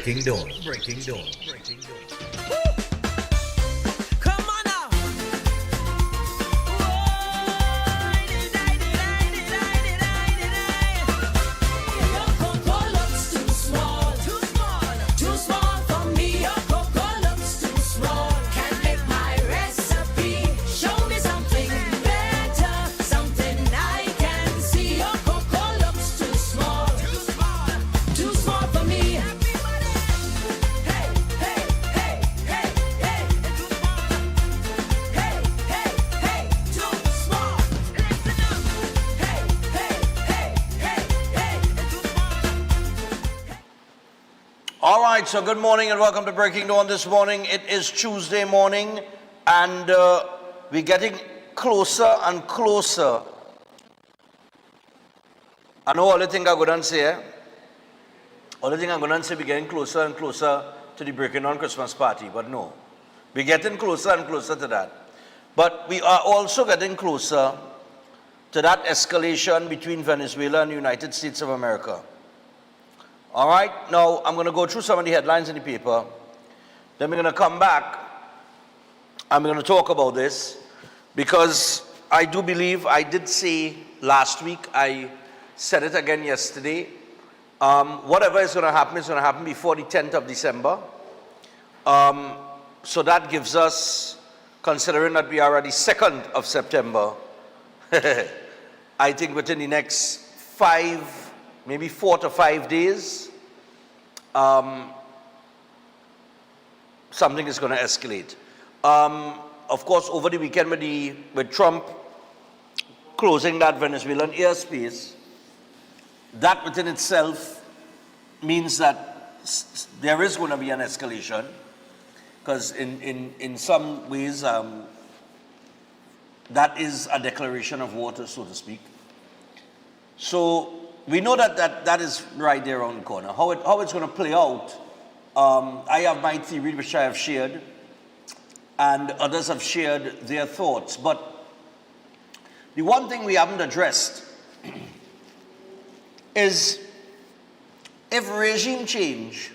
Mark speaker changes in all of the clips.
Speaker 1: Breaking Dawn. Breaking Dawn. Breaking Dawn.
Speaker 2: Come on now. Your cocoa looks too small. Too small. Too small for me. Your cocoa looks too small. Can't make my recipe. Show me something better. Something I can see. Your cocoa looks too small. Too small. Too small for me. Hey, hey, hey, hey, hey. Too small. Hey, hey, hey, too small. Listen up. Hey, hey, hey, hey, hey. Too small.
Speaker 3: All right, so good morning and welcome to Breaking Dawn this morning. It is Tuesday morning and we're getting closer and closer. I know all the things I'm going to say. All the things I'm going to say, we're getting closer and closer to the Breaking Dawn Christmas party, but no. We're getting closer and closer to that. But we are also getting closer to that escalation between Venezuela and the United States of America. All right, now I'm going to go through some of the headlines in the paper. Then we're going to come back and we're going to talk about this because I do believe I did say last week, I said it again yesterday, whatever is going to happen before the 10th of December. So that gives us, considering that we are at the 2nd of September, I think within the next 4 to 5 days, something is going to escalate. Of course, over the weekend with Trump closing that Venezuelan airspace, that within itself means that there is going to be an escalation, because in some ways that is a declaration of war, so to speak. So we know that is right there on the corner. How it's going to play out, I have my theory, which I have shared, and others have shared their thoughts. But the one thing we haven't addressed is, if regime change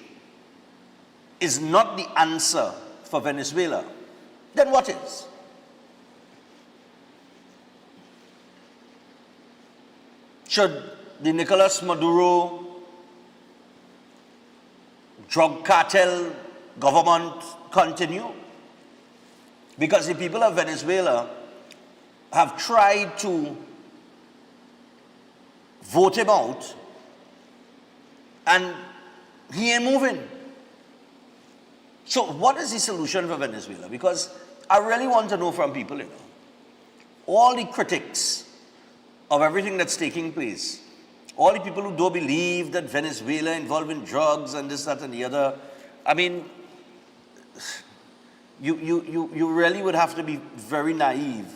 Speaker 3: is not the answer for Venezuela, then what is? Should the Nicolas Maduro drug cartel government continue? Because the people of Venezuela have tried to vote him out and he ain't moving. So what is the solution for Venezuela? Because I really want to know from people, all the critics of everything that's taking place, all the people who don't believe that Venezuela involved in drugs and this, that, and the other, I mean, you really would have to be very naive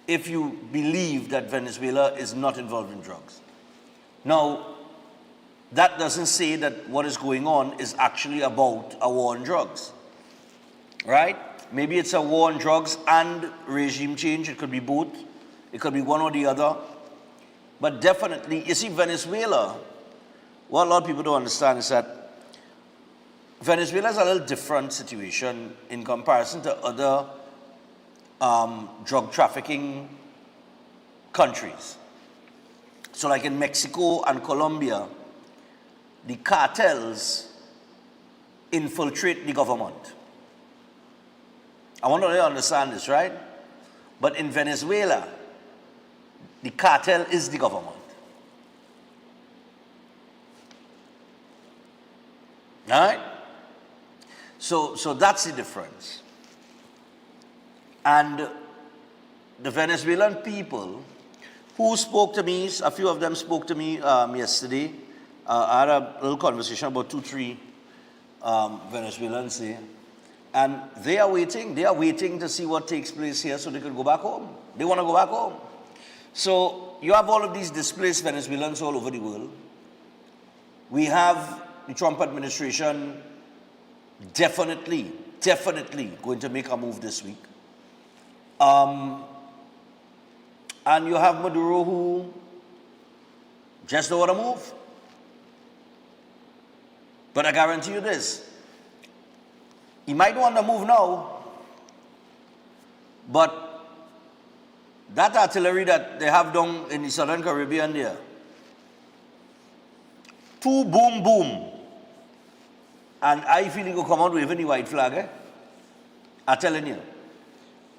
Speaker 3: if you believe that Venezuela is not involved in drugs. Now, that doesn't say that what is going on is actually about a war on drugs, right? Maybe it's a war on drugs and regime change. It could be both. It could be one or the other. But definitely, you see, Venezuela, what a lot of people don't understand is that Venezuela is a little different situation in comparison to other drug trafficking countries. So like in Mexico and Colombia, the cartels infiltrate the government. I want to really understand this, right? But in Venezuela, the cartel is the government. All right? So that's the difference. And the Venezuelan people who spoke to me, a few of them spoke to me yesterday. I had a little conversation about 2-3 Venezuelans here. And they are waiting to see what takes place here so they can go back home. They want to go back home. So you have all of these displaced Venezuelans all over the world. We have the Trump administration definitely going to make a move this week. And you have Maduro who just don't want to move. But I guarantee you this, he might want to move now, but that artillery that they have down in the Southern Caribbean there, 2 boom boom, and I feel he go come out waving the white flag, eh? I'm telling you.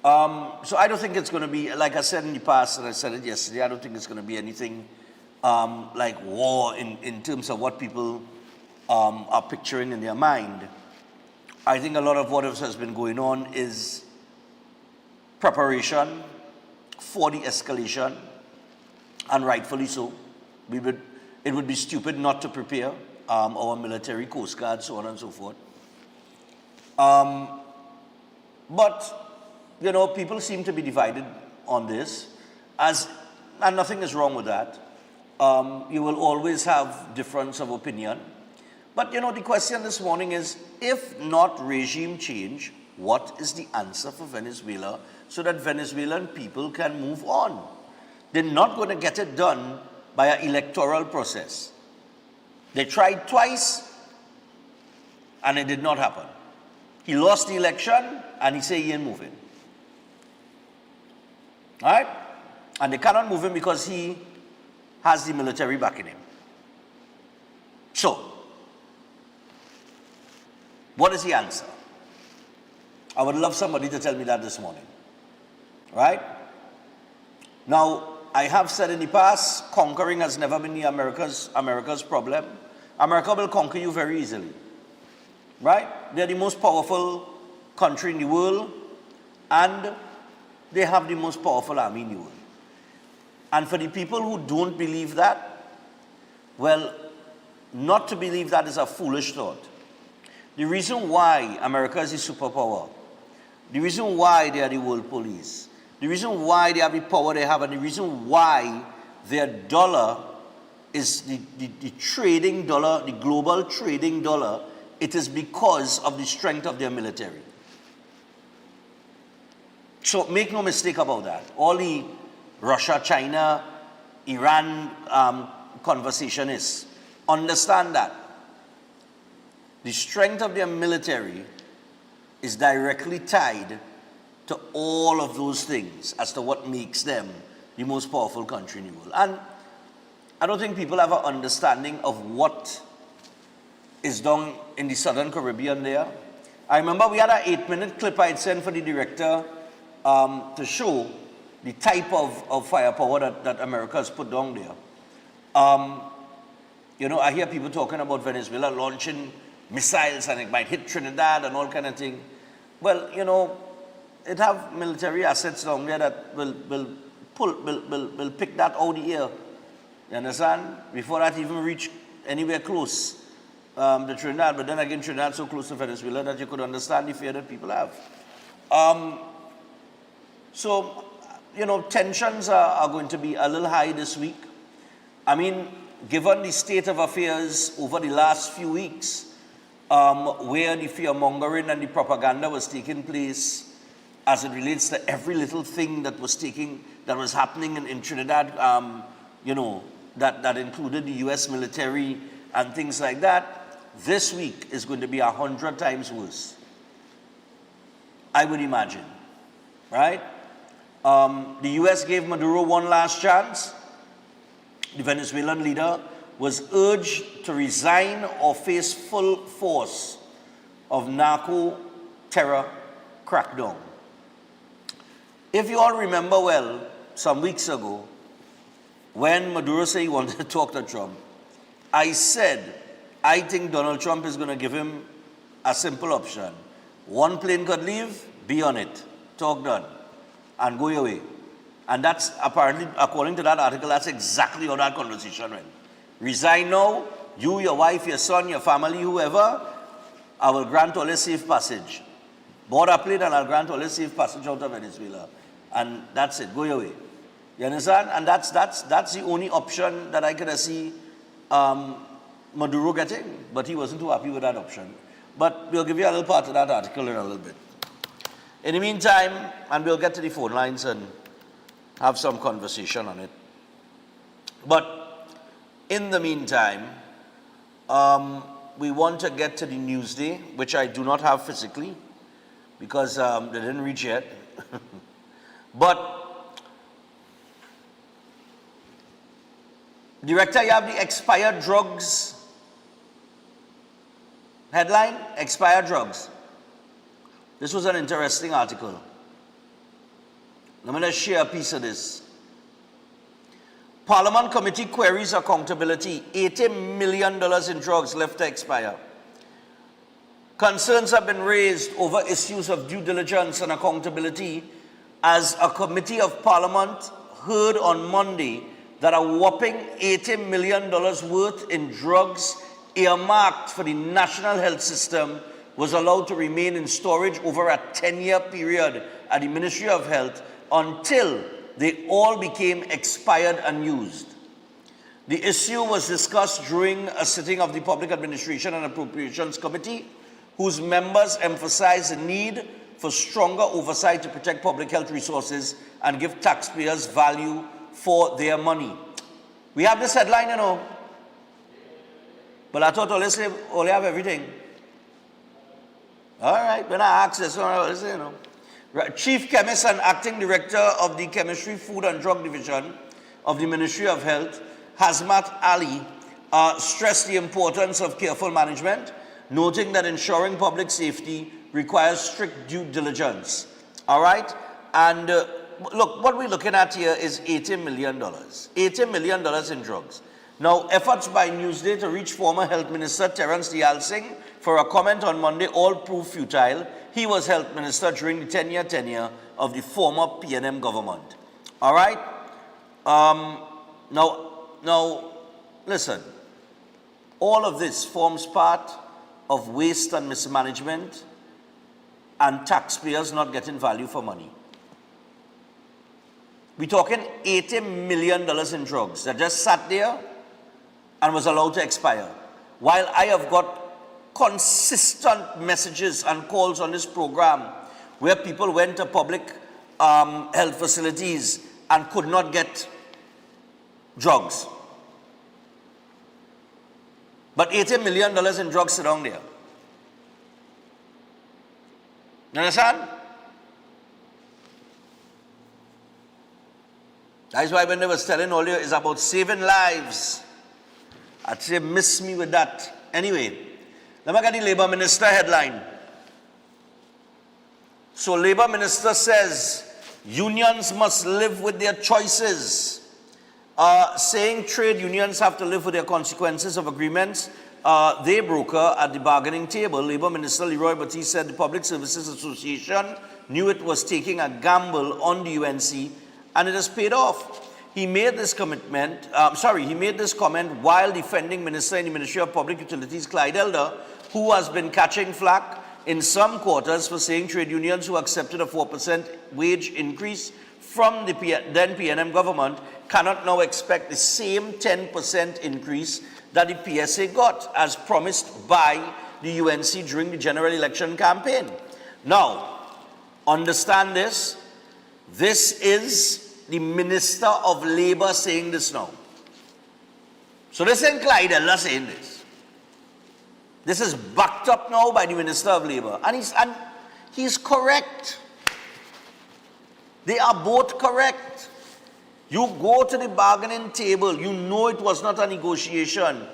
Speaker 3: So I don't think it's going to be, like I said in the past, and I said it yesterday, I don't think it's going to be anything like war in terms of what people are picturing in their mind. I think a lot of what has been going on is preparation for the escalation, and rightfully so. It would be stupid not to prepare our military, Coast Guard, so on and so forth. But, you know, people seem to be divided on this, and nothing is wrong with that. You will always have difference of opinion. But, you know, the question this morning is, if not regime change, what is the answer for Venezuela so that Venezuelan people can move on? They're not going to get it done by an electoral process. They tried twice, and it did not happen. He lost the election, and he said he ain't moving. All right? And they cannot move him because he has the military backing him. So, what is the answer? I would love somebody to tell me that this morning. Right? Now, I have said in the past, conquering has never been the America's problem. America will conquer you very easily. Right? They're the most powerful country in the world, and they have the most powerful army in the world. And for the people who don't believe that, well, not to believe that is a foolish thought. The reason why America is a superpower, the reason why they are the world police, the reason why they have the power they have, and the reason why their dollar is the trading dollar, the global trading dollar, it is because of the strength of their military. So make no mistake about that. All the Russia, China, Iran conversation is, understand that the strength of their military is directly tied to all of those things as to what makes them the most powerful country in the world. And I don't think people have an understanding of what is done in the Southern Caribbean there. I remember we had an 8-minute clip I had sent for the director to show the type of firepower that America has put down there. You know, I hear people talking about Venezuela launching missiles and it might hit Trinidad and all kind of thing. Well, you know, it have military assets down there that will pick that out of the air. You understand? Before that even reach anywhere close to Trinidad. But then again, Trinidad so close to Venezuela that you could understand the fear that people have. So, you know, tensions are going to be a little high this week. I mean, given the state of affairs over the last few weeks, where the fear-mongering and the propaganda was taking place as it relates to every little thing that was happening in Trinidad, you know, that included the U.S. military and things like that, this week is going to be 100 times worse. I would imagine, right? The U.S. gave Maduro one last chance. The Venezuelan leader was urged to resign or face full force of narco-terror crackdown. If you all remember well, some weeks ago, when Maduro said he wanted to talk to Trump, I said, I think Donald Trump is going to give him a simple option. One plane could leave, be on it, talk done, and go your way. And that's apparently, according to that article, that's exactly how that conversation went. Resign now, you, your wife, your son, your family, whoever, I will grant all a safe passage. Board a plane and I'll grant all a safe passage out of Venezuela. And that's it, go your way. You understand? And that's the only option that I could see Maduro getting. But he wasn't too happy with that option. But we'll give you a little part of that article in a little bit. In the meantime, and we'll get to the phone lines and have some conversation on it. But in the meantime, we want to get to the Newsday, which I do not have physically because they didn't reach yet. But, Director, you have the expired drugs headline, expired drugs. This was an interesting article. I'm going to share a piece of this. Parliament Committee queries accountability. $80 million in drugs left to expire. Concerns have been raised over issues of due diligence and accountability as a committee of Parliament heard on Monday that a whopping $80 million worth in drugs earmarked for the national health system was allowed to remain in storage over a 10-year period at the Ministry of Health until they all became expired and used. The issue was discussed during a sitting of the Public Administration and Appropriations Committee, whose members emphasized the need for stronger oversight to protect public health resources and give taxpayers value for their money. We have this headline, you know. But I thought only have everything. All right, when I ask this, you know. Chief Chemist and Acting Director of the Chemistry, Food and Drug Division of the Ministry of Health, Hazmat Ali, stressed the importance of careful management, noting that ensuring public safety requires strict due diligence. All right? And look, what we're looking at here is $80 million. $80 million in drugs. Now, efforts by Newsday to reach former Health Minister Terence Deyalsingh for a comment on Monday all proved futile. He was Health Minister during the 10-year tenure of the former PNM government. All right? Now, listen. All of this forms part of waste and mismanagement and taxpayers not getting value for money. We're talking $80 million in drugs that just sat there and was allowed to expire. While I have got consistent messages and calls on this program where people went to public health facilities and could not get drugs. But $80 million in drugs sit down there. You understand? That's why when I was telling earlier, it's about saving lives. I'd say miss me with that. Anyway, let me get the Labour Minister headline. So Labour Minister says unions must live with their choices. Saying trade unions have to live with their consequences of agreements they broker at the bargaining table. Labour Minister Leroy Batiste said the Public Services Association knew it was taking a gamble on the UNC and it has paid off. He made this comment while defending Minister in the Ministry of Public Utilities, Clyde Elder, who has been catching flack in some quarters for saying trade unions who accepted a 4% wage increase from the then PNM government cannot now expect the same 10% increase that the PSA got, as promised by the UNC during the general election campaign. Now, understand this. This is the Minister of Labour saying this now. So this ain't Clyde Elder saying this. This is backed up now by the Minister of Labour. And he's correct. They are both correct. You go to the bargaining table, you know it was not a negotiation.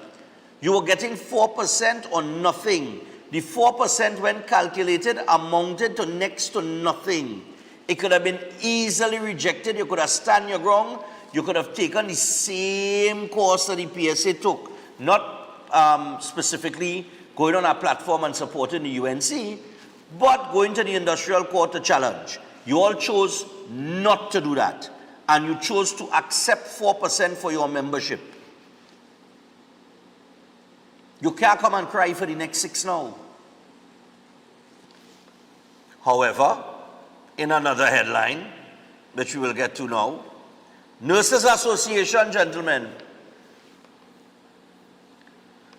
Speaker 3: You were getting 4% or nothing. The 4% when calculated amounted to next to nothing. It could have been easily rejected. You could have stand your ground. You could have taken the same course that the PSA took. Not specifically going on a platform and supporting the UNC, but going to the industrial court to challenge. You all chose not to do that. And you chose to accept 4% for your membership. You can't come and cry for the next 6 now. However, in another headline, which we will get to now, Nurses Association, gentlemen.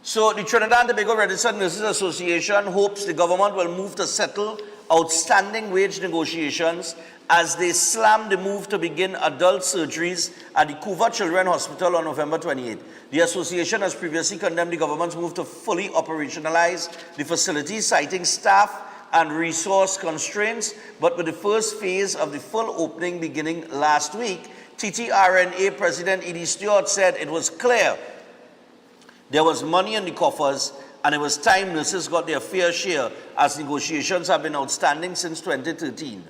Speaker 3: So the Trinidad and Tobago Registered Nurses Association hopes the government will move to settle outstanding wage negotiations as they slammed the move to begin adult surgeries at the Couva Children's Hospital on November 28. The association has previously condemned the government's move to fully operationalize the facility, citing staff and resource constraints, but with the first phase of the full opening beginning last week, TTRNA President Edie Stewart said it was clear there was money in the coffers and it was time nurses got their fair share as negotiations have been outstanding since 2013.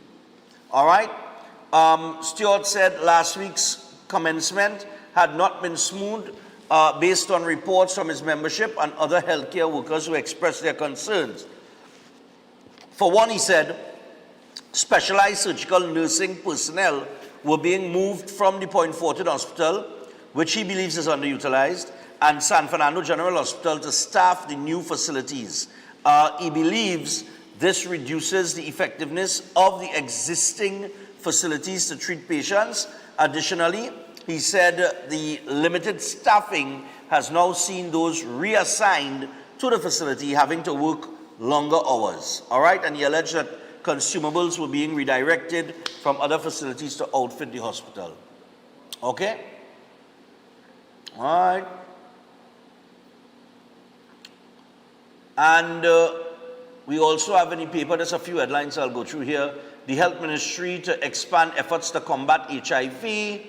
Speaker 3: All right? Stewart said last week's commencement had not been smooth based on reports from his membership and other healthcare workers who expressed their concerns. For one, he said, specialized surgical nursing personnel were being moved from the Point Fortin Hospital, which he believes is underutilized, and San Fernando General Hospital to staff the new facilities. He believes this reduces the effectiveness of the existing facilities to treat patients. Additionally, he said the limited staffing has now seen those reassigned to the facility having to work longer hours. All right, and he alleged that consumables were being redirected from other facilities to outfit the hospital. Okay? All right. And we also have in the paper, there's a few headlines I'll go through here. The Health Ministry to expand efforts to combat HIV.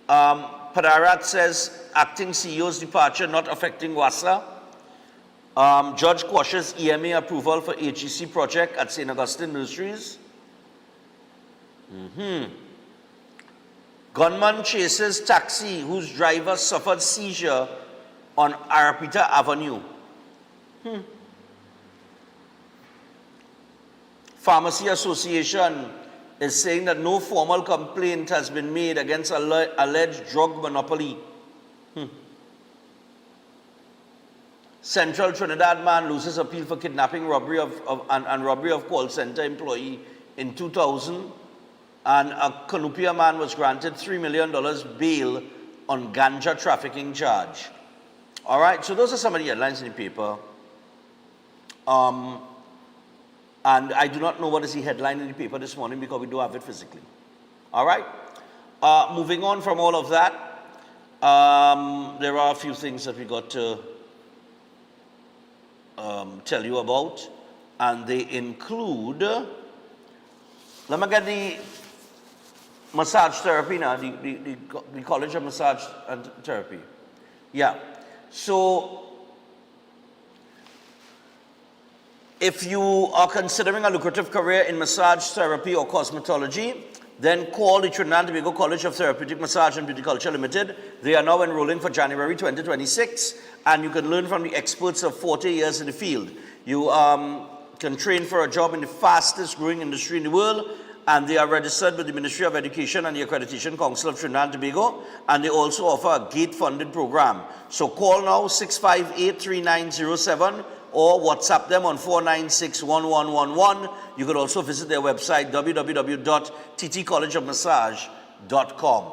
Speaker 3: Padarat says acting CEO's departure not affecting WASA. Judge quashes EMA approval for HEC project at St. Augustine Nurseries. Gunman chases taxi whose driver suffered seizure on Arapita Avenue. Pharmacy Association is saying that no formal complaint has been made against alleged drug monopoly. Central Trinidad man loses appeal for kidnapping, robbery and robbery of call center employee in 2000. And a Canupia man was granted $3 million bail on ganja trafficking charge. All right, so those are some of the headlines in the paper. And I do not know what is the headline in the paper this morning because we do have it physically. All right? Moving on from all of that, there are a few things that we got to tell you about, and they include, let me get the massage therapy now, the College of Massage and Therapy. Yeah. So, if you are considering a lucrative career in massage therapy or cosmetology, then call the Trinidad and Tobago College of Therapeutic Massage and Beauty Culture Limited. They are now enrolling for January 2026, and you can learn from the experts of 40 years in the field. You can train for a job in the fastest growing industry in the world, and they are registered with the Ministry of Education and the Accreditation Council of Trinidad and Tobago, and they also offer a gate-funded program. So call now 658-3907 or WhatsApp them on 496-1111. You could also visit their website, www.ttcollegeofmassage.com.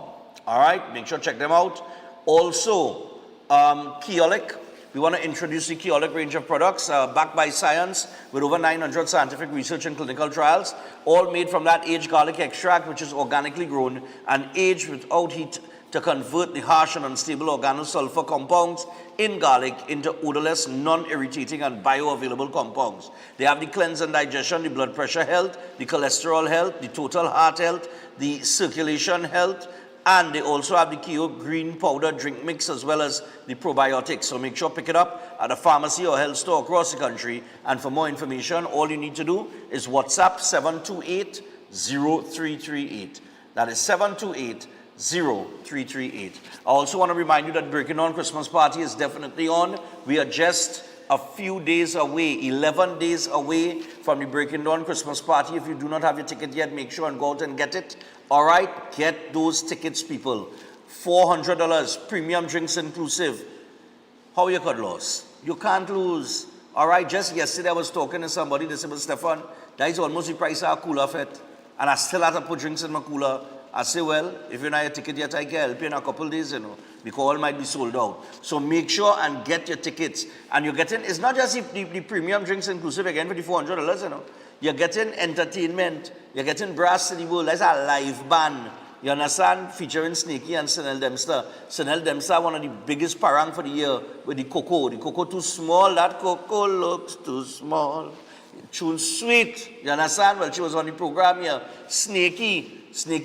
Speaker 3: All right, make sure to check them out. Also, Keolic. We want to introduce the Keolic range of products backed by science with over 900 scientific research and clinical trials, all made from that aged garlic extract, which is organically grown and aged without heat to convert the harsh and unstable organosulfur compounds in garlic into odorless, non-irritating, and bioavailable compounds. They have the cleanse and digestion, the blood pressure health, the cholesterol health, the total heart health, the circulation health, and they also have the Keo green powder drink mix as well as the probiotics. So make sure to pick it up at a pharmacy or health store across the country. And for more information, all you need to do is WhatsApp 728-0338. That is 728-0338. I also want to remind you that Breaking On Christmas Party is definitely on. We are just a few days away, 11 days away from the Breaking Dawn Christmas Party. If you do not have your ticket yet, make sure and go out and get it. All right, get those tickets, people. $400, premium drinks inclusive. How you could lose? You can't lose. All right, just yesterday I was talking to somebody, they said, "But Stefan, that is almost the price of a cooler fit. And I still have to put drinks in my cooler." I say, well, if you're not a ticket yet, I can help you in a couple of days, you know. because all might be sold out. So make sure and get your tickets. And you're getting, it's not just the premium drinks inclusive, again for the $400, you know. You're getting entertainment, you're getting Brass City World, that's a live band. You understand? Featuring Snakey and Senel Dempster. Senel Dempster, one of the biggest parang for the year with the Coco. The Coco too small, that Coco looks too small. Tune sweet, you understand? Well, she was on the program here. Snakey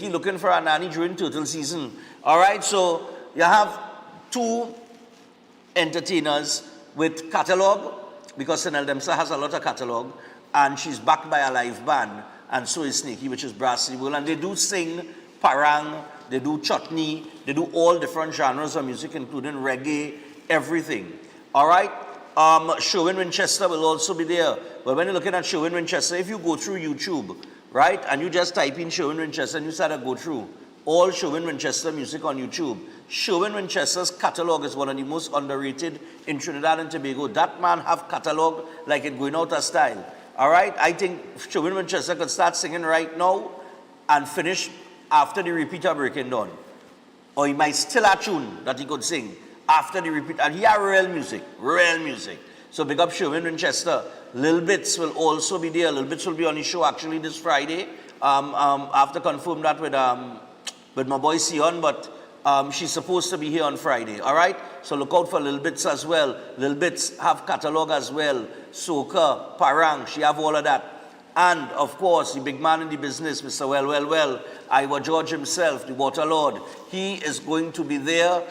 Speaker 3: looking for a nanny during turtle season. All right, so you have two entertainers with catalog, because Senel Dempster has a lot of catalog, and she's backed by a live band, and so is Snakey, which is Brass City World, and they do sing parang, they do chutney, they do all different genres of music, including reggae, everything. All right? Sherwin Winchester will also be there. But when you're looking at Sherwin Winchester, if you go through YouTube, right, and you just type in Sherwin Winchester and you start to go through all Sherwin Winchester music on YouTube, Sherwin Winchester's catalog is one of the most underrated in Trinidad and Tobago. That man have catalog like it going out of style. All right? I think Sherwin Winchester could start singing right now and finish after the repeater breaking down. Or he might still have a tune that he could sing after the repeat. And he had real music. So big up Sherwin Winchester. Lil Bits will also be there. Lil Bits will be on the show actually this Friday. After confirm that with my boy Sion, but she's supposed to be here on Friday. All right? So look out for Lil Bits as well. Lil Bits have catalog as well. Soca, Parang, she have all of that. And, of course, the big man in the business, Mr. Well, Iowa George himself, the water lord, he is going to be there.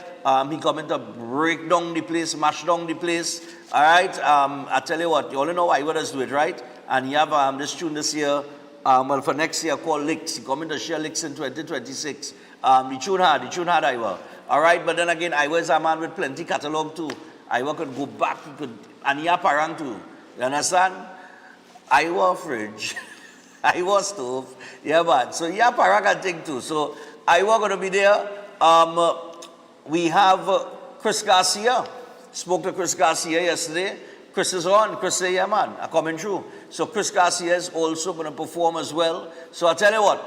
Speaker 3: He coming to break down the place, mash down the place. All right? I tell you what, you all know Iowa does do it, right? And he have this tune this year, well, for next year called Licks. He coming to share Licks in 2026. The tune hard, Iowa. All right? But then again, Iowa is a man with plenty catalog too. Iowa could go back, and he have parang too. You understand? Iowa fridge, Iowa stove, yeah, man. So yeah, Paragon thing too. So Iowa gonna be there. We have Chris Garcia. Spoke to Chris Garcia yesterday. Chris is on. Chris say, yeah, man, I'm coming through. So Chris Garcia is also gonna perform as well. So I tell you what,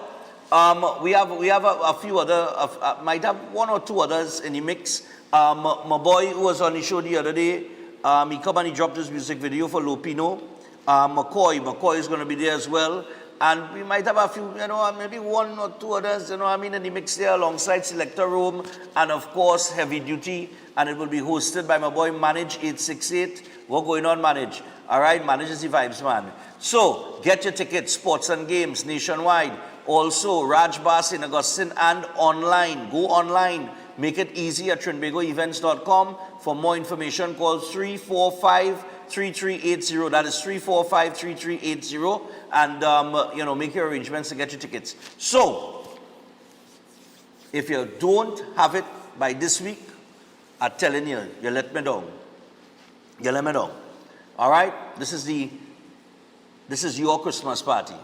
Speaker 3: we have a few other, might have one or two others in the mix. My boy who was on the show the other day, he come and he dropped his music video for Lopino. McCoy is going to be there as well. And we might have a few, you know, maybe one or two others, you know, in the mix there alongside Selector Room and, of course, Heavy Duty. And it will be hosted by my boy Manage 868. What's going on, Manage? All right, Manage is the vibes, man. So, get your tickets, sports and games nationwide. Also, Raj Bass in Augustine and online. Go online. Make it easy at trinbagoevents.com. For more information, call 345-3380. That is 345-3380. And, you know, make your arrangements to get your tickets. So, if you don't have it by this week, I'm telling you, you let me down. You let me down. All right? This is your Christmas party.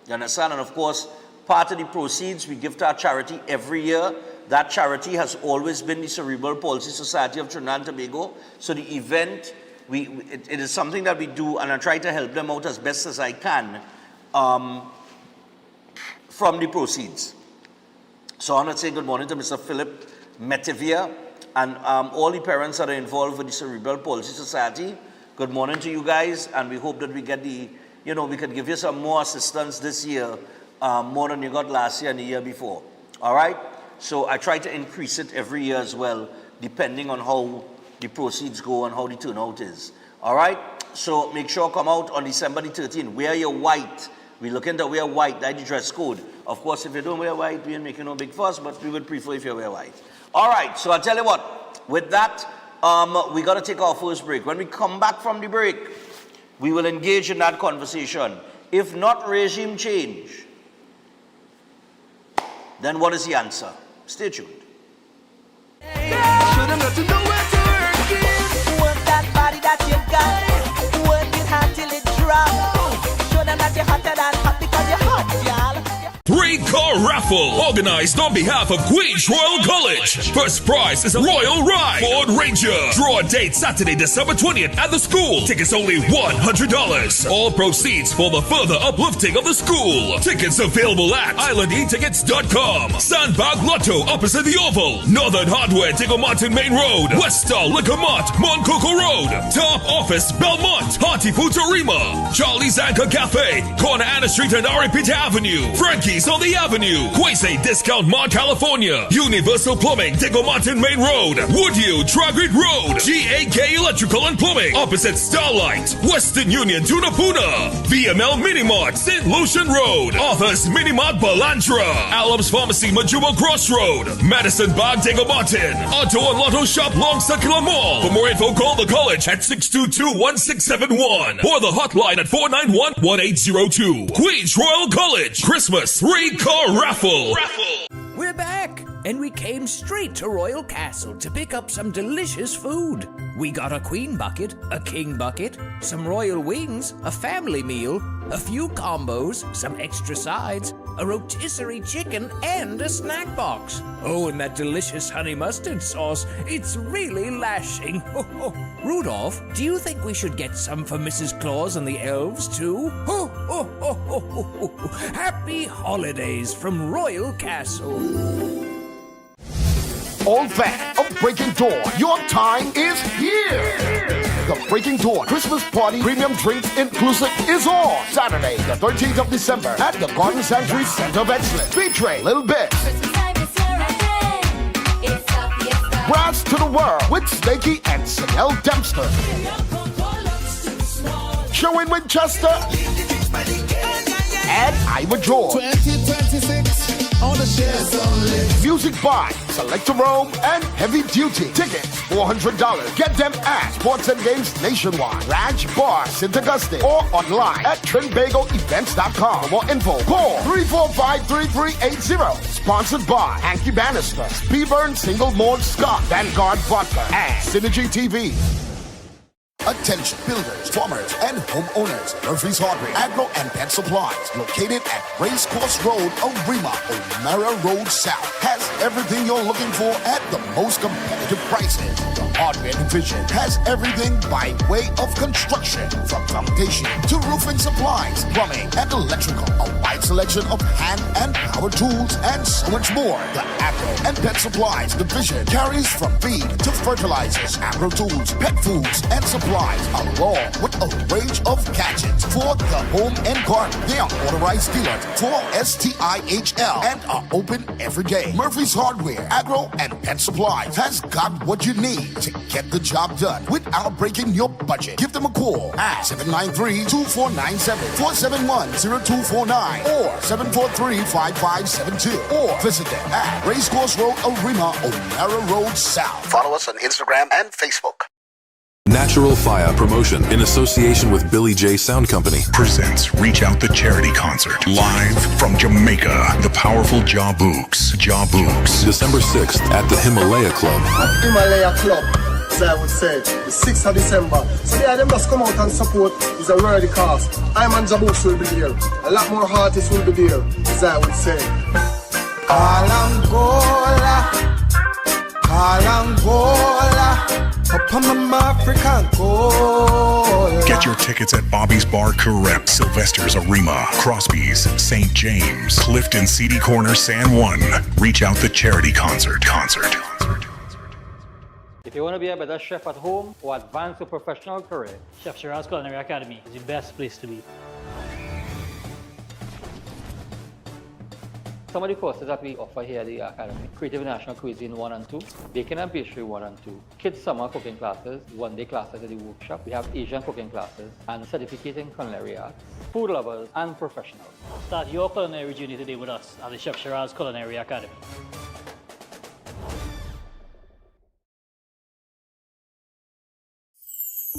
Speaker 3: You understand? And, of course, part of the proceeds we give to our charity every year. That charity has always been the Cerebral Palsy Society of Trinidad and Tobago. So the event, it is something that we do, and I try to help them out as best as I can from the proceeds. So I want to say good morning to Mr. Philip Metivia and all the parents that are involved with the Cerebral Palsy Society. Good morning to you guys, and we hope that we get we can give you some more assistance this year, more than you got last year and the year before. All right? So I try to increase it every year as well, depending on how the proceeds go and how the turnout is. All right? So make sure come out on December the 13th. Wear your white. We're looking to wear white. That's the dress code. Of course, if you don't wear white, we ain't making no big fuss, but we would prefer if you wear white. All right, so I tell you what, with that, we got to take our first break. When we come back from the break, we will engage in that conversation. If not regime change, then what is the answer? Stay tuned.
Speaker 2: Show them that you know where to work it. Work that body that you got. Work it hard till it drop. Show them that you're hotter than hot because you're hot, y'all.
Speaker 4: free car raffle organized on behalf of Queens Royal College. First prize is a Royal Ride Ford Ranger. Draw date Saturday, December 20th at the school. Tickets only $100. All proceeds for the further uplifting of the school. Tickets available at islandetickets.com. Sandbag Lotto opposite the Oval. Northern Hardware, Diego Martin Main Road. West Star Liquor Mart, Moncoco Road. Top Office, Belmont. Hearty Foods Arima. Charlie's Anchor Cafe. Corner Anna Street and Aripita Avenue. Frankie's on the Avenue. Quasi Discount Mart, California. Universal Plumbing, Diego Martin Main Road. Woodview, Tragrit Road. GAK Electrical and Plumbing opposite Starlight. Western Union, Tunapuna. VML Minimart, St. Lucian Road. Arthur's Minimart, Balandra. Alums Pharmacy, Majuba Crossroad. Madison Bar, Diego Martin. Auto and Lotto Shop, Long Circular Mall. For more info, call the college at 622-1671 or the hotline at 491-1802. Queens Royal College Christmas free car raffle.
Speaker 5: We're back, and we came straight to Royal Castle to pick up some delicious food. We got a queen bucket, a king bucket, some royal wings, a family meal, a few combos, some extra sides, a rotisserie chicken, and a snack box. Oh, and that delicious honey mustard sauce, it's really lashing. Rudolph, do you think we should get some for Mrs. Claus and the elves, too? Happy holidays from Royal Castle.
Speaker 6: All fans of Breaking Dawn, your time is here. The Breaking Dawn Christmas Party Premium Drinks Inclusive is on Saturday, the 13th of December at the Garden Sanctuary Center of Excellence. Featuring Little Bit, Brass to the World with Snakey and Chanel Dempster, Showing Winchester, and Ivor George.
Speaker 7: 2026 on the shares only.
Speaker 6: Music by Selector Rome and Heavy Duty. Tickets $400. Get them at Sports and Games Nationwide, Ranch Bar, St. Augustine, or online at TrinBagoEvents.com. For more info, call 345-3380. Sponsored by Hanky Bannister, Speedburn Single Malt Scott, Vanguard Vodka, and Synergy TV.
Speaker 7: Attention builders, farmers, and homeowners. Murphy's Hardware, Agro and Pet Supplies, located at Racecourse Road, Arima, O'Mara Road South, has everything you're looking for at the most competitive prices. The Hardware Division has everything by way of construction, from foundation to roofing supplies, plumbing, and electrical. A wide selection of hand and power tools, and so much more. The Agro and Pet Supplies Division carries from feed to fertilizers, agro tools, pet foods, and supplies, along with a range of gadgets for the home and garden. They are authorized dealers for STIHL and are open every day. Murphy's Hardware, Agro, and Pet Supplies has got what you need to get the job done without breaking your budget. Give them a call at 793-2497, 471-0249, or 743-5572, or visit them at Racecourse Road, Arima, O'Mara Road South. Follow us on Instagram and Facebook.
Speaker 8: Natural Fire Promotion, in association with Billy J Sound Company,
Speaker 9: presents Reach Out the Charity Concert, live from Jamaica, the powerful Jah Books.
Speaker 8: December 6th at the Himalaya Club.
Speaker 10: Himalaya Club, as I would say, the 6th of December. So yeah, them just come out and support. It's a worthy cause. I'm and Jah Books will be there. A lot more artists will be there, as I would say. Kalangola, upon my African gold.
Speaker 9: Get your tickets at Bobby's Bar Correct, Sylvester's Arima, Crosby's, St. James, Clifton CD Corner, San Juan. Reach Out the Charity Concert.
Speaker 11: If you want to be a better chef at home or advance your professional career, Chef Shiraz Culinary Academy is the best place to be. Some of the courses that we offer here at the Academy: Creative National Cuisine 1 and 2, Baking and Pastry 1 and 2, Kids Summer Cooking Classes, one-day classes at the workshop. We have Asian cooking classes and certificating culinary arts, food lovers and professionals. Start your culinary journey today with us at the Chef Shiraz Culinary Academy.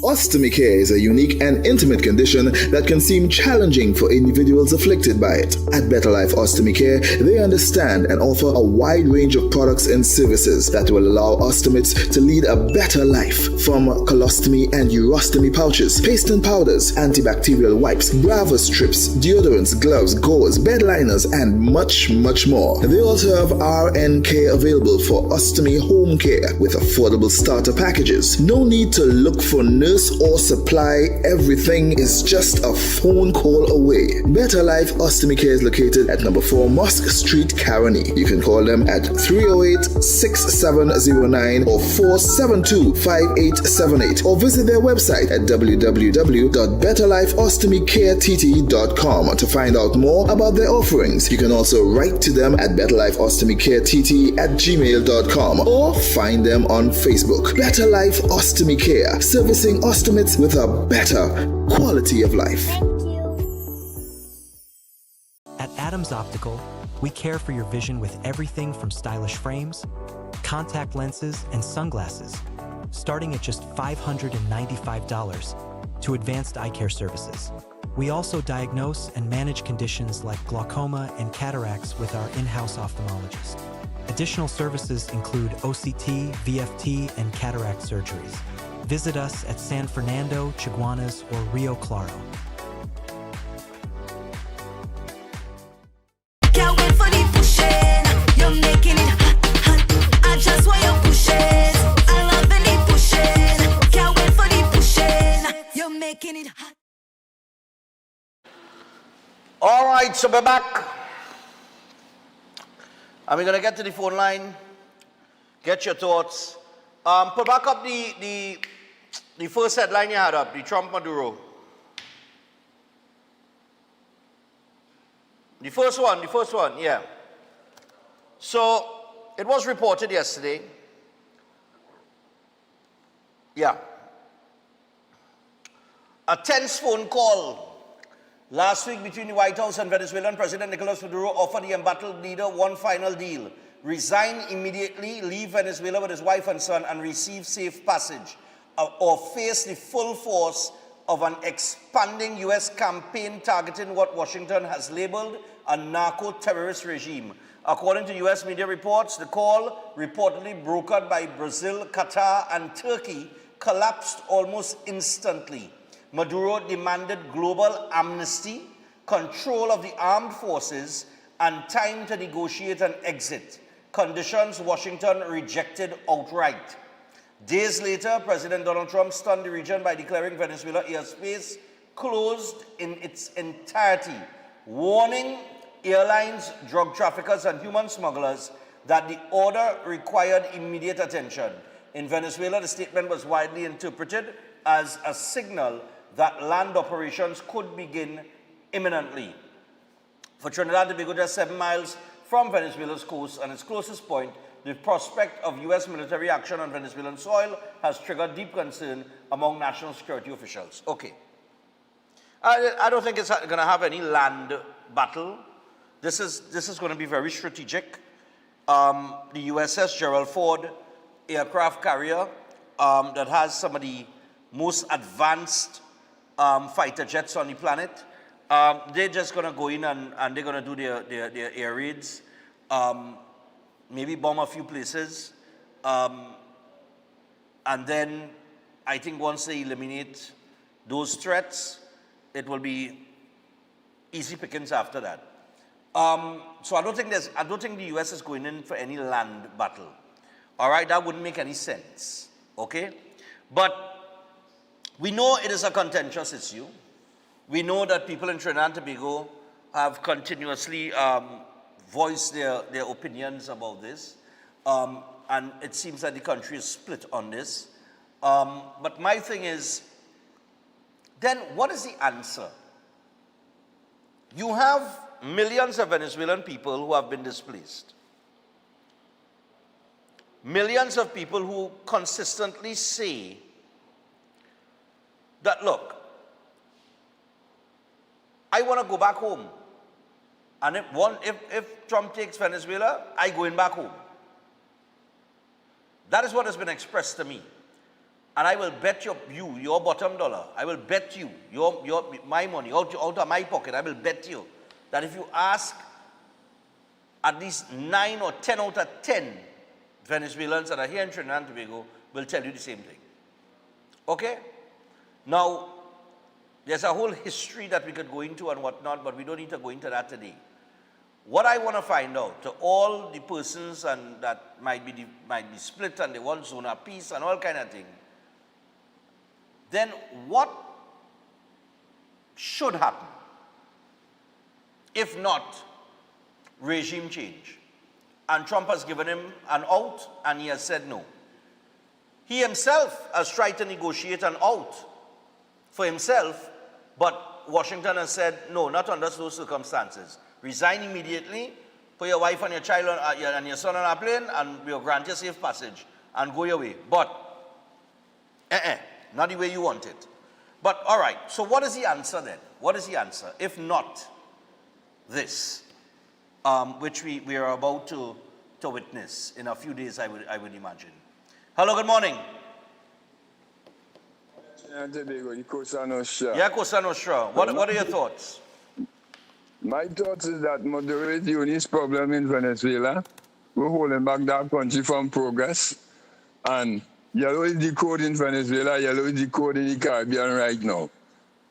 Speaker 12: Ostomy care is a unique and intimate condition that can seem challenging for individuals afflicted by it. At Better Life Ostomy Care, they understand and offer a wide range of products and services that will allow ostomates to lead a better life. From colostomy and urostomy pouches, paste and powders, antibacterial wipes, Brava strips, deodorants, gloves, gauze, bed liners, and much, much more. They also have RN care available for ostomy home care with affordable starter packages. No need to look for nurse or supply. Everything is just a phone call away. Better Life Ostomy Care is located at number 4 Mosque Street, Caroni. You can call them at 308-6709 or 472-5878 or visit their website at www.betterlifeostomycareTT.com to find out more about their offerings. You can also write to them at betterlifeostomycareTT@gmail.com or find them on Facebook. Better Life Ostomy Care, servicing ostomates with a better quality of life.
Speaker 13: At Adams Optical, we care for your vision with everything from stylish frames, contact lenses, and sunglasses, starting at just $595, to advanced eye care services. We also diagnose and manage conditions like glaucoma and cataracts with our in-house ophthalmologist. Additional services include OCT, VFT, and cataract surgeries. Visit us at San Fernando, Chaguanas, or Rio Claro.
Speaker 2: Can't wait for the pushing. You're making it hot, hot. I just want your pushes. I love when they pushing. Can't wait for the pushing. You're making it hot.
Speaker 3: All right, so we're back. And we're going to get to the phone line. Get your thoughts. Put back up the first headline you had up, the Trump-Maduro. The first one, yeah. So, it was reported yesterday. Yeah. A tense phone call last week between the White House and Venezuelan President Nicolas Maduro offered the embattled leader one final deal: resign immediately, leave Venezuela with his wife and son, and receive safe passage, or face the full force of an expanding U.S. campaign targeting what Washington has labeled a narco-terrorist regime. According to U.S. media reports, the call, reportedly brokered by Brazil, Qatar, and Turkey, collapsed almost instantly. Maduro demanded global amnesty, control of the armed forces, and time to negotiate an exit, conditions Washington rejected outright. Days later, President Donald Trump stunned the region by declaring Venezuela airspace closed in its entirety, warning airlines, drug traffickers, and human smugglers that the order required immediate attention. In Venezuela, the statement was widely interpreted as a signal that land operations could begin imminently. For Trinidad and Tobago, just 7 miles from Venezuela's coast and its closest point, the prospect of U.S. military action on Venezuelan soil has triggered deep concern among national security officials. Okay. I don't think it's going to have any land battle. This is going to be very strategic. The USS Gerald Ford aircraft carrier that has some of the most advanced fighter jets on the planet, they're just going to go in and they're going to do their air raids, maybe bomb a few places, and then I think once they eliminate those threats, it will be easy pickings after that. So I don't think the U.S. is going in for any land battle. All right, that wouldn't make any sense. Okay, but we know it is a contentious issue. We know that people in Trinidad and Tobago have continuously voiced their opinions about this, and it seems that the country is split on this. But my thing is, then what is the answer? You have millions of Venezuelan people who have been displaced. Millions of people who consistently say that, look, I want to go back home. And if Trump takes Venezuela, I going back home. That is what has been expressed to me. and I will bet your bottom dollar, I will bet you, my money, out of my pocket, I will bet you that if you ask at least 9 or 10 out of 10 Venezuelans that are here in Trinidad and Tobago will tell you the same thing. Okay? Now, there's a whole history that we could go into and whatnot, but we don't need to go into that today. What I want to find out, to all the persons and that might be split and they want zone of peace and all kind of thing, then what should happen? If not, regime change. And Trump has given him an out and he has said no. He himself has tried to negotiate an out for himself, but Washington has said no, not under those circumstances. Resign immediately, put your wife and your child and your son on a plane, and we'll grant you safe passage and go your way. But, not the way you want it. But, all right, so what is the answer then? What is the answer? If not this, which we are about to witness in a few days, I would imagine. Hello, good morning. Yeah, Cosa Nostra. What are your thoughts?
Speaker 14: My thoughts is that Maduro is the only problem in Venezuela. We're holding back that country from progress. And yellow is the code in Venezuela, yellow is the code in the Caribbean right now.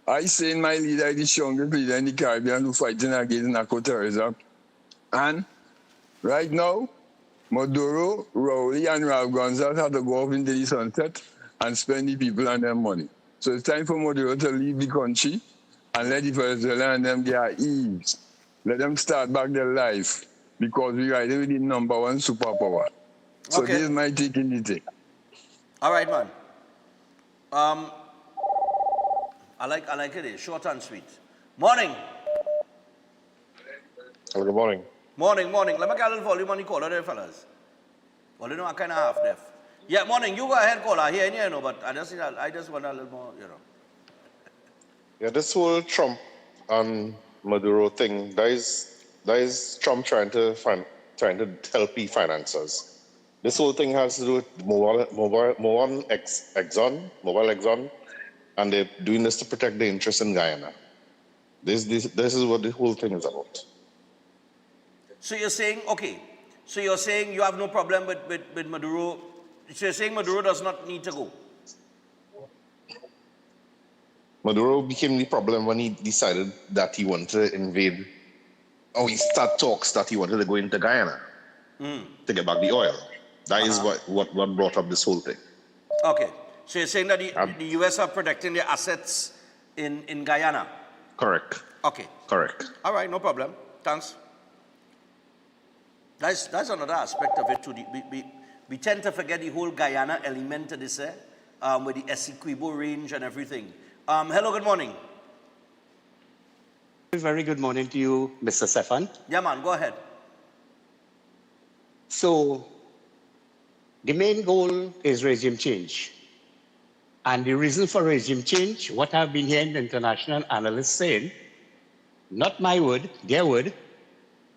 Speaker 14: I say in my leader, the strongest leader in the Caribbean who fighting against narco-terrorism. And right now, Maduro, Raul, and Ralph Gonzalez have to go off into the sunset and spend the people and their money. So it's time for Maduro to leave the country and let the Venezuelans and them their ease. Let them start back their life because we are the number one superpower. So this is my take in the thing.
Speaker 3: All right, man. I like it. Short and sweet. Morning.
Speaker 15: Hello, good morning.
Speaker 3: Morning. Let me get a little volume on the caller there, fellas. Well, you know, I kind of half deaf. Yeah, morning. You go ahead, caller. Here, you know, but I just want a little more, you know.
Speaker 15: Yeah, this whole Trump and Maduro thing, that is Trump trying to help the financiers. This whole thing has to do with Mobile Exxon, and they're doing this to protect the interests in Guyana. This is what the whole thing is about.
Speaker 3: So you're saying, okay, so you're saying you have no problem with Maduro. So you're saying Maduro does not need to go?
Speaker 15: Maduro became the problem when he decided that he wanted to invade, or he started talks that he wanted to go into Guyana to get back the oil. That is what brought up this whole thing.
Speaker 3: Okay. So you're saying that the U.S. are protecting their assets in Guyana?
Speaker 15: Correct.
Speaker 3: Okay.
Speaker 15: Correct.
Speaker 3: All right, no problem. Thanks. That's another aspect of it too. We tend to forget the whole Guyana element to this, with the Essequibo range and everything. Hello, good morning.
Speaker 16: Very good morning to you, Mr. Stefan.
Speaker 3: Yeah, man, go ahead.
Speaker 16: So, the main goal is regime change. And the reason for regime change, what I've been hearing the international analysts saying, not my word, their word,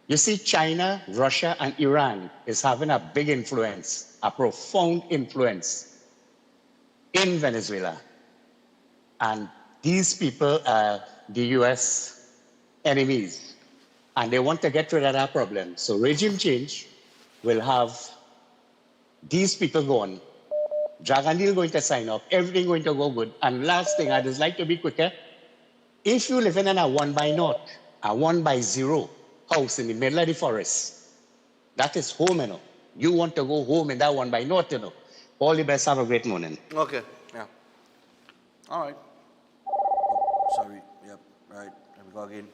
Speaker 16: you see China, Russia, and Iran is having a big influence, a profound influence in Venezuela. And these people are the US enemies. And they want to get rid of that problem. So regime change will have these people gone. Dragon Deal going to sign up, everything going to go good. And last thing, I'd just like to be quicker. If you live in a 1x0, a 1x0 house in the middle of the forest, that is home, you know. You want to go home in that 1x0, you know. All the best, have a great morning.
Speaker 3: Okay, yeah. All right. Sorry, yep, right. Here we go again.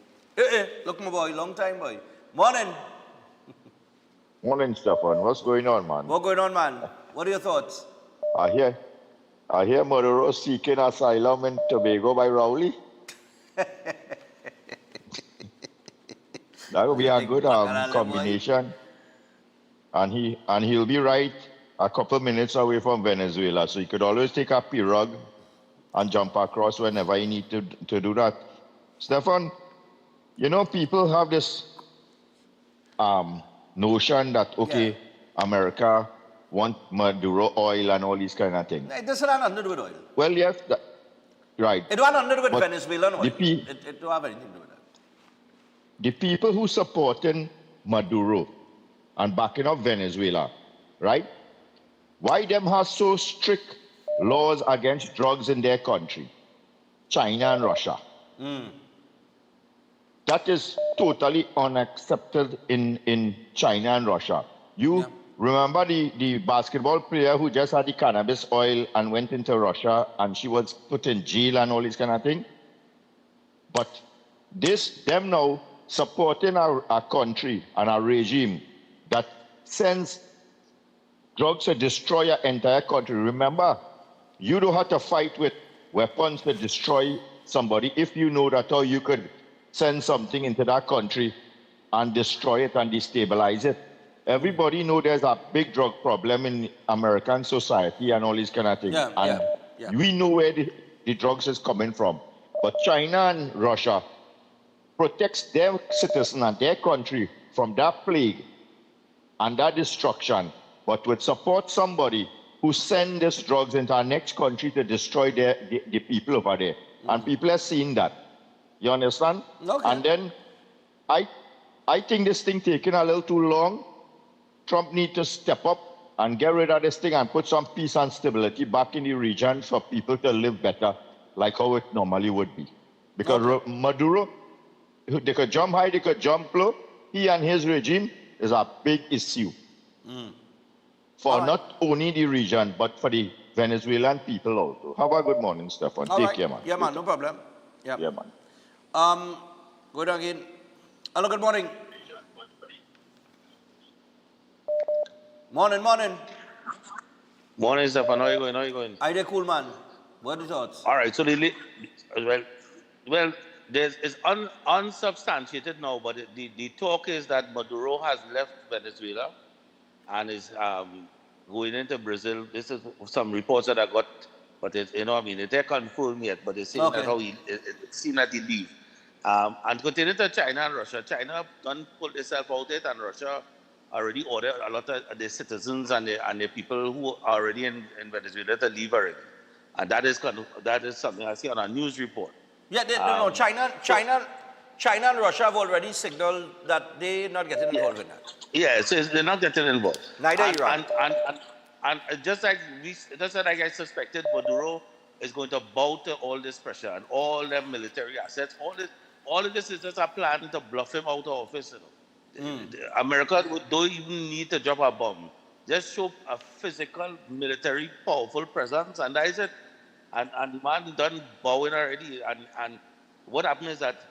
Speaker 3: Look, my boy, long time, boy. Morning.
Speaker 17: Morning, Stefan. What's going on, man?
Speaker 3: What's going on, man? What are your thoughts?
Speaker 17: I hear Maduro seeking asylum in Tobago by Rowley. That would be a good combination. And he'll be right a couple minutes away from Venezuela, so he could always take a pirogue and jump across whenever he need to do that. Stefan, you know, people have this notion that, okay, America want Maduro oil and all these kind of things.
Speaker 3: This had nothing to do with oil.
Speaker 17: Well, yes, right.
Speaker 3: It had nothing to do with
Speaker 17: But
Speaker 3: Venezuelan oil.
Speaker 17: the
Speaker 3: It don't have anything to do with that.
Speaker 17: The people who supporting Maduro and backing up Venezuela, right? Why them have so strict laws against drugs in their country? China and Russia. That is totally unaccepted in China and Russia. You remember the basketball player who just had the cannabis oil and went into Russia and she was put in jail and all this kind of thing? But them now supporting our country and our regime that sends drugs to destroy your entire country. Remember, you don't have to fight with weapons to destroy somebody if you know that how you could send something into that country and destroy it and destabilize it. Everybody know there's a big drug problem in American society and all these kind of things. We know where the drugs is coming from. But China and Russia protects their citizens and their country from that plague and that destruction, but would support somebody who send these drugs into our next country to destroy the people over there. And people are seeing that. You understand?
Speaker 3: Okay.
Speaker 17: And then I think this thing taking a little too long. Trump needs to step up and get rid of this thing and put some peace and stability back in the region for people to live better like how it normally would be. Because Maduro, they could jump high, they could jump low. He and his regime is a big issue. For not only the region, but for the Venezuelan people also. Have a good morning, Stefan. Take care, man.
Speaker 3: Yeah, man, no problem. Yeah,
Speaker 17: man.
Speaker 3: Good again. Hello, good morning. Morning.
Speaker 18: Morning, Stefan. How are you going?
Speaker 3: I cool, man. What are your thoughts?
Speaker 18: All right. So it's unsubstantiated now, but the talk is that Maduro has left Venezuela and is going into Brazil. This is some reports that I got, but it can't confirm yet. But they're saying that it seems that he leave. And continuing to China and Russia. China done pull itself out it, and Russia already ordered a lot of the citizens and the people who are already in Venezuela to leave already. And that is something I see on a news report.
Speaker 3: Yeah, China and Russia have already signaled that they're not getting involved in that.
Speaker 18: Yeah, so they're not getting involved.
Speaker 3: Neither Iran.
Speaker 18: And just like I suspected, Maduro is going to bow to all this pressure and all their military assets. All of this is just a plan to bluff him out of office. America don't even need to drop a bomb. Just show a physical, military, powerful presence, and that is it. And the man done bowing already. And what happened is that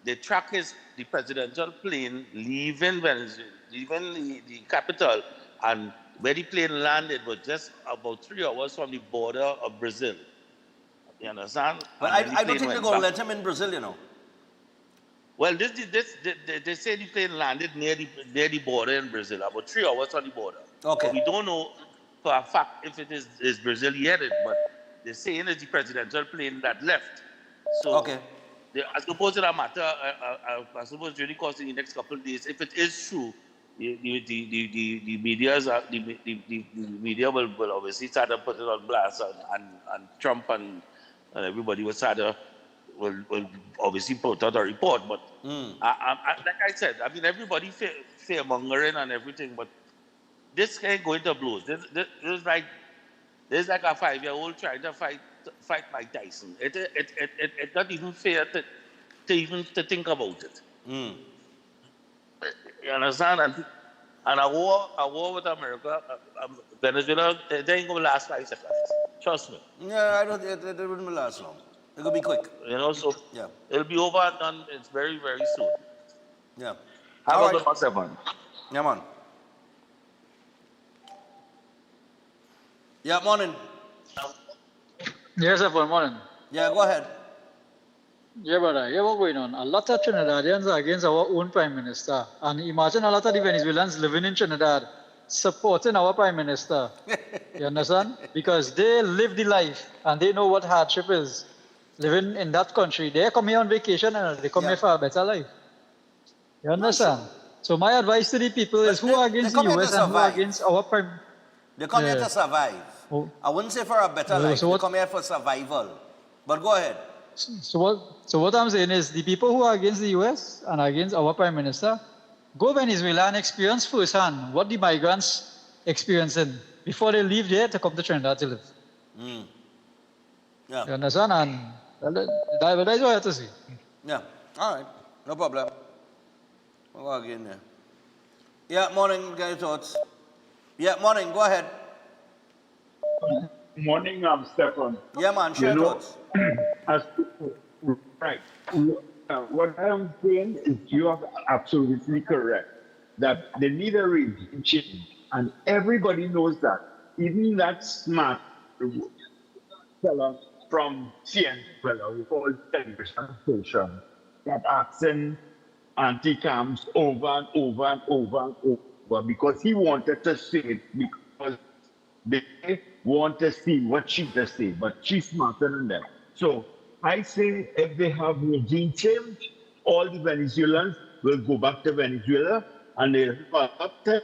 Speaker 18: they track the presidential plane leaving Venezuela, leaving the capital, and where the plane landed was just about 3 hours from the border of Brazil. You understand?
Speaker 3: But I don't think they're going to let him in Brazil,
Speaker 18: Well, they say the plane landed near the border in Brazil, about 3 hours from the border.
Speaker 3: Okay.
Speaker 18: But we don't know for a fact if it is Brazil yet, but they're saying it's the presidential plane that left. So I suppose it's a matter, I suppose during the course of the next couple of days, if it is true, the media will obviously start to put it on blast, and Trump and everybody will start to will obviously put out a report. But like I said, I mean, everybody fear mongering and everything, but this can't go into blows. This is like a 5-year-old trying to fight Mike Tyson. It's not even fair to think about it. You understand? And a war with America, Venezuela, they ain't gonna last 5 seconds. Trust me.
Speaker 3: Yeah, I don't. It wouldn't last long. It'll be quick.
Speaker 18: So it'll be over and done. It's very, very soon.
Speaker 3: Yeah.
Speaker 18: Have a good one, Stefan.
Speaker 3: Yeah, man. Yeah, morning.
Speaker 19: Yes, Stefan, morning.
Speaker 3: Yeah, go ahead.
Speaker 19: Yeah, brother. Yeah, what's going on? A lot of Trinidadians are against our own Prime Minister. And imagine a lot of the Venezuelans living in Trinidad supporting our Prime Minister. You understand? Because they live the life and they know what hardship is. Living in that country. They come here on vacation and they come here for a better life. You understand? So my advice to the people is who are against the US and who are against our Prime
Speaker 3: They come here
Speaker 19: Yeah.
Speaker 3: to survive.
Speaker 19: Oh.
Speaker 3: I wouldn't say for a better life.
Speaker 19: So
Speaker 3: They
Speaker 19: what?
Speaker 3: come here for survival. But go ahead.
Speaker 19: So what I'm saying is the people who are against the US and against our Prime Minister, go Venezuela and experience firsthand what the migrants experiencing before they leave there to come to Trinidad to live.
Speaker 3: Yeah.
Speaker 19: You understand? And that's what I have to say.
Speaker 3: Yeah. All right. No problem. We'll go again there. Yeah, morning. Get your thoughts. Yeah, morning. Go ahead.
Speaker 20: Morning, Stefan.
Speaker 3: Yeah, man. Share your thoughts.
Speaker 20: Right. What I'm saying is you are absolutely correct that they need a regime change, and everybody knows that. Even that smart fellow from CN, we call television station, that asking anti-cams over and over and over and over because he wanted to say it because they want to see what she does say, but she's smarter than them. So I say if they have regime change, all the Venezuelans will go back to Venezuela and they'll up to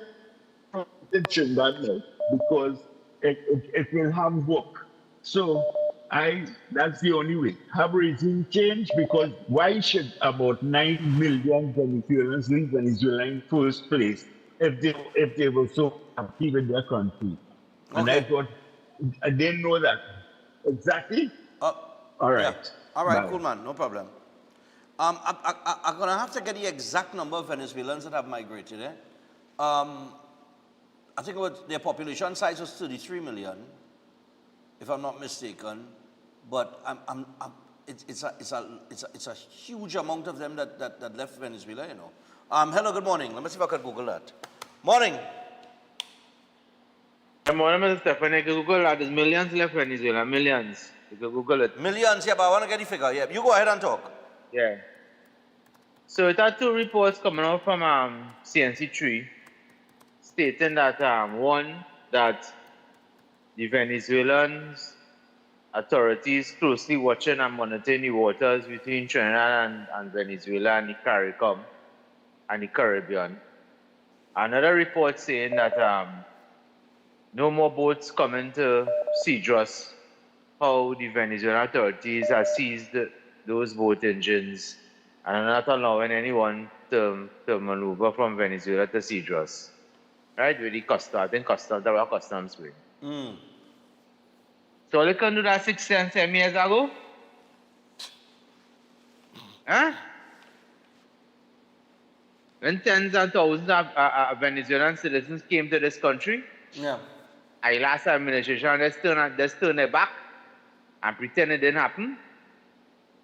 Speaker 20: Trinidad now because it will have work. So that's the only way. Have regime change because why should about 9 million Venezuelans leave Venezuela in first place if they were so happy with their country? And I thought I didn't know that. Exactly. All right.
Speaker 3: Yeah. All right,
Speaker 20: Bye.
Speaker 3: cool, man. No problem. I'm going to have to get the exact number of Venezuelans that have migrated. I think their population size was 33 million, if I'm not mistaken. But it's a huge amount of them that left Venezuela, you know. Hello, good morning. Let me see if I can Google that. Morning.
Speaker 21: Good morning, Mr. Stefan. You can Google that. There's millions left Venezuela. Millions. You can Google it.
Speaker 3: Millions, yeah, but I want to get the figure. Yeah, you go ahead and talk.
Speaker 21: Yeah. So it had two reports coming out from CNC3 stating that one, that the Venezuelan authorities closely watching and monitoring the waters between Trinidad and Venezuela and the CARICOM and the Caribbean. Another report saying that no more boats coming to Cedros, how the Venezuelan authorities have seized those boat engines and are not allowing anyone to maneuver from Venezuela to Cedros. Right, with the customs, I think customs, there were customs way. So they can do that 6, 7 years ago? Huh? When tens and thousands of Venezuelan citizens came to this country,
Speaker 3: yeah.
Speaker 21: I last administration just turn their back and pretend it didn't happen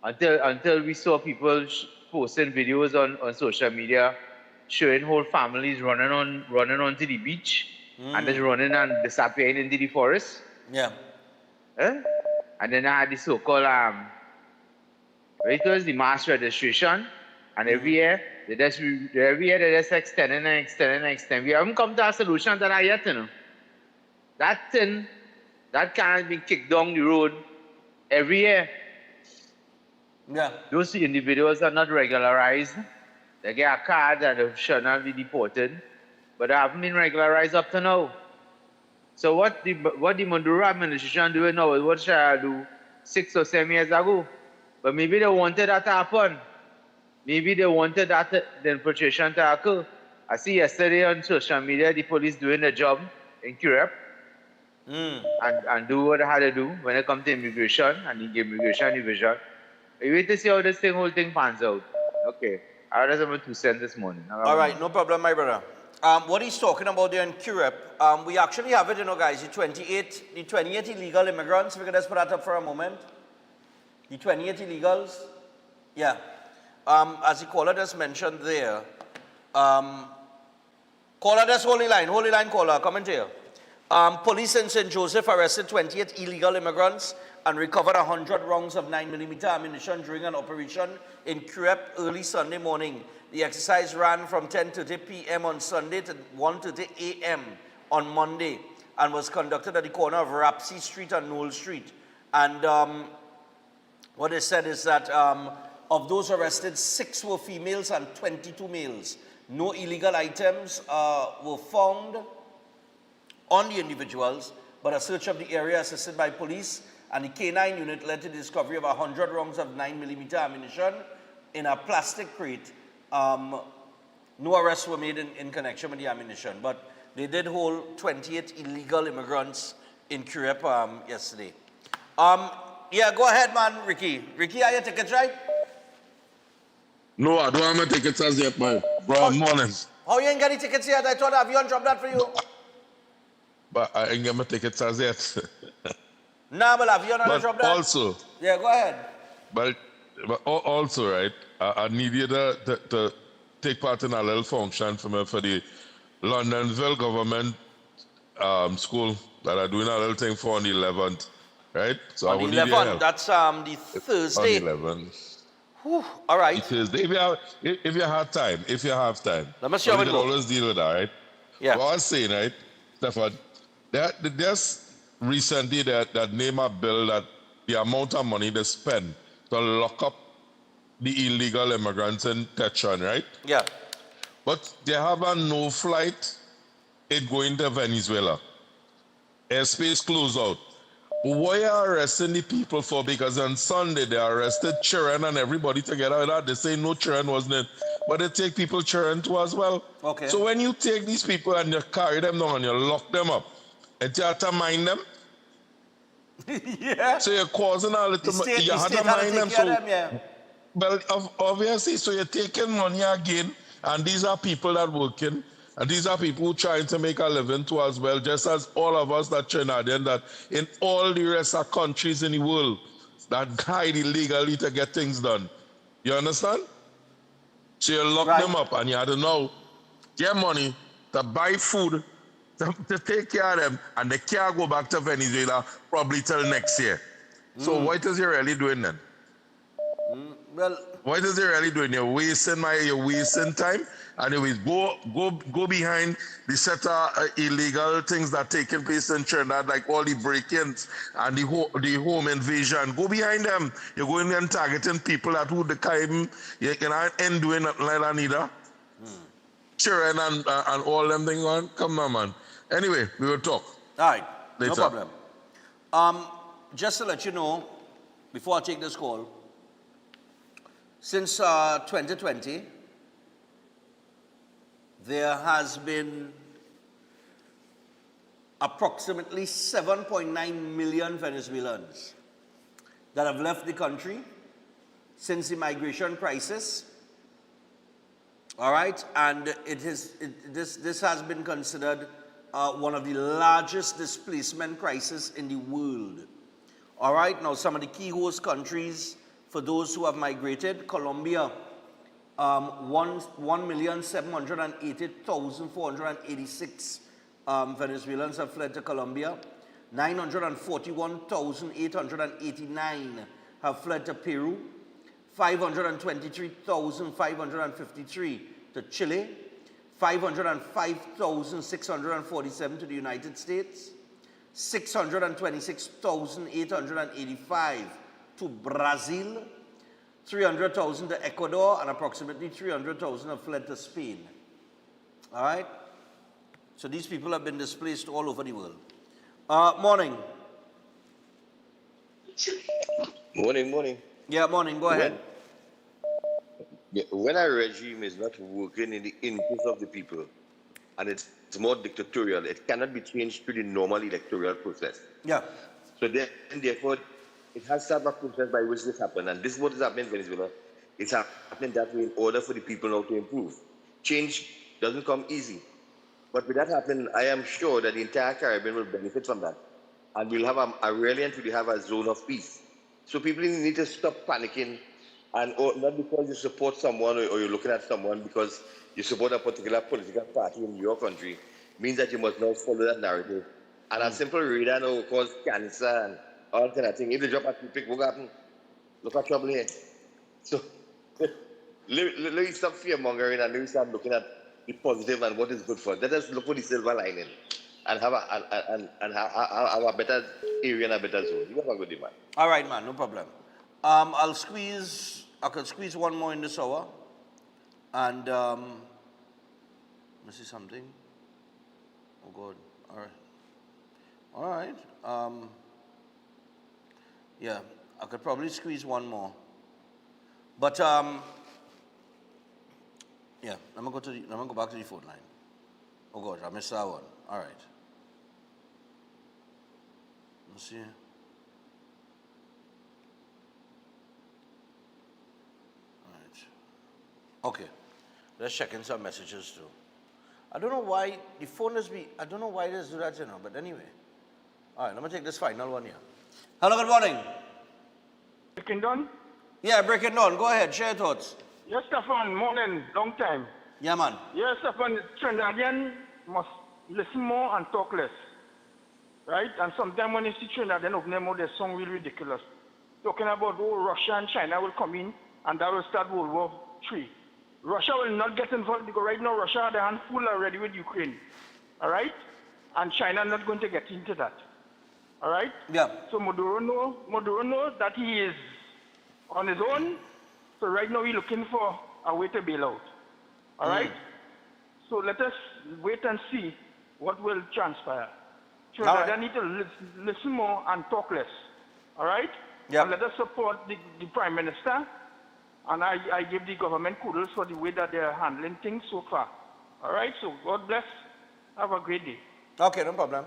Speaker 21: until we saw people posting videos on social media showing whole families running onto the beach and just running and disappearing into the forest.
Speaker 3: Yeah.
Speaker 21: And then I had the so-called it was the mass registration, and every year they just extending and extending and extending. We haven't come to a solution to that yet, you know. That thing, that can has been kicked down the road every year.
Speaker 3: Yeah.
Speaker 21: Those individuals are not regularized. They get a card and they should not be deported, but they haven't been regularized up to now. So what the Maduro administration doing now is what should I do 6 or 7 years ago? But maybe they wanted that to happen. Maybe they wanted that the infiltration to occur. I see yesterday on social media the police doing their job in Curepe and do what they had to do when it comes to immigration and the immigration division. We wait to see how this whole thing pans out. Okay. That's about 2 cents this morning.
Speaker 3: All right, no problem, my brother. What he's talking about there in Curepe, we actually have it, you know, guys, the 28 illegal immigrants. We can just put that up for a moment. The 28 illegals. Yeah. As the caller just mentioned there, caller, that's Holy Line caller, comment here. Police in St. Joseph arrested 28 illegal immigrants and recovered 100 rounds of 9mm ammunition during an operation in Curepe early Sunday morning. The exercise ran from 10:30 p.m. on Sunday to 1:30 a.m. on Monday and was conducted at the corner of Rapsy Street and Knoll Street. And what they said is that of those arrested, 6 were females and 22 males. No illegal items were found on the individuals, but a search of the area assisted by police and the K9 unit led to the discovery of 100 rounds of 9mm ammunition in a plastic crate. No arrests were made in connection with the ammunition, but they did hold 28 illegal immigrants in Curep yesterday. Yeah, go ahead, man, Ricky. Ricky, are your tickets right?
Speaker 1: No, I don't have my tickets as yet, man. Bro, morning.
Speaker 3: How you ain't got the tickets yet? I thought Avion dropped that for you.
Speaker 1: But I ain't get my tickets as yet.
Speaker 3: Nah, but Avion hasn't dropped that.
Speaker 1: Also,
Speaker 3: Yeah, go ahead.
Speaker 1: but also, right, I need you to take part in a little function for me for the Londonville government school that are doing a little thing for on the 11th, right? So
Speaker 3: On
Speaker 1: I will
Speaker 3: the
Speaker 1: need your
Speaker 3: 11th,
Speaker 1: help.
Speaker 3: that's the Thursday.
Speaker 1: On the 11th.
Speaker 3: Whew, all right.
Speaker 1: Thursday. If you have time,
Speaker 3: Let me see how
Speaker 1: we
Speaker 3: it
Speaker 1: can
Speaker 3: go.
Speaker 1: always deal with that, right?
Speaker 3: Yeah.
Speaker 1: What I was saying, right, Stefan, there's recently that name a bill that the amount of money they spend to lock up the illegal immigrants in Tetuan, right?
Speaker 3: Yeah.
Speaker 1: But they have a no flight it going to Venezuela. Airspace closed out. Why are arresting the people for? Because on Sunday they arrested children and everybody together with that. They say no children wasn't it, but they take people children too as well.
Speaker 3: Okay.
Speaker 1: So when you take these people and you carry them down and you lock them up, and you have to mind them.
Speaker 3: Yeah.
Speaker 1: So you're causing a little. You have to mind them. So,
Speaker 3: yeah.
Speaker 1: well, obviously, so you're taking money again, and these are people that working. And these are people who trying to make a living too as well, just as all of us that Trinidadian, that in all the rest of countries in the world that hide illegally to get things done. You understand? So you lock them up and you have to now get money to buy food, to take care of them, and they can't go back to Venezuela probably till next year. So what is he really doing then?
Speaker 3: Well,
Speaker 1: what is he really doing? You're wasting time. And anyways, go behind the set of illegal things that are taking place in Trinidad, like all the break-ins and the home invasion. Go behind them. You're going and targeting people that who the crime you cannot end doing nothing like that neither. Children and all them things on. Come on, man. Anyway, we will talk.
Speaker 3: All right,
Speaker 1: later.
Speaker 3: no problem. Just to let you know, before I take this call, since 2020, there has been approximately 7.9 million Venezuelans that have left the country since the migration crisis. All right, and this has been considered one of the largest displacement crises in the world. All right, now some of the key host countries for those who have migrated: Colombia, 1,780,486 Venezuelans have fled to Colombia. 941,889 have fled to Peru. 523,553 to Chile. 505,647 to the United States. 626,885 to Brazil. 300,000 to Ecuador, and approximately 300,000 have fled to Spain. All right? So these people have been displaced all over the world. Morning.
Speaker 22: Morning.
Speaker 3: Yeah, morning. Go ahead.
Speaker 22: When a regime is not working in the interest of the people, and it's more dictatorial, it cannot be changed through the normal electoral process.
Speaker 3: Yeah.
Speaker 22: So therefore, it has to have a process by which this happens. And this is what is happening in Venezuela. It's happening that way in order for the people now to improve. Change doesn't come easy. But with that happening, I am sure that the entire Caribbean will benefit from that. And we'll have we'll have a zone of peace. So people need to stop panicking, and not because you support someone or you're looking at someone because you support a particular political party in your country, means that you must now follow that narrative. And a simple reader now will cause cancer and all kind of thing. If they drop a toothpick, what happens? Look at trouble here. So let me stop fear-mongering and let me start looking at the positive and what is good for us. Let us look for the silver lining and have a better area and a better zone. You have a good day, man.
Speaker 3: All right, man, no problem. I could squeeze one more in this hour. And, let me see something. Oh, God. All right. All right. Yeah, I could probably squeeze one more. But yeah, let me go back to the phone line. Oh gosh, I missed that one. All right. Let's see. All right. Okay. Let's check in some messages too. I don't know why the phone is I don't know why it does do that, but anyway. All right, let me take this final one here. Hello, good morning.
Speaker 4: Breaking down?
Speaker 3: Yeah, breaking down. Go ahead, share your thoughts.
Speaker 4: Yes, Stefan, morning, long time.
Speaker 3: Yeah, man.
Speaker 4: Yes, Stefan, Trinidadian must listen more and talk less. Right? And sometimes when you see Trinidadian open their mouth, they sound really ridiculous. Talking about, Russia and China will come in and that will start World War III. Russia will not get involved because right now Russia had a handful already with Ukraine. All right? And China not going to get into that. All right?
Speaker 3: Yeah.
Speaker 4: So Maduro knows that he is on his own. So right now he's looking for a way to bail out. All right? So let us wait and see what will transpire. So that I need to listen more and talk less. All right?
Speaker 3: Yeah.
Speaker 4: And let us support the Prime Minister. And I give the government kudos for the way that they're handling things so far. All right? So God bless. Have a great day.
Speaker 3: Okay, no problem.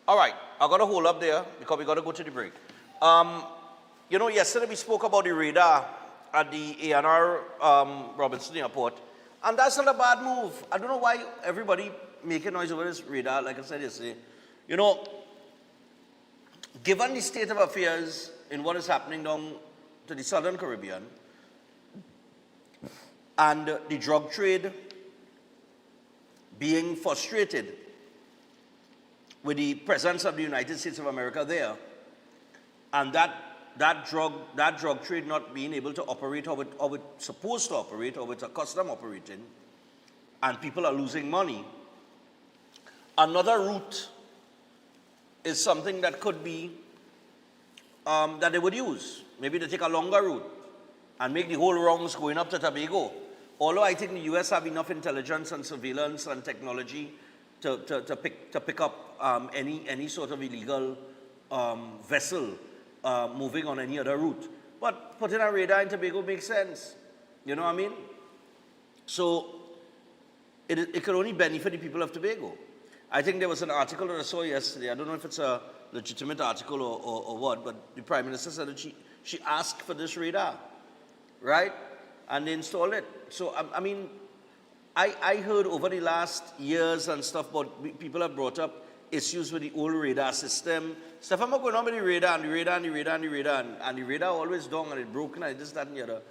Speaker 3: All right, I got to hold up there because we got to go to the break. You know, yesterday we spoke about the radar at the ANR Robinson Airport, and that's not a bad move. I don't know why everybody making noise over this radar, like I said yesterday. You know, given the state of affairs in what is happening down to the Southern Caribbean, and the drug trade being frustrated with the presence of the United States of America there, and that drug trade not being able to operate how it's supposed to operate, how it's accustomed operating, and people are losing money. Another route is something that could be that they would use. Maybe they take a longer route and make the whole rounds going up to Tobago. Although I think the U.S. have enough intelligence and surveillance and technology to pick up any sort of illegal vessel moving on any other route. But putting a radar in Tobago makes sense. You know what I mean? So it can only benefit the people of Tobago. I think there was an article that I saw yesterday. I don't know if it's a legitimate article or what, but the Prime Minister said that she asked for this radar, right? And they installed it. So, I mean, I heard over the last years and stuff, but people have brought up issues with the old radar system. Stuff I'm going on with the radar and the radar and the radar and the radar, and the radar always down and it's broken and this, that, and the other.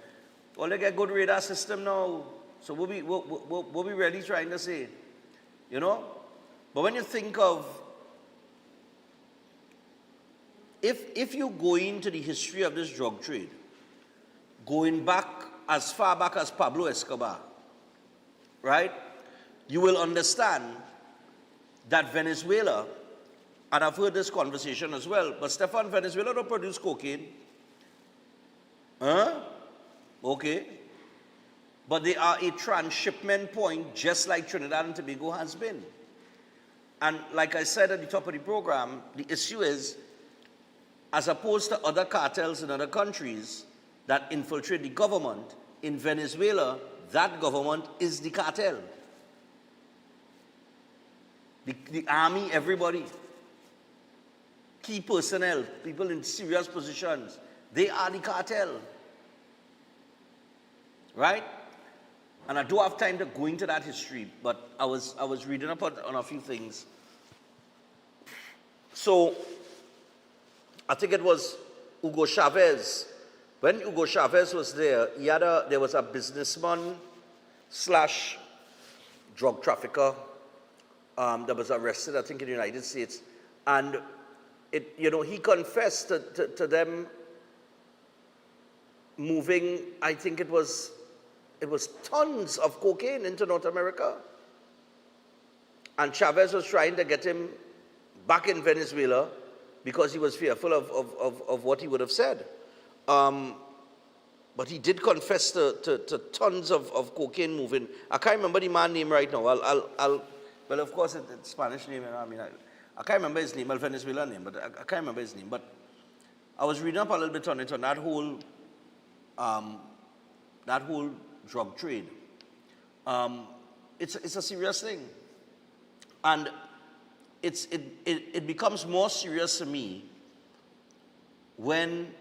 Speaker 3: Well, they get good radar system now. So what we really trying to say? You know? But when you think of, if you go into the history of this drug trade, going back as far back as Pablo Escobar, right? You will understand that Venezuela, and I've heard this conversation as well, but Stefan, Venezuela don't produce cocaine. Huh? Okay. But they are a transshipment point just like Trinidad and Tobago has been. And like I said at the top of the program, the issue is, as opposed to other cartels in other countries that infiltrate the government, in Venezuela, that government is the cartel. The army, everybody. Key personnel, people in serious positions, they are the cartel. Right? And I don't have time to go into that history, but I was reading up on a few things. So, I think it was Hugo Chavez. When Hugo Chavez was there, there was a businessman / drug trafficker that was arrested, I think, in the United States. And he confessed to them moving, I think it was tons of cocaine into North America. And Chavez was trying to get him back in Venezuela because he was fearful of what he would have said. But he did confess to tons of cocaine moving. I can't remember the man's name right now. Well, of course, it's Spanish name. I mean, I can't remember his name, a Venezuelan name, but I can't remember his name. But I was reading up a little bit on it, on that whole drug trade. It's a serious thing. And it becomes more serious to me when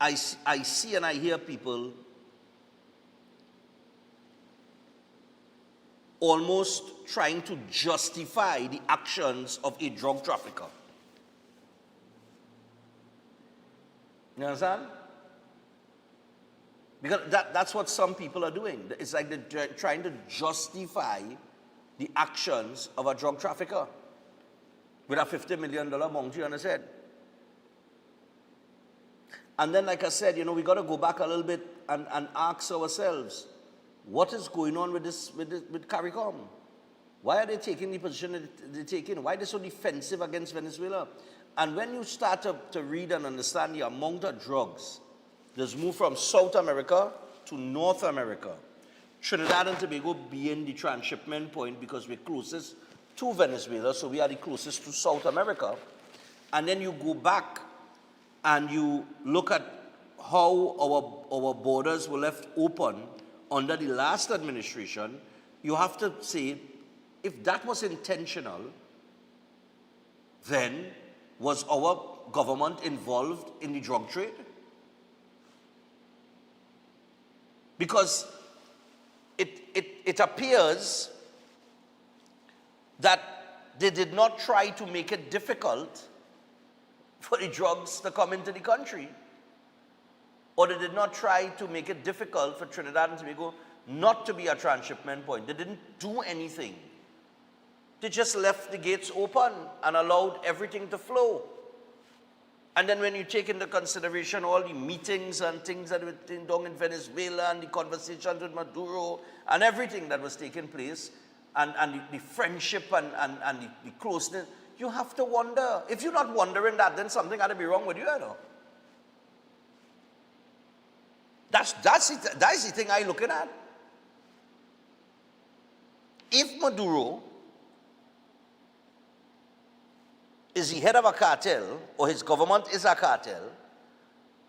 Speaker 3: I see and I hear people almost trying to justify the actions of a drug trafficker. You understand? Because that's what some people are doing. It's like they're trying to justify the actions of a drug trafficker with a $50 million bounty on his head. And then, like I said, you know, we got to go back a little bit and ask ourselves, what is going on with CARICOM? Why are they taking the position that they're taking? Why are they so defensive against Venezuela? And when you start to read and understand the amount of drugs that's moved from South America to North America, Trinidad and Tobago being the transshipment point because we're closest to Venezuela, so we are the closest to South America. And then you go back and you look at how our borders were left open under the last administration, you have to say, if that was intentional, then was our government involved in the drug trade? Because it appears that they did not try to make it difficult for the drugs to come into the country, or they did not try to make it difficult for Trinidad and Tobago not to be a transshipment point. They didn't do anything. They just left the gates open and allowed everything to flow. And then when you take into consideration all the meetings and things that were done in Venezuela and the conversations with Maduro and everything that was taking place and the friendship and the closeness, you have to wonder. If you're not wondering that, then something had to be wrong with you, you know. That's the thing I'm looking at. If Maduro is the head of a cartel, or his government is a cartel,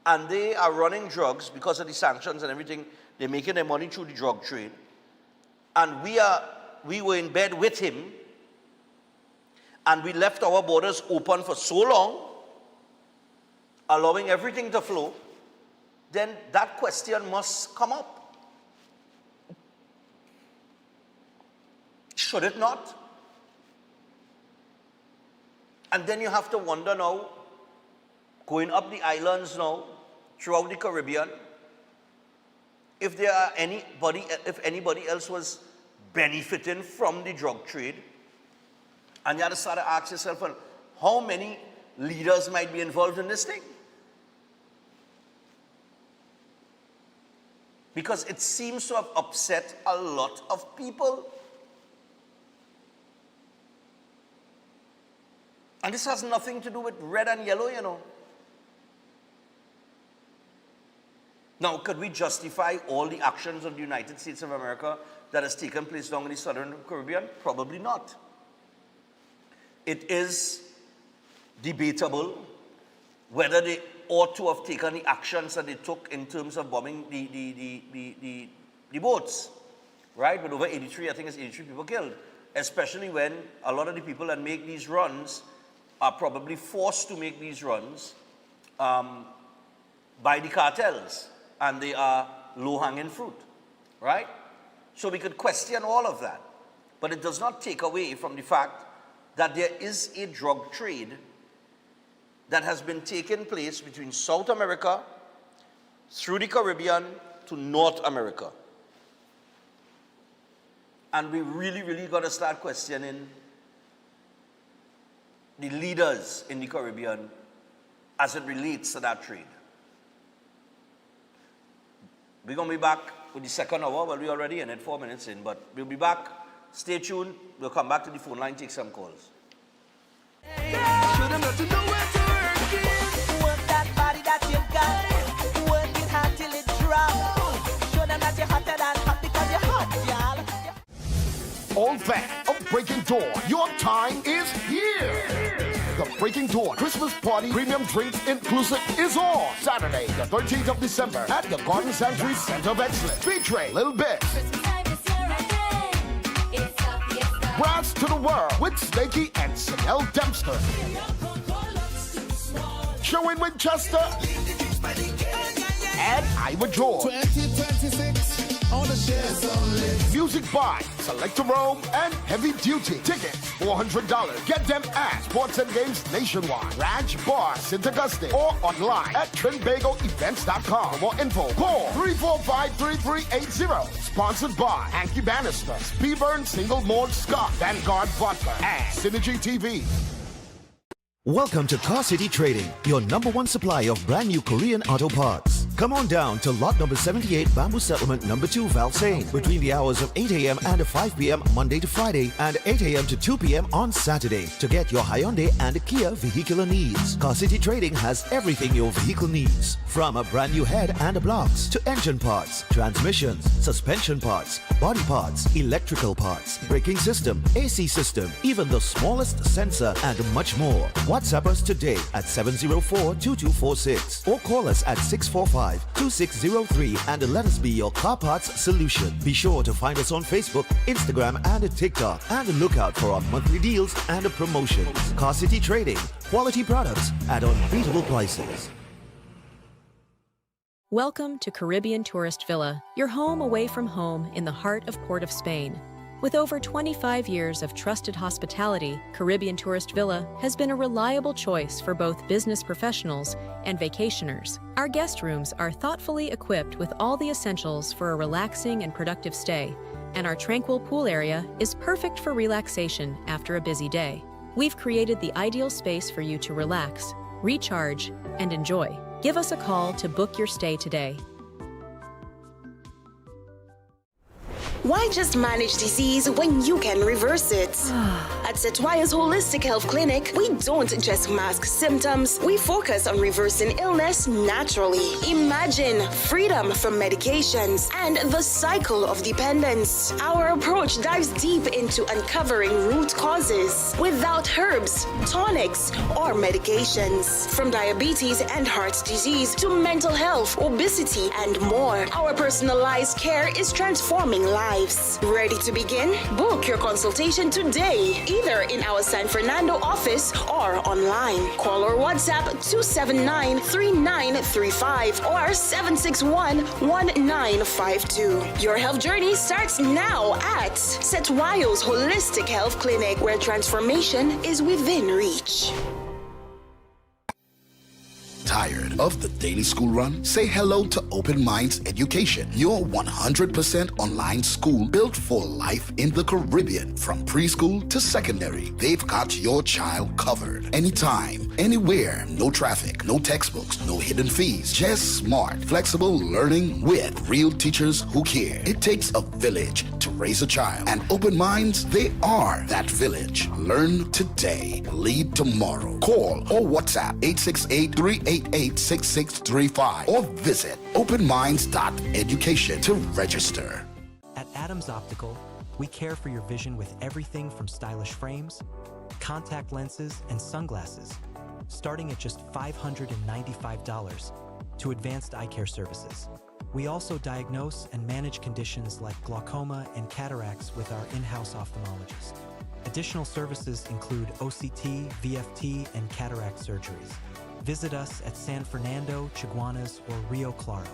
Speaker 3: and they are running drugs because of the sanctions and everything, they're making their money through the drug trade, and we were in bed with him, and we left our borders open for so long, allowing everything to flow, then that question must come up. Should it not? And then you have to wonder now, going up the islands now, throughout the Caribbean, if anybody else was benefiting from the drug trade, and you have to start to ask yourself, well, how many leaders might be involved in this thing? Because it seems to have upset a lot of people. And this has nothing to do with red and yellow, you know. Now, could we justify all the actions of the United States of America that has taken place down in the Southern Caribbean? Probably not. It is debatable whether they ought to have taken the actions that they took in terms of bombing the boats, right? With over 83 people killed, especially when a lot of the people that make these runs are probably forced to make these runs by the cartels, and they are low-hanging fruit, right? So we could question all of that, but it does not take away from the fact that there is a drug trade that has been taking place between South America, through the Caribbean, to North America. And we really, really got to start questioning the leaders in the Caribbean as it relates to that trade. We're going to be back with the second hour. Well, we're already in it, 4 minutes in, but we'll be back. Stay tuned. We'll come back to the phone line, take some calls.
Speaker 2: Work that body that you got. Work it hard till it drops. Show them that you're hotter than hot because you're hot, y'all.
Speaker 7: All that at Breaking Dawn. Your time is here. The Breaking Dawn Christmas Party Premium Drinks Inclusive is on Saturday, the 13th of December at the Garden Sanctuary Center of Excellence. Featuring Lil Bit, Brass to the World with Snakey and Chanel Dempster, Sherwin Winchester, and Ivor George.
Speaker 2: 2026, all the shares on list.
Speaker 7: Music by Selector Rome and Heavy Duty. Tickets $400. Get them at Sports and Games Nationwide, Ranch Bar, St. Augustine, or online at TrinBagoEvents.com. For more info, call 345-3380. Sponsored by Hanky Bannister, Speedburn Single Malt Scott, Vanguard Vodka, and Synergy TV.
Speaker 5: Welcome to Car City Trading, your #1 supply of brand new Korean auto parts. Come on down to lot number 78, Bamboo Settlement number 2, Valsain, between the hours of 8 a.m. and 5 p.m. Monday to Friday, and 8 a.m. to 2 p.m. on Saturday to get your Hyundai and Kia vehicular needs. Car City Trading has everything your vehicle needs, from a brand new head and blocks to engine parts, transmissions, suspension parts, body parts, electrical parts, braking system, AC system, even the smallest sensor, and much more. WhatsApp us today at 704-2246 or call us at 645-2603 and let us be your car parts solution. Be sure to find us on Facebook, Instagram, and TikTok, and look out for our monthly deals and promotions. Car City Trading, quality products at unbeatable prices.
Speaker 6: Welcome to Caribbean Tourist Villa, your home away from home in the heart of Port of Spain. With over 25 years of trusted hospitality, Caribbean Tourist Villa has been a reliable choice for both business professionals and vacationers. Our guest rooms are thoughtfully equipped with all the essentials for a relaxing and productive stay, and our tranquil pool area is perfect for relaxation after a busy day. We've created the ideal space for you to relax, recharge, and enjoy. Give us a call to book your stay today.
Speaker 23: Why just manage disease when you can reverse it? At Setwaya's Holistic Health Clinic, we don't just mask symptoms, we focus on reversing illness naturally. Imagine freedom from medications and the cycle of dependence. Our approach dives deep into uncovering root causes without herbs, tonics, or medications. From diabetes and heart disease to mental health, obesity, and more, our personalized care is transforming lives. Ready to begin? Book your consultation today, either in our San Fernando office or online. Call or WhatsApp 279-3935 or 761-1952. Your health journey starts now at Setwayo's Holistic Health Clinic, where transformation is within reach.
Speaker 7: Tired of the daily school run? Say hello to Open Minds Education, your 100% online school built for life in the Caribbean. From preschool to secondary, they've got your child covered. Anytime, anywhere, no traffic, no textbooks, no hidden fees. Just smart, flexible learning with real teachers who care. It takes a village to raise a child, and Open Minds, they are that village. Learn today, lead tomorrow. Call or WhatsApp 868-388-6635 or visit openminds.education to register.
Speaker 13: At Adams Optical, we care for your vision with everything from stylish frames, contact lenses, and sunglasses, starting at just $595, to advanced eye care services. We also diagnose and manage conditions like glaucoma and cataracts with our in-house ophthalmologist. Additional services include OCT, VFT, and cataract surgeries. Visit us at San Fernando, Chaguanas, or Rio Claro.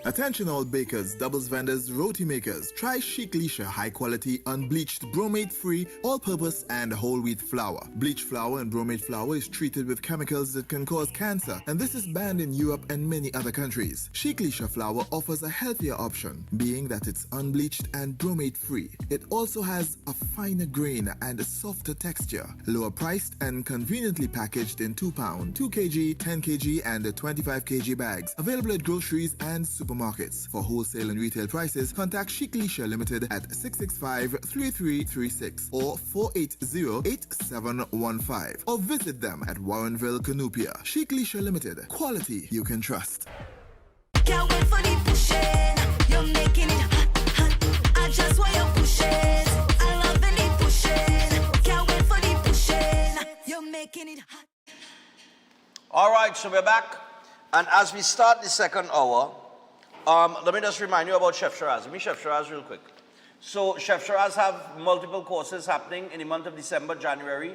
Speaker 24: Attention all bakers, doubles vendors, roti makers. Try Chic Leisha high quality, unbleached, bromate free, all purpose and whole wheat flour. Bleached flour and bromate flour is treated with chemicals that can cause cancer, and this is banned in Europe and many other countries. Chic Leisha flour offers a healthier option, being that it's unbleached and bromate free. It also has a finer grain and a softer texture, lower priced and conveniently packaged in 2 pound, 2 kg, 10 kg and 25 kg bags. Available at groceries and supermarkets. For wholesale and retail prices, contact Chic Leisha Limited at 665-3336 or 480-8715 or visit them at Warrenville, Canoopia. Chic Leisha Limited, quality you can trust.
Speaker 2: Can't wait for the pushing. You're making it
Speaker 3: All right, so we're back. And as we start the second hour, let me just remind you about Chef Shiraz. Let me Chef Shiraz real quick. So Chef Shiraz have multiple courses happening in the month of December, January.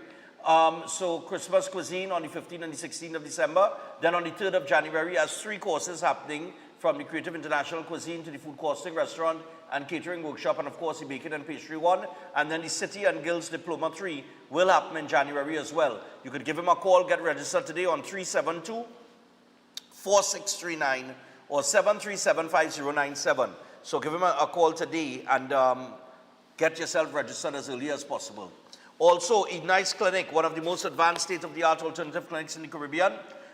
Speaker 3: So Christmas cuisine on the 15th and the 16th of December. Then on the 3rd of January, has 3 courses happening from the Creative International Cuisine to the Food Costing Restaurant and Catering Workshop, and of course the Baking and Pastry one. And then the City and Guilds Diploma 3 will happen in January as well. You could give him a call, get registered today on 372-4639 or 737-5097. So give him a call today and get yourself registered as early as possible. Also, Ignites Clinic, one of the most advanced state-of-the-art alternative clinics in the Caribbean.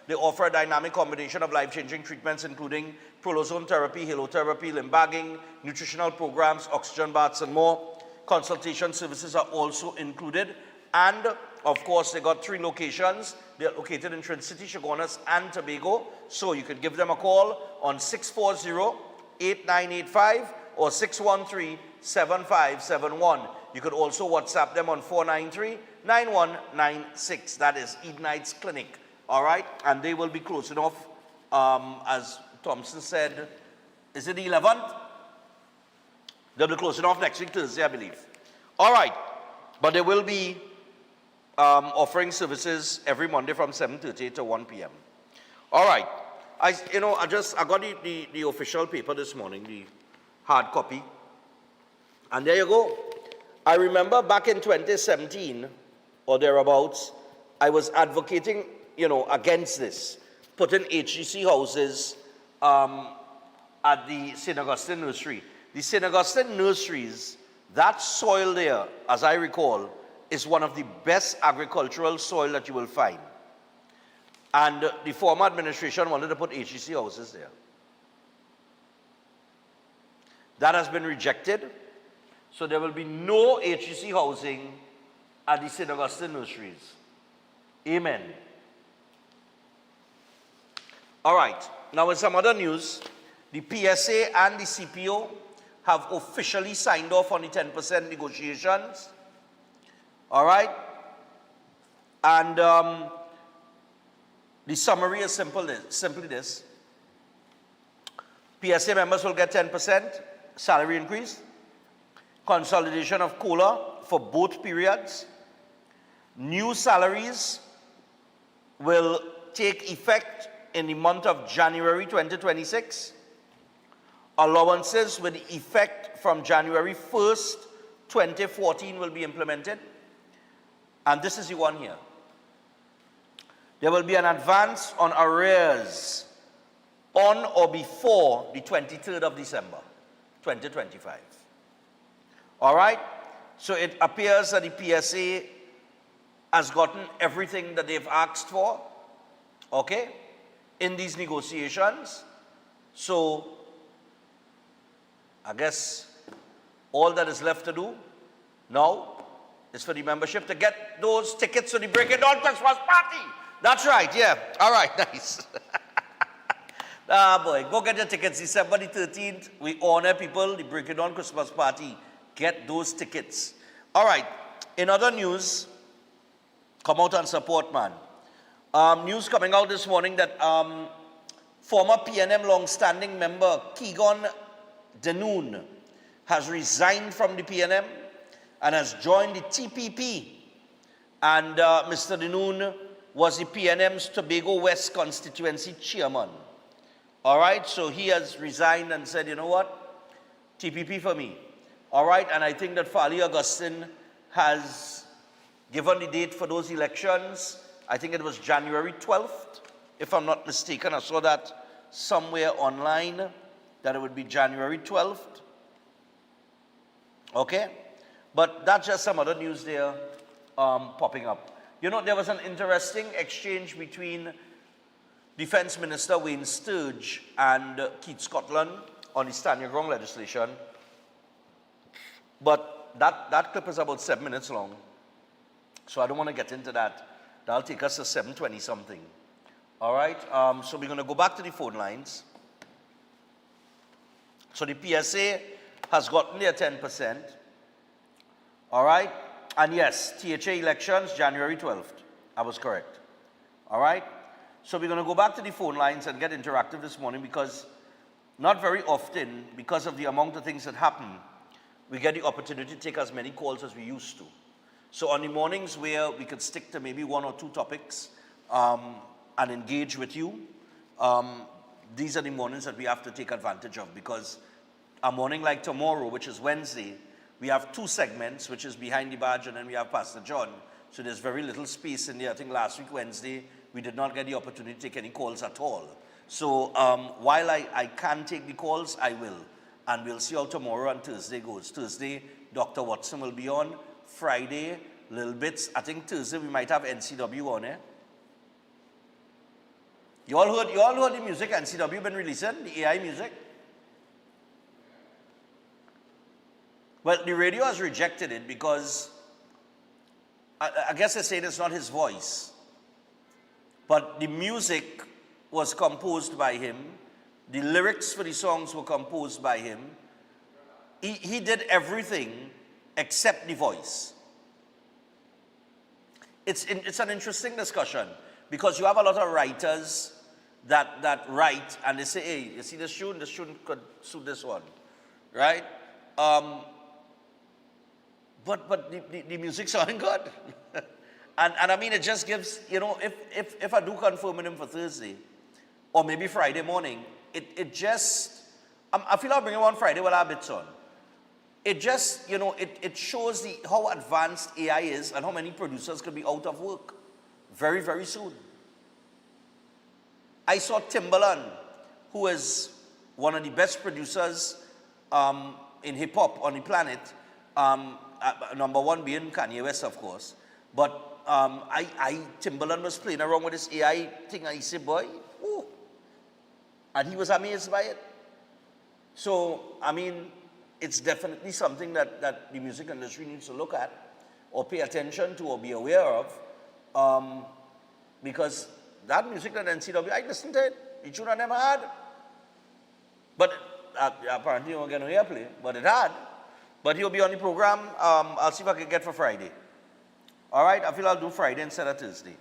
Speaker 3: They offer a dynamic combination of life-changing treatments, including prolozone therapy, halotherapy, limb bagging, nutritional programs, oxygen baths, and more. Consultation services are also included. And, of course, they got 3 locations. They're located in Trinity City, Chaguanas, and Tobago. So you could give them a call on 640-8985 or 613-7571. You could also WhatsApp them on 493-9196. That is Ignites Clinic. All right? And they will be closing off, as Thompson said, is it the 11th? They'll be closing off next week, Thursday, I believe. All right. But they will be offering services every Monday from 7:30 to 1 p.m. All right. I got the official paper this morning, the hard copy. And there you go. I remember back in 2017 or thereabouts, I was advocating, against this, putting HGC houses at the St. Augustine Nursery. The St. Augustine Nurseries, that soil there, as I recall, is one of the best agricultural soil that you will find. And the former administration wanted to put HGC houses there. That has been rejected. So there will be no HGC housing at the St. Augustine Nurseries. Amen. All right. Now in some other news, the PSA and the CPO have officially signed off on the 10% negotiations. All right. And the summary is simply this. PSA members will get 10% salary increase, consolidation of COLA for both periods. New salaries will take effect in the month of January 2026. Allowances with effect from January 1st, 2014 will be implemented. And this is the one here. There will be an advance on arrears on or before the 23rd of December, 2025. All right? So it appears that the PSA has gotten everything that they've asked for, okay, in these negotiations. So I guess all that is left to do now is for the membership to get those tickets to the Break It Down Christmas party. That's right, yeah. All right, nice. Boy, go get your tickets. December the 13th, we honor people, the Break It Down Christmas party. Get those tickets. All right, in other news, come out and support, man. News coming out this morning that former PNM long-standing member Keegan Denoon has resigned from the PNM and has joined the TPP. And Mr. Denoon was the PNM's Tobago West constituency chairman. All right, so he has resigned and said, you know what, TPP for me. All right, and I think that Farley Augustine has given the date for those elections. I think it was January 12th, if I'm not mistaken. I saw that somewhere online, that it would be January 12th. Okay? But that's just some other news there popping up. You know, there was an interesting exchange between Defense Minister Wayne Sturge and Keith Scotland on the Stand Your Ground legislation. But that clip is about 7 minutes long. So I don't want to get into that. That'll take us to 7:20 something. All right? So we're going to go back to the phone lines. So the PSA has gotten their 10%. All right? And yes, THA elections, January 12th. I was correct. All right? So we're going to go back to the phone lines and get interactive this morning because not very often, because of the amount of things that happen, we get the opportunity to take as many calls as we used to. So on the mornings where we could stick to maybe 1 or 2 topics and engage with you, these are the mornings that we have to take advantage of because a morning like tomorrow, which is Wednesday, we have 2 segments, which is Behind the Badge and then we have Pastor John. So there's very little space in there. I think last week, Wednesday, we did not get the opportunity to take any calls at all. So while I can take the calls, I will. And we'll see how tomorrow and Thursday goes. Thursday, Dr. Watson will be on. Friday, little bits. I think Thursday we might have NCW on, eh? You all heard the music NCW been releasing, the AI music? Well, the radio has rejected it because I guess they say it's not his voice. But the music was composed by him. The lyrics for the songs were composed by him. He did everything except the voice. It's an interesting discussion because you have a lot of writers that write and they say, hey, you see this tune could suit this one, right? But the music sounding good. and I mean, it just gives, you know, if I do confirm with him for Thursday or maybe Friday morning, it just, I feel I'll bring him on Friday with our bits on. It just, you know, it shows how advanced AI is and how many producers could be out of work very, very soon. I saw Timbaland, who is one of the best producers in hip-hop on the planet, number 1 being Kanye West, of course. But Timbaland was playing around with this AI thing, and he said, boy, ooh. And he was amazed by it. So, I mean, it's definitely something that the music industry needs to look at or pay attention to or be aware of because that music that NCW, I listened to it. The tune I never had. But apparently you won't get no airplay, but it had. But he'll be on the program. I'll see if I can get for Friday. All right, I feel I'll do Friday instead of Thursday.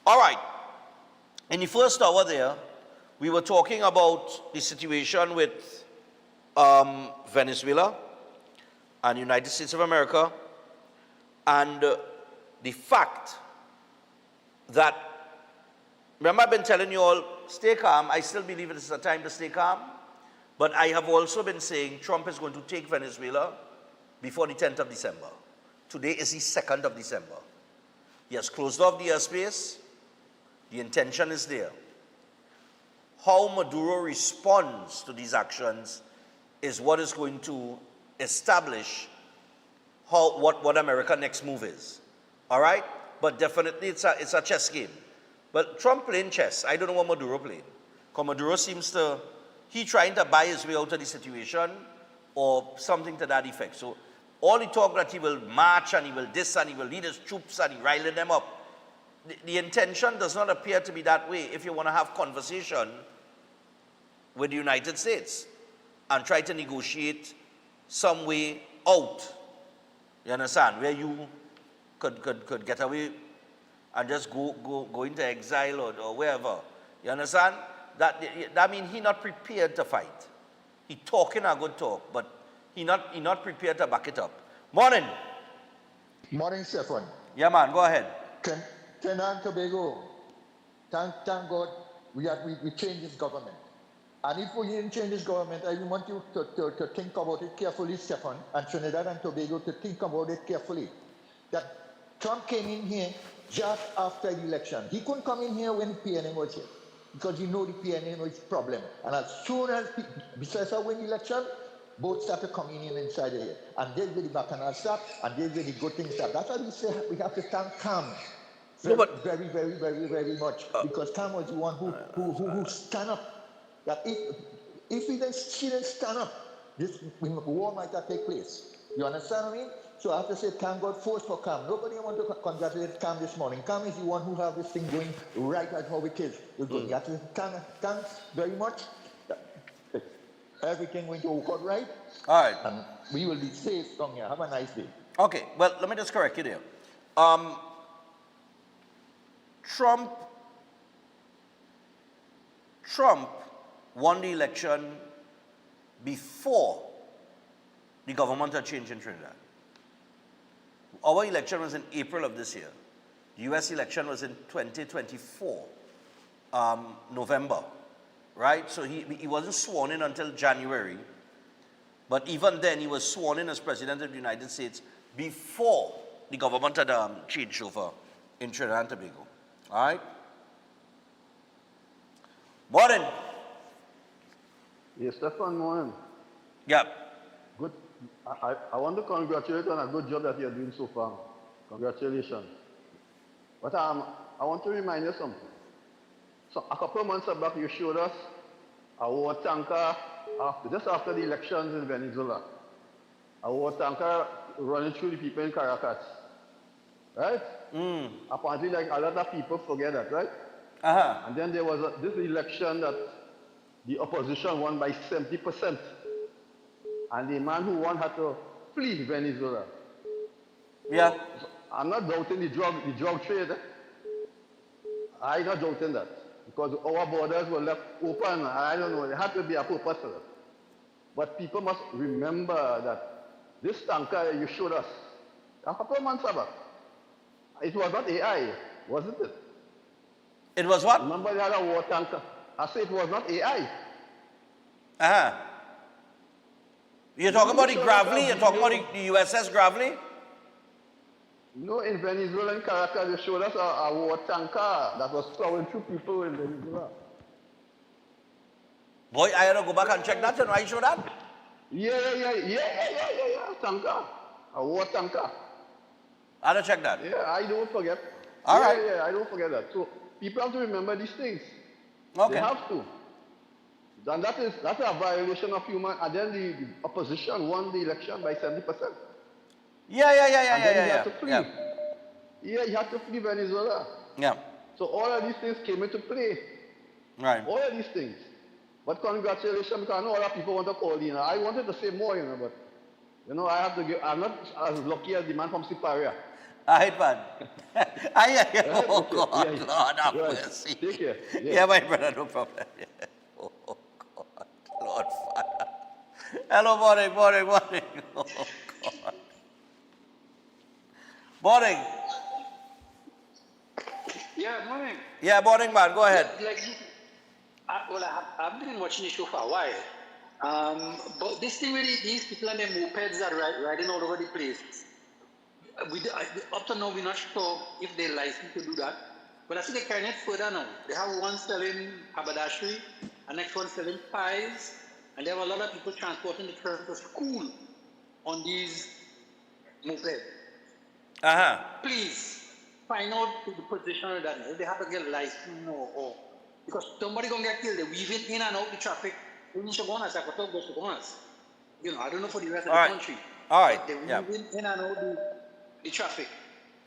Speaker 3: All right, in the first hour there, we were talking about the situation with Venezuela and United States of America and the fact that, remember I've been telling you all, stay calm. I still believe it is a time to stay calm. But I have also been saying Trump is going to take Venezuela before the 10th of December. Today is the 2nd of December. He has closed off the airspace. The intention is there. How Maduro responds to these actions is what is going to establish what America's next move is. All right? But definitely it's a chess game. But Trump playing chess. I don't know what Maduro playing. Because Maduro seems to, he trying to buy his way out of the situation or something to that effect. So all the talk that he will march and he will this and he will lead his troops and he riling them up. The intention does not appear to be that way if you want to have conversation with the United States and try to negotiate some way out. You understand? Where you could get away and just go into exile or wherever. You understand? That means he's not prepared to fight. He talking a good talk, but he not prepared to back it up. Morning.
Speaker 8: Morning, Stefan.
Speaker 3: Yeah, man, go ahead.
Speaker 8: Trinidad and Tobago, thank God we changed this government. And if we didn't change this government, I want you to think about it carefully, Stefan, and Trinidad and Tobago to think about it carefully. That Trump came in here just after the election. He couldn't come in here when PNM was here because he know the PNM was a problem. And as soon as besides win the election, both started coming in inside here. And there's where the bacchanal start, and there's where the good things start. That's why we say we have to stand calm. Very much. Because Tom was the one who stand up. That if he didn't stand up, this war might have take place. You understand what I mean? So I have to say, thank God first for Cam. Nobody want to congratulate Cam this morning. Cam is the one who have this thing going right as how it is. You have to thanks very much. Everything going to work out right.
Speaker 3: All right.
Speaker 8: And we will be safe from here. Have a nice day.
Speaker 3: Okay, well, let me just correct you there. Trump Trump won the election before the government had changed in Trinidad. Our election was in April of this year. The US election was in 2024, November, right? So he wasn't sworn in until January. But even then, he was sworn in as President of the United States before the government had changed over in Trinidad and Tobago. All right? Morning.
Speaker 9: Yes, Stefan, morning.
Speaker 3: Yeah.
Speaker 9: Good. I want to congratulate you on a good job that you're doing so far. Congratulations. But I want to remind you something. So a couple of months back, you showed us a war tanker just after the elections in Venezuela. A war tanker running through the people in Caracas. Right? Apparently, like a lot of people forget that, right? And then there was this election that the opposition won by 70%. And the man who won had to flee Venezuela.
Speaker 3: Yeah.
Speaker 9: So I'm not doubting the drug trade. I'm not doubting that. Because our borders were left open. I don't know, there had to be a purpose for that. But people must remember that this tanker you showed us a couple of months back, it was not AI, wasn't it?
Speaker 3: It was what?
Speaker 9: Remember the other war tanker? I said it was not AI.
Speaker 3: You're talking about the Gravely? You're talking about the USS Gravely?
Speaker 9: No, in Venezuela, in Caracas, they showed us a war tanker that was plowing through people in Venezuela.
Speaker 3: Boy, I had to go back and check that, and why you show that?
Speaker 9: Yeah, tanker. A war tanker.
Speaker 3: I had to check that.
Speaker 9: Yeah, I don't forget.
Speaker 3: All right.
Speaker 9: Yeah, I don't forget that. So people have to remember these things.
Speaker 3: Okay.
Speaker 9: They have to. And that's a violation of human. And then the opposition won the election by 70%.
Speaker 3: Yeah.
Speaker 9: Yeah, you have to flee Venezuela.
Speaker 3: Yeah.
Speaker 9: So all of these things came into play.
Speaker 3: Right.
Speaker 9: All of these things. But congratulations, because I know a lot of people want to call in. I wanted to say more, but I have to give. I'm not as lucky as the man from Siparia.
Speaker 3: All right, man. Oh, God, Lord have mercy.
Speaker 9: Take care.
Speaker 3: Yeah, my brother, no problem. Oh, God, Lord Father. Hello, morning. Oh, God. Morning.
Speaker 10: Yeah, morning.
Speaker 3: Yeah, morning, man. Go ahead.
Speaker 10: I've been watching the show for a while. But this thing with these people and their mopeds are riding all over the place. Up to now, we're not sure if they're licensed to do that. But I see they're carrying it further now. They have one selling haberdashery, and next one selling pies, and they have a lot of people transporting the children to school on these mopeds. Please find out the position of that. If they have to get licensed or because somebody gonna get killed. They're weaving in and out the traffic. I don't know for the rest of the country.
Speaker 3: All right.
Speaker 10: They're weaving in and out the traffic.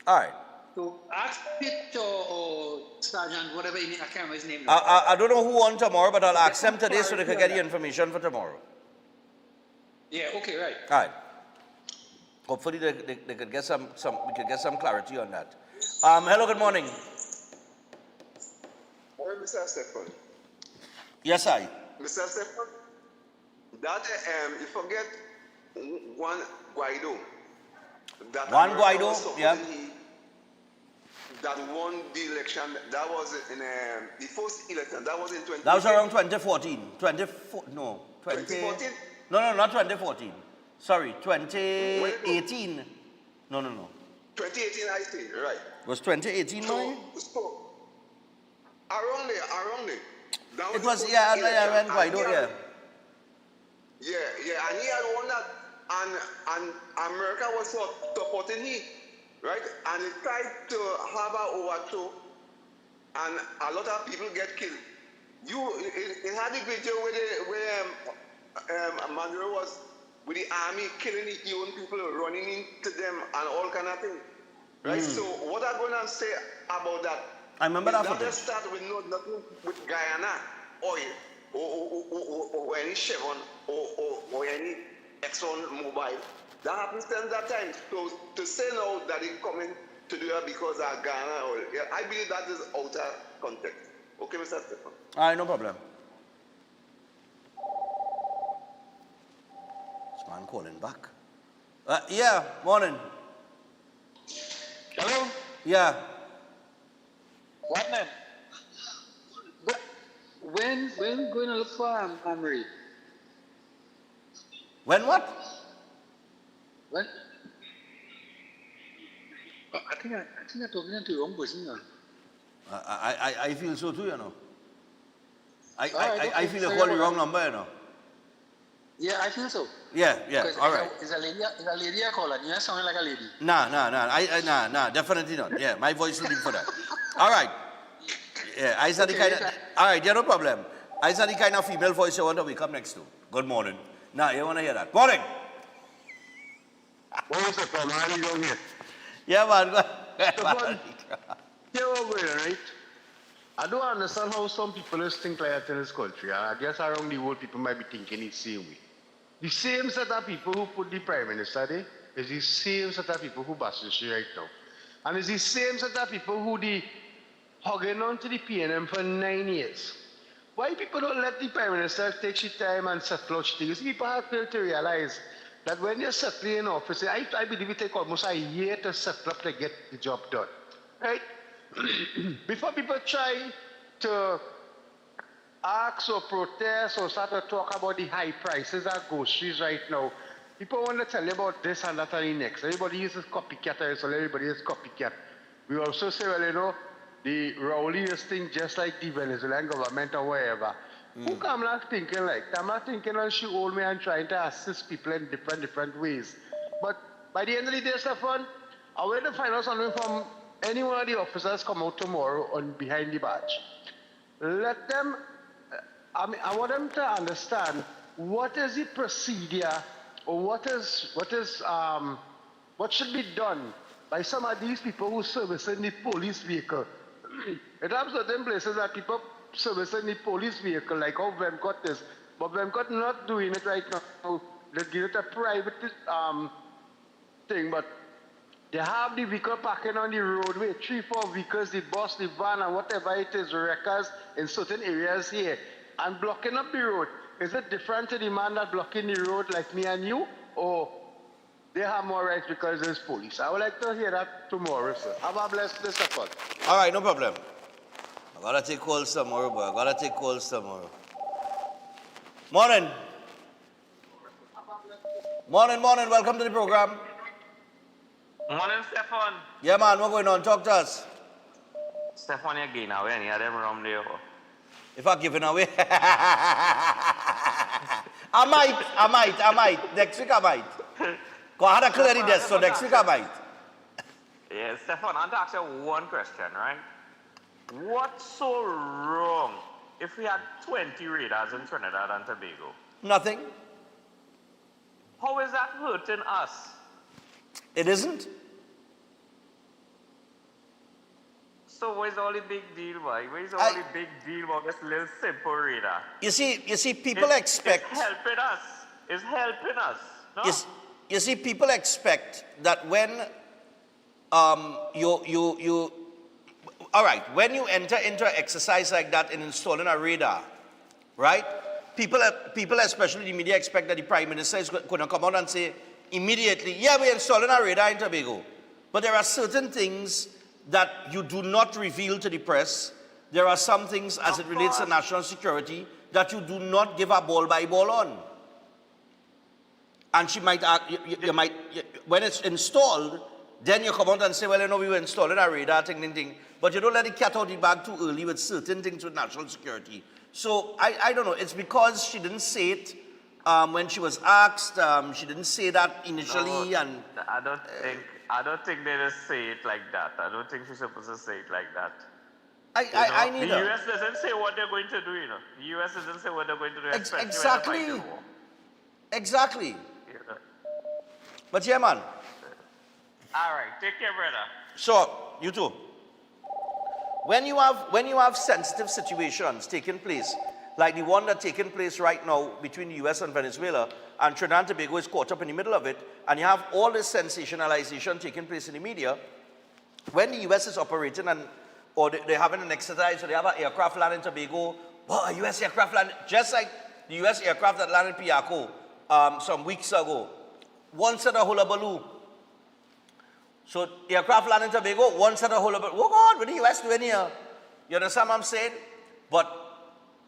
Speaker 3: All right.
Speaker 10: So ask Pitt or Sergeant, whatever you mean, I can't remember his name.
Speaker 3: I don't know who on tomorrow, but I'll ask them today so they can get the information for tomorrow.
Speaker 10: Yeah, okay, right.
Speaker 3: All right. Hopefully they could get we could get some clarity on that. Hello, good morning.
Speaker 11: Morning, Mr. Stephen.
Speaker 3: Yes, I.
Speaker 11: Mr. Stephen, that you forget one Guaido. That
Speaker 3: Juan Guaido, yeah.
Speaker 11: That won the election. That was in the first election. That was in 2014.
Speaker 3: That was around 2014. 2014? No, not 2014. Sorry, 2018. No.
Speaker 11: 2018, I think, right.
Speaker 3: Was 2018, Mike?
Speaker 11: So, around there.
Speaker 3: It was, when Guaido, yeah.
Speaker 11: Yeah, and he had won that, and America was supporting him, right? And he tried to have an overthrow, and a lot of people get killed. It had a video where Maduro was with the army killing his own people, running into them, and all kind of things, right? So what I'm going to say about that?
Speaker 3: I remember that.
Speaker 11: That just start with nothing with Guyana oil or any Chevron or any Exxon Mobil. That happens 10 that time. So to say now that it's coming to do that because of Guyana oil, I believe that is out of context. Okay, Mr. Stephen.
Speaker 3: All right, no problem. Man calling back. Yeah, morning.
Speaker 12: Hello?
Speaker 3: Yeah.
Speaker 12: What name? But when going to look for Marie?
Speaker 3: When what?
Speaker 12: When? I think I talking to the wrong person.
Speaker 3: I feel so too, you know. I
Speaker 12: okay.
Speaker 3: feel
Speaker 12: So
Speaker 3: you call the
Speaker 12: you're
Speaker 3: wrong
Speaker 12: right.
Speaker 3: number, you know.
Speaker 12: Yeah, I feel so.
Speaker 3: Yeah,
Speaker 12: Because
Speaker 3: all right.
Speaker 12: It's a lady I call her. You sound like a lady.
Speaker 3: Nah, definitely not. Yeah, my voice will be for that. All right. Yeah, I said the kind of, all right, yeah, no problem. I said the kind of female voice you want to wake up next to. Good morning. Now, you want to hear that? Morning.
Speaker 12: What's up, man? How you doing here?
Speaker 3: Yeah, man.
Speaker 12: Yeah, right? I don't understand how some people just think like that in this country. I guess around the world, people might be thinking the same way. The same set of people who put the Prime Minister there is the same set of people who bash the shit right now. And it's the same set of people who the hugging on to the PNM for 9 years. Why people don't let the Prime Minister take his time and settle out things? People have to realize that when you're settling in office, I believe it takes almost a year to settle up to get the job done. Right? Before people try to ask or protest or start to talk about the high prices at groceries right now, people want to tell you about this and that and the next. Everybody uses copycat, so everybody is copycat. We also say, well, you know, the Rowley is thing just like the Venezuelan government or wherever. Who come not thinking like that? I'm not thinking on she old me and trying to assist people in different ways. But by the end of the day, Stefan, I want to find out something from any one of the officers come out tomorrow on behind the badge. Let them, I want them to understand what is the procedure or what should be done by some of these people who service in the police vehicle. It have certain places that people service in the police vehicle, like how Vemcott is, but Vemcott not doing it right now. They give it a private thing, but they have the vehicle parking on the roadway, 3-4 vehicles, the bus, the van, and whatever it is, wreckers in certain areas here, and blocking up the road. Is it different to the man that blocking the road like me and you, or they have more rights because there's police? I would like to hear that tomorrow, sir. Have a blessed day, sir.
Speaker 3: All right, no problem. I gotta take calls tomorrow, boy. I gotta take calls tomorrow. Morning. Morning. Welcome to the program.
Speaker 14: Morning, Stefan.
Speaker 3: Yeah, man. What's going on? Talk to us.
Speaker 14: Stefan, you're giving away any of them around there.
Speaker 3: If I'm giving away, I might. Next week I might. Because I had a clarity desk, so next week I might.
Speaker 14: Yeah, Stefan, I want to ask you one question, right? What's so wrong if we had 20 radars in Trinidad and Tobago?
Speaker 3: Nothing.
Speaker 14: How is that hurting us?
Speaker 3: It isn't.
Speaker 14: So where's all the big deal, boy? Where's all the big deal about this little simple radar?
Speaker 3: You see, people expect.
Speaker 14: It's helping us. It's helping us. No?
Speaker 3: You see, people expect that when all right, when you enter into an exercise like that in installing a radar, right? People, especially the media, expect that the Prime Minister is going to come out and say immediately, yeah, we're installing a radar in Tobago. But there are certain things that you do not reveal to the press. There are some things as it relates to national security that you do not give a ball by ball on. And she might, when it's installed, then you come out and say, well, you know, we were installing a radar, thing. But you don't let the cat out of the bag too early with certain things with national security. So, I don't know, it's because she didn't say it when she was asked. She didn't say that initially.
Speaker 14: No,
Speaker 3: and
Speaker 14: I don't think they just say it like that. I don't think she's supposed to say it like that.
Speaker 3: I need
Speaker 14: The US doesn't say what they're going to do, you know. The US doesn't say what they're going to do. especially when they're fighting war.
Speaker 3: Exactly.
Speaker 14: Yeah.
Speaker 3: But yeah, man.
Speaker 14: All right, take care, brother.
Speaker 3: So, you too. When you have sensitive situations taking place, like the one that's taking place right now between the US and Venezuela, and Trinidad and Tobago is caught up in the middle of it, and you have all this sensationalization taking place in the media, when the US is operating or they're having an exercise, or they have an aircraft land in Tobago, a US aircraft land, just like the US aircraft that landed in Piaco, some weeks ago. One set of hullabaloo. So aircraft land in Tobago, one set of hullabaloo. Oh God, what are the US doing here? You understand what I'm saying? But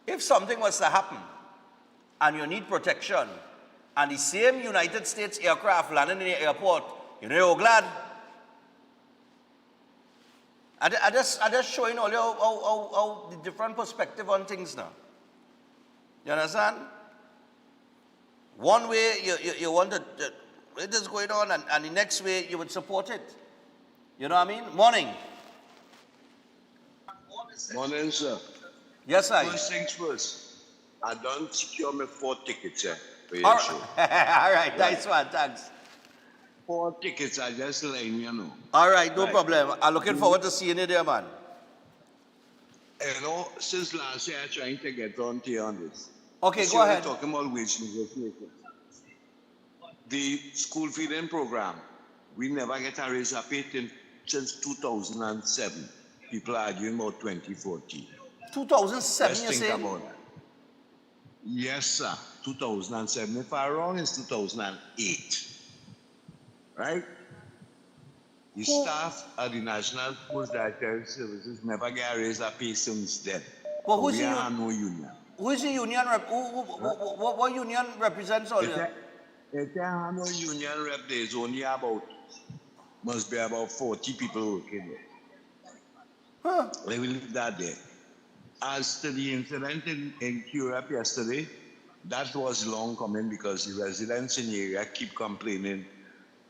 Speaker 3: if something was to happen and you need protection and the same United States aircraft landing in the airport, you know you're glad. I just showing all you how the different perspective on things now. You understand? One way you want to, it is going on, and the next way you would support it. You know what I mean? Morning.
Speaker 15: Morning, sir.
Speaker 3: Yes, sir.
Speaker 15: First things first, I don't secure my 4 tickets, for your
Speaker 3: All right.
Speaker 15: show.
Speaker 3: All right, nice one, thanks.
Speaker 15: 4 tickets, I just letting you know.
Speaker 3: All right, no problem. I'm looking forward to seeing you there, man.
Speaker 15: You know, since last year, I'm trying to get on to you on this.
Speaker 3: Okay,
Speaker 15: So
Speaker 3: go ahead.
Speaker 15: We're talking about wage negotiation. The school feeding program, we never get a raise of it since 2007. People are arguing about 2014.
Speaker 3: 2007,
Speaker 15: Let's
Speaker 3: you
Speaker 15: think
Speaker 3: say?
Speaker 15: about that. Yes, sir. 2007. If I'm wrong, it's 2008. Right? The staff at the National Post Dietary Services never get a raise of pay since then.
Speaker 3: Well, who's
Speaker 15: we
Speaker 3: the
Speaker 15: are no union.
Speaker 3: Who is the union rep? What union represents all you?
Speaker 15: If there are no union rep, there's only must be about 40 people working there.
Speaker 3: Huh.
Speaker 15: They will leave that there. As to the incident in Europe yesterday, that was long coming because the residents in the area keep complaining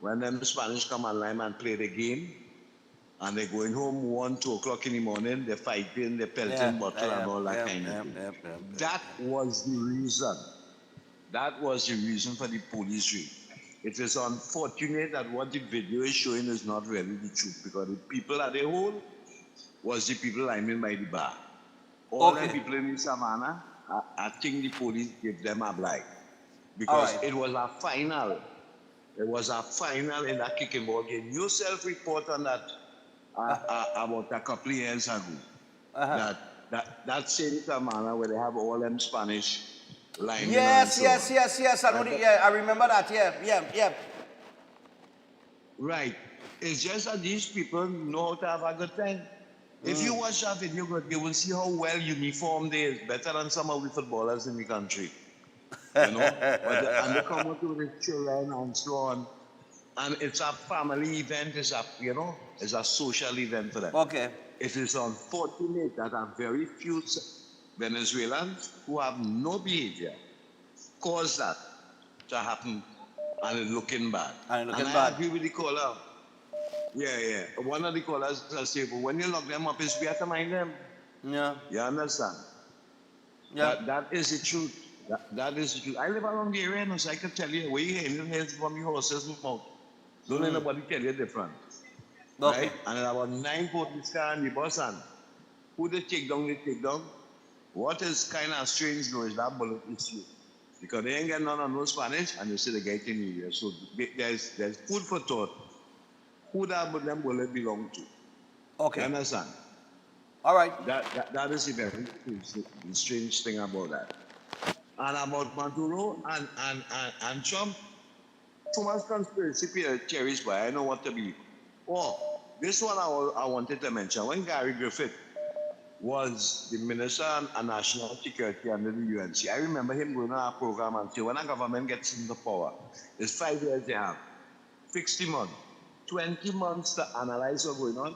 Speaker 15: when them Spanish come online and play the game, and they're going home 1, 2 o'clock in the morning, they're fighting, they're pelting bottle and all that kind of thing. That was the reason. That was the reason for the police raid. It is unfortunate that what the video is showing is not really the truth, because the people at the whole was the people lining by the bar. All the people in the savannah, I think the police gave them a blight. Because it was a final. It was a final in that kicking ball game. You self-report on that about a couple of years ago. That same savannah where they have all them Spanish lining.
Speaker 3: Yes. I know I remember that. Yeah.
Speaker 15: Right. It's just that these people know how to have a good time. If you watch that video, you will see how well uniformed they is, better than some of the footballers in the country. You know? And they come out with the children and so on. And it's a family event, it's a social event for them.
Speaker 3: Okay.
Speaker 15: It is unfortunate that a very few Venezuelans who have no behavior cause that to happen, and it's looking bad.
Speaker 3: And
Speaker 15: I agree with the caller. Yeah. One of the callers said, but when you lock them up, it's better to mind them.
Speaker 3: Yeah.
Speaker 15: You understand?
Speaker 3: Yeah.
Speaker 15: That is the truth. That is the truth. I live around the area, so I can tell you where you hear from your horse's mouth. Don't let nobody tell you different.
Speaker 3: Okay.
Speaker 15: Right? And there were 9 police cars in the bus, and who they take down. What is kind of strange though is that bullet issue. Because they ain't got none of no Spanish, and you see the guy in here. So there's food for thought. Who that bullet belong to?
Speaker 3: Okay.
Speaker 15: You understand?
Speaker 3: All right.
Speaker 15: That is the very strange thing about that. And about Maduro and Trump, too much conspiracy theories, but I know what to be. Oh, this one I wanted to mention. When Gary Griffith was the Minister of National Security under the UNC, I remember him going on a program and saying, when a government gets into power, it's 5 years they have, 60 months, 20 months to analyze what's going on,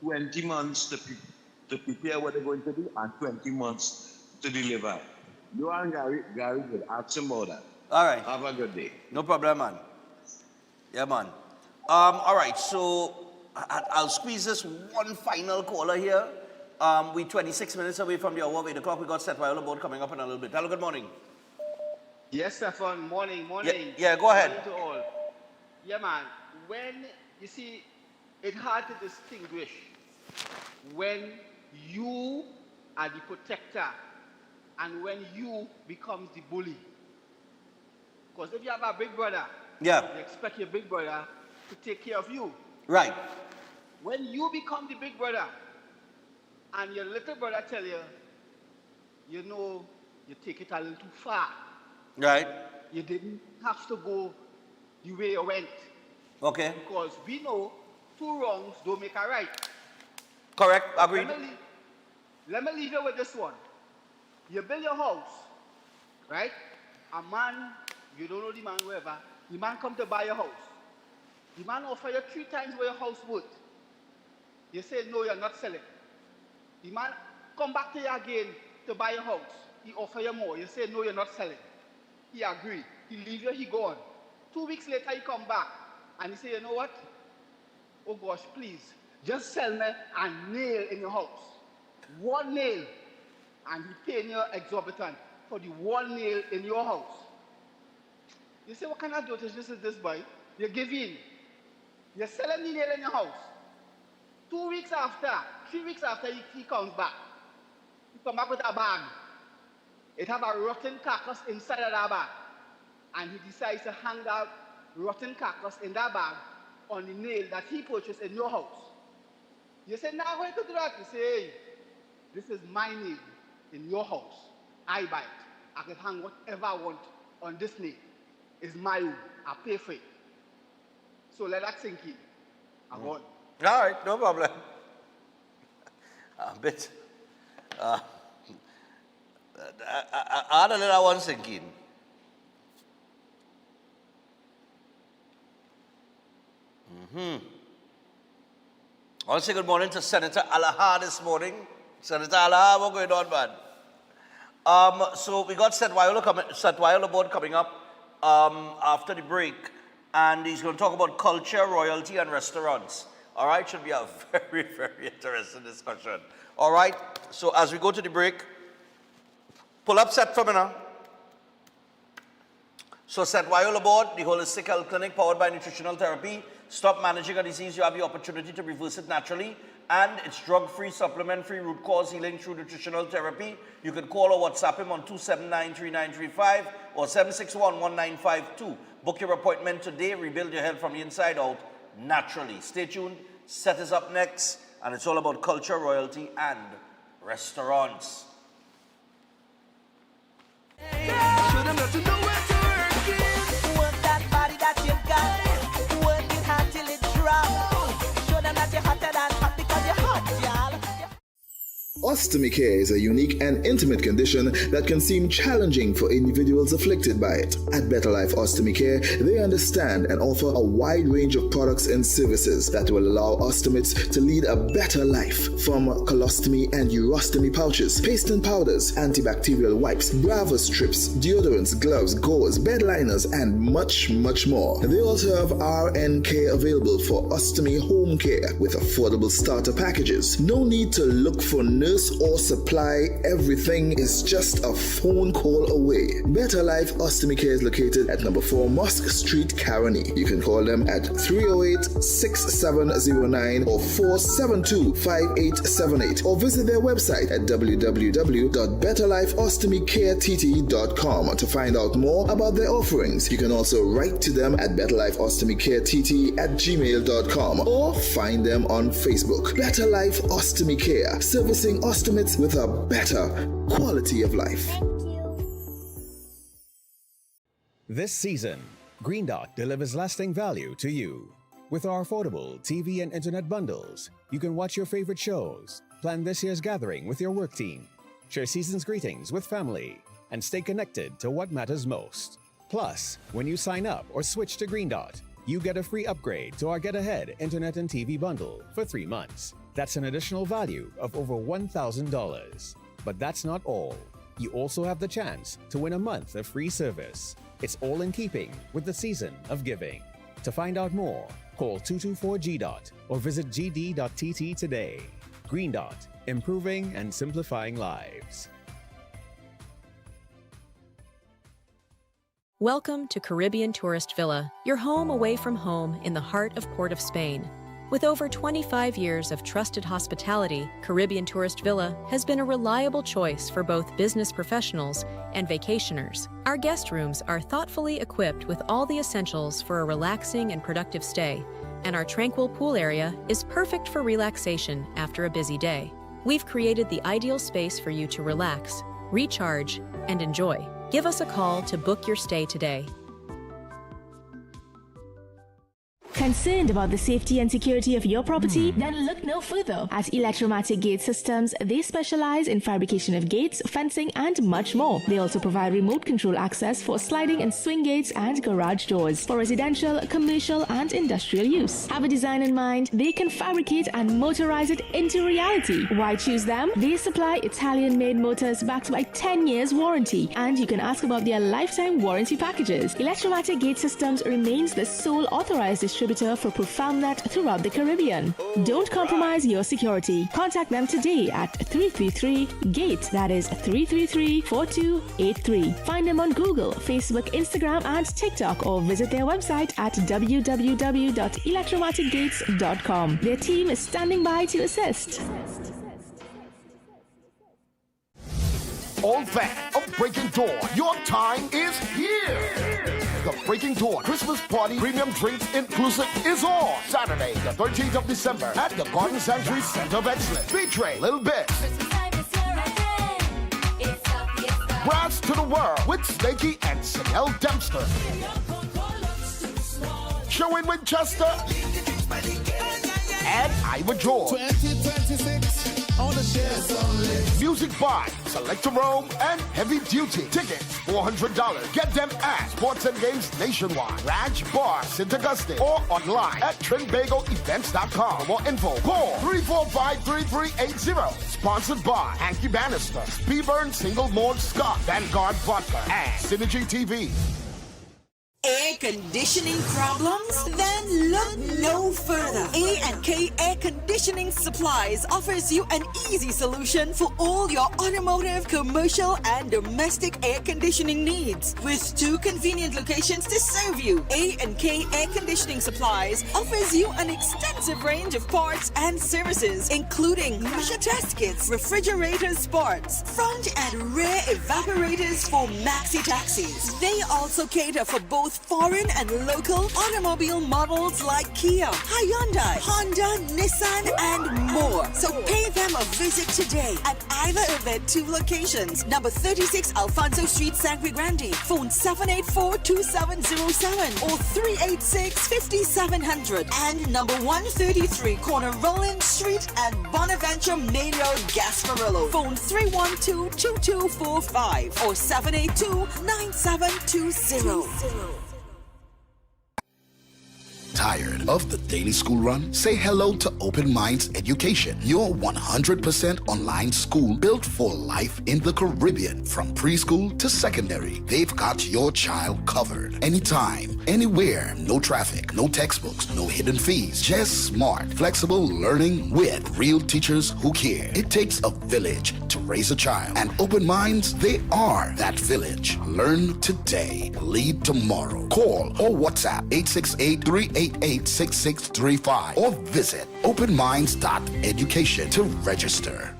Speaker 15: 20 months to prepare what they're going to do, and 20 months to deliver. You and Gary good. Ask him about that.
Speaker 3: All right.
Speaker 15: Have a good day.
Speaker 3: No problem, man. Yeah, man. All right, so I'll squeeze this one final caller here. We're 26 minutes away from the hour of 8 o'clock. We got Seth Viola board coming up in a little bit. Hello, good morning.
Speaker 16: Yes, Stefan. Morning.
Speaker 3: Yeah, go ahead.
Speaker 16: Morning to all. Yeah, man. When, you see, it's hard to distinguish when you are the protector and when you become the bully. Because if you have a big brother, you expect your big brother to take care of you.
Speaker 3: Right.
Speaker 16: When you become the big brother and your little brother tell you, you know, you take it a little too far.
Speaker 3: Right.
Speaker 16: you didn't have to go the way you went.
Speaker 3: Okay.
Speaker 16: Because we know 2 wrongs don't make a right.
Speaker 3: Correct. Agreed.
Speaker 16: Let me leave you with this one. You build your house, right? A man, you don't know the man, whoever, the man come to buy your house. The man offer you 3 times what your house worth. You say, no, you're not selling. The man come back to you again to buy your house. He offer you more. You say, no, you're not selling. He agree. He leave you, he gone. 2 weeks later, he come back. And he say, you know what? Oh gosh, please, just sell me a nail in your house. 1 nail. And he paying you exorbitant for the 1 nail in your house. You say, what kind of dotage is this, boy? You give in. You're selling the nail in your house. 2 weeks after, 3 weeks after, he comes back. He come back with a bag. It have a rotten carcass inside of that bag. And he decides to hang that rotten carcass in that bag on the nail that he purchased in your house. You say, now how you could do that? You say, hey, this is my nail in your house. I buy it. I can hang whatever I want on this nail. It's my own. I pay for it. So let that sink in. I'm on.
Speaker 3: All right, no problem. A bit. I don't let that one sink in. I want to say good morning to Senator Alaha this morning. Senator Alaha, what's going on, man? So we got Setwayolo board coming up after the break, and he's going to talk about culture, royalty, and restaurants. All right, should be a very, very interesting discussion. All right, so as we go to the break, pull up Set for me now. So Setwayolo board, the holistic health clinic powered by nutritional therapy. Stop managing a disease, you have the opportunity to reverse it naturally. And it's drug-free, supplement-free, root cause healing through nutritional therapy. You can call or WhatsApp him on 279-3935 or 761-1952. Book your appointment today. Rebuild your health from the inside out naturally. Stay tuned. Set is up next. And it's all about culture, royalty, and restaurants.
Speaker 2: Show them that you know where to work it. Work that body that you got. Work it hard till it drops. Show them that you're hotter than hot because you're hot, y'all.
Speaker 24: Ostomy care is a unique and intimate condition that can seem challenging for individuals afflicted by it. At Better Life Ostomy Care, they understand and offer a wide range of products and services that will allow ostomates to lead a better life. From colostomy and urostomy pouches, paste and powders, antibacterial wipes, Brava strips, deodorants, gloves, gauze, bed liners, and much, much more. They also have RN care available for ostomy home care with affordable starter packages. No need to look for nurse or supply, everything is just a phone call away. Better Life Ostomy Care is located at number 4 Mosque Street, Caroni. You can call them at 308-6709 or 472-5878 or visit their website at www.betterlifeostomycareTT.com to find out more about their offerings. You can also write to them at betterlifeostomycareTT@gmail.com or find them on Facebook. Better Life Ostomy Care, servicing ostomates with a better quality of life.
Speaker 17: This season, Green Dot delivers lasting value to you. With our affordable TV and internet bundles, you can watch your favorite shows, plan this year's gathering with your work team, share season's greetings with family, and stay connected to what matters most. Plus, when you sign up or switch to Green Dot, you get a free upgrade to our Get Ahead internet and TV bundle for 3 months. That's an additional value of over $1,000. But that's not all. You also have the chance to win a month of free service. It's all in keeping with the season of giving. To find out more, call 224-GDOT or visit gd.tt today. Green Dot, improving and simplifying lives.
Speaker 6: Welcome to Caribbean Tourist Villa, your home away from home in the heart of Port of Spain. With over 25 years of trusted hospitality, Caribbean Tourist Villa has been a reliable choice for both business professionals and vacationers. Our guest rooms are thoughtfully equipped with all the essentials for a relaxing and productive stay, and our tranquil pool area is perfect for relaxation after a busy day. We've created the ideal space for you to relax, recharge, and enjoy. Give us a call to book your stay today.
Speaker 18: Concerned about the safety and security of your property? Then look no further. At Electromatic Gate Systems, they specialize in fabrication of gates, fencing, and much more. They also provide remote control access for sliding and swing gates and garage doors for residential, commercial, and industrial use. Have a design in mind? They can fabricate and motorize it into reality. Why choose them? They supply Italian-made motors backed by 10 years warranty, and you can ask about their lifetime warranty packages. Electromatic Gate Systems remains the sole authorized distributor for ProfoundNet throughout the Caribbean. Don't compromise your security. Contact them today at 333-GATE, that is 333-4283. Find them on Google, Facebook, Instagram, and TikTok, or visit their website at www.electromaticgates.com. Their team is standing by to assist.
Speaker 7: All fan of Breaking Door, your time is here. The Breaking Door Christmas Party Premium Drinks Inclusive is on Saturday, the 13th of December at the Garden Sanctuary Center of Excellence. Featuring Lil Bit, Brass to the World with Snakey and Chanel Dempster, Show in Winchester, and Ivor George. 2026. Music by Selector Rome and Heavy Duty. Tickets $400. Get them at Sports and Games Nationwide, Raj Bar, St. Augustine, or online at TrinBagoEvents.com. For more info, call 345-3380. Sponsored by Hanky Bannister, Speedburn Single Malt Scott, Vanguard Vodka, and Synergy TV.
Speaker 19: Air conditioning problems? Then look no further. A&K Air Conditioning Supplies offers you an easy solution for all your automotive, commercial, and domestic air conditioning needs. With 2 convenient locations to serve you, A&K Air Conditioning Supplies offers you an extensive range of parts and services, including pressure test kits, refrigerator parts, front and rear evaporators for maxi taxis. They also cater for both foreign and local automobile models like Kia, Hyundai, Honda, Nissan, and more. So pay them a visit today at either of their 2 locations. Number 36 Alfonso Street, Sangre Grande. Phone 784-2707 or 386-5700. And number 133 Corner Roland Street at Bonaventure Maynard, Gasparillo. Phone 312-2245 or 782-9720.
Speaker 7: Tired of the daily school run? Say hello to Open Minds Education, your 100% online school built for life in the Caribbean. From preschool to secondary, they've got your child covered. Anytime, anywhere, no traffic, no textbooks, no hidden fees. Just smart, flexible learning with real teachers who care. It takes a village to raise a child, and Open Minds, they are that village. Learn today, lead tomorrow. Call or WhatsApp 868-388-6635 or visit openminds.education to register.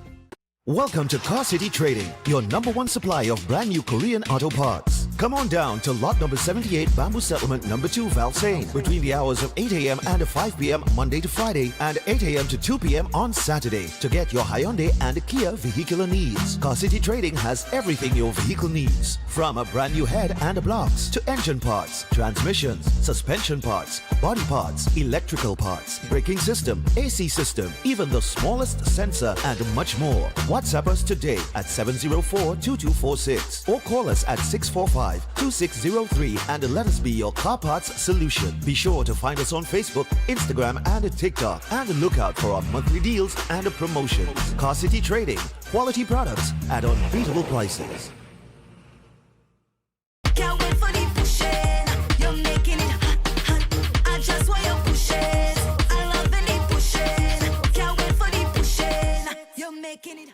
Speaker 5: Welcome to Car City Trading, your #1 supply of brand new Korean auto parts. Come on down to lot number 78, Bamboo Settlement number 2, Valsain, between the hours of 8 a.m. and 5 p.m. Monday to Friday, and 8 a.m. to 2 p.m. on Saturday to get your Hyundai and Kia vehicular needs. Car City Trading has everything your vehicle needs, from a brand new head and blocks to engine parts, transmissions, suspension parts, body parts, electrical parts, braking system, AC system, even the smallest sensor, and much more. WhatsApp us today at 704-2246 or call us at 645-2603 and let us be your car parts solution. Be sure to find us on Facebook, Instagram, and TikTok, and look out for our monthly deals and promotions. Car City Trading, quality products at unbeatable prices.
Speaker 2: Can't wait for the pushing. You're making it hot, hot. I just want your pushing. I love the pushing. Can't wait for the pushing. You're making it.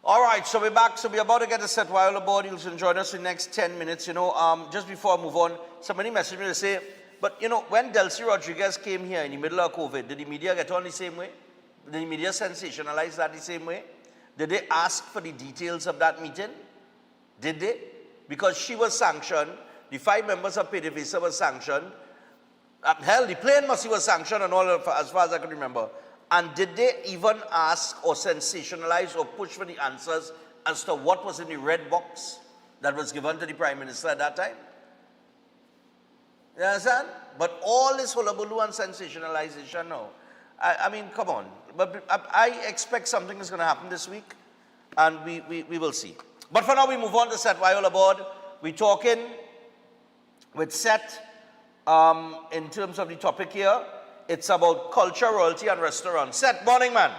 Speaker 3: All right, so we're back. So we're about to get a set while aboard. You can join us in the next 10 minutes. You know, just before I move on, somebody messaged me to say, but you know, when Delcy Rodriguez came here in the middle of COVID, did the media get on the same way? Did the media sensationalize that the same way? Did they ask for the details of that meeting? Did they? Because she was sanctioned, the 5 members of PDVSA were sanctioned. Hell, the plane was sanctioned and all, as far as I can remember. And did they even ask or sensationalize or push for the answers as to what was in the red box? that was given to the Prime Minister at that time. You understand? But all this hullabaloo and sensationalization now. I mean, come on. But I expect something is going to happen this week, and we will see. But for now, we move on to Seth While aboard. We're talking with Seth in terms of the topic here. It's about culture, royalty, and restaurants. Seth, morning, man.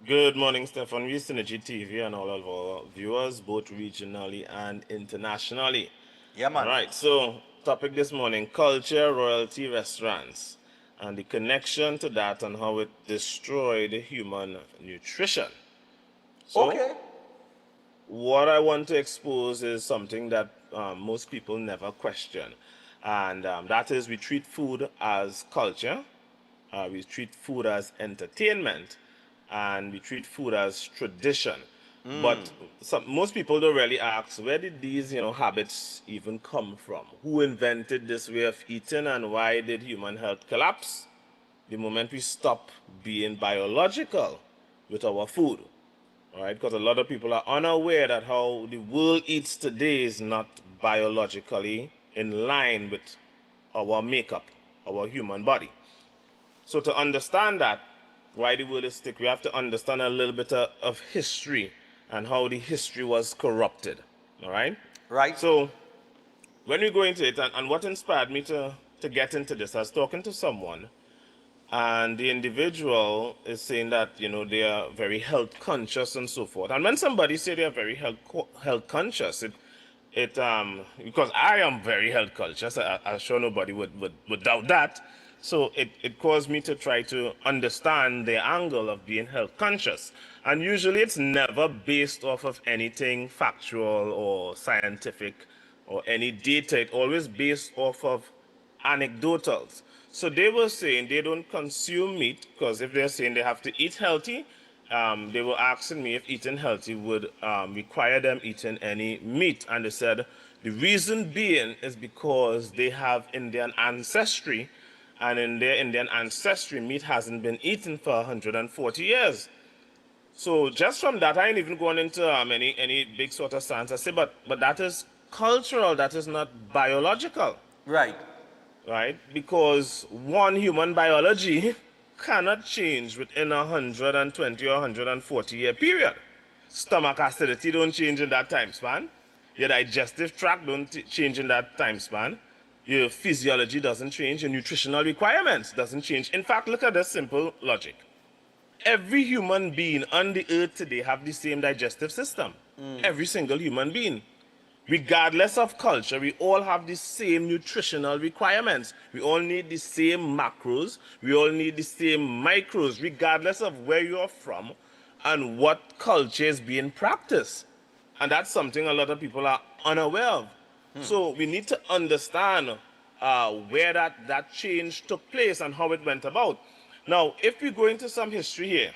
Speaker 1: Good morning, Stefan. We Synergy TV and all of our viewers, both regionally and internationally.
Speaker 3: Yeah, man.
Speaker 1: All right, so topic this morning, culture, royalty, restaurants, and the connection to that and how it destroyed human nutrition. So,
Speaker 3: okay.
Speaker 1: What I want to expose is something that most people never question, and that is we treat food as culture, we treat food as entertainment, and we treat food as tradition. But most people don't really ask, where did these habits even come from? Who invented this way of eating, and why did human health collapse the moment we stop being biological with our food? All right, because a lot of people are unaware that how the world eats today is not biologically in line with our makeup, our human body. So to understand that, why the world is sick, we have to understand a little bit of history and how the history was corrupted. All right?
Speaker 3: Right.
Speaker 1: So when we go into it, and what inspired me to get into this, I was talking to someone, and the individual is saying that, they are very health conscious and so forth. And when somebody say they are very health conscious, because I am very health conscious, I'm sure nobody would doubt that. So it caused me to try to understand the angle of being health conscious. And usually it's never based off of anything factual or scientific or any data. It's always based off of anecdotals. So they were saying they don't consume meat because if they're saying they have to eat healthy, they were asking me if eating healthy would require them eating any meat. And they said the reason being is because they have Indian ancestry, and in their Indian ancestry, meat hasn't been eaten for 140 years. So just from that, I ain't even going into any big sort of science. I say, but that is cultural, that is not biological.
Speaker 3: Right.
Speaker 1: Right? Because one, human biology cannot change within 120 or 140 year period. Stomach acidity don't change in that time span. Your digestive tract don't change in that time span. Your physiology doesn't change. Your nutritional requirements doesn't change. In fact, look at this simple logic. Every human being on the earth today have the same digestive system. Every single human being. Regardless of culture, we all have the same nutritional requirements. We all need the same macros. We all need the same micros, regardless of where you're from and what culture is being practiced. And that's something a lot of people are unaware of. So we need to understand where that change took place and how it went about. Now, if we go into some history here,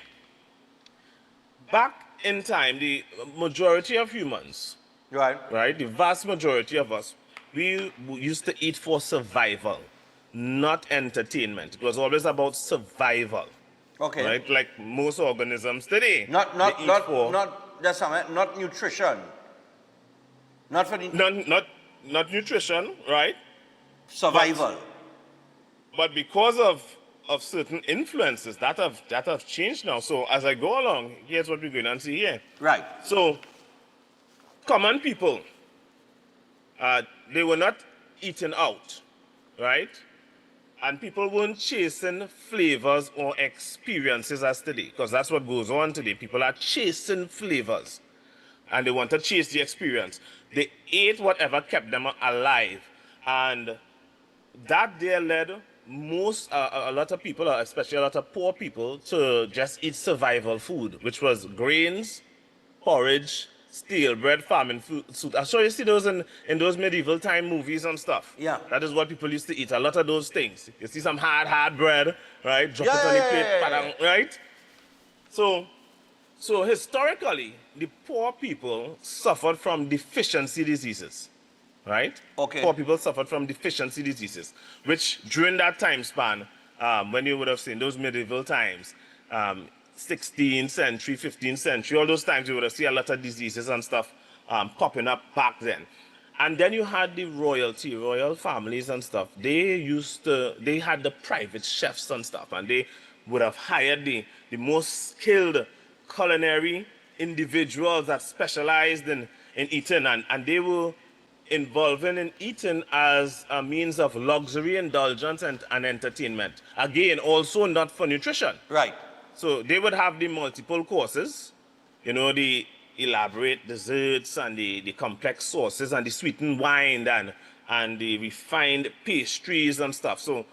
Speaker 1: back in time, the majority of humans, right, the vast majority of us, we used to eat for survival, not entertainment. It was always about survival.
Speaker 3: Okay.
Speaker 1: Right, like most organisms today.
Speaker 3: Not nutrition. Not for the...
Speaker 1: Not nutrition, right?
Speaker 3: Survival.
Speaker 1: But because of certain influences that have changed now. So as I go along, here's what we're going to see here.
Speaker 3: Right.
Speaker 1: So common people, they were not eating out, right? And people weren't chasing flavors or experiences as today, because that's what goes on today. People are chasing flavors, and they want to chase the experience. They ate whatever kept them alive, and that there led a lot of people, especially a lot of poor people, to just eat survival food, which was grains, porridge, stale bread, farming food. I'm sure you see those in those medieval time movies and stuff.
Speaker 3: Yeah.
Speaker 1: That is what people used to eat, a lot of those things. You see some hard bread, right? Drop it on the plate, right? So historically, the poor people suffered from deficiency diseases, right?
Speaker 3: Okay.
Speaker 1: Poor people suffered from deficiency diseases, which during that time span, when you would have seen those medieval times, 16th century, 15th century, all those times you would have seen a lot of diseases and stuff popping up back then. And then you had the royal families and stuff. They had the private chefs and stuff, and they would have hired the most skilled culinary individuals that specialized in eating, and they were involving in eating as a means of luxury, indulgence, and entertainment. Again, also not for nutrition.
Speaker 3: Right.
Speaker 1: So they would have the multiple courses, you know, the elaborate desserts and the complex sauces and the sweetened wine and the refined pastries and stuff. So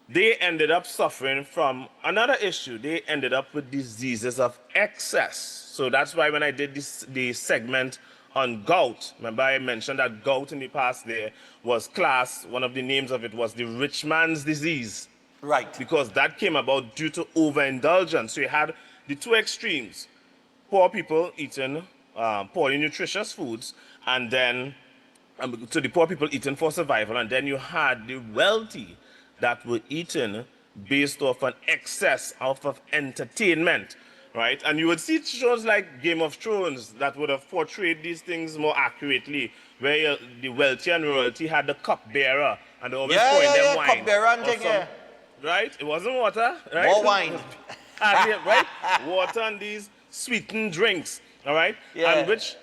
Speaker 1: they ended up suffering from another issue. They ended up with diseases of excess. So that's why when I did the segment on gout, remember I mentioned that gout in the past there was classed, one of the names of it was the rich man's disease.
Speaker 3: Right.
Speaker 1: Because that came about due to overindulgence. So you had the two extremes. Poor people eating poorly nutritious foods, and then so the poor people eating for survival, and then you had the wealthy that were eating based off an excess of entertainment, right? And you would see shows like Game of Thrones that would have portrayed these things more accurately, where the wealthy and royalty had the cupbearer, and they always pouring them wine.
Speaker 3: Cupbearer and thing, yeah.
Speaker 1: Right? It wasn't water, right?
Speaker 3: More wine.
Speaker 1: Right? Water and these sweetened drinks, all right?
Speaker 3: Yeah.
Speaker 1: And which,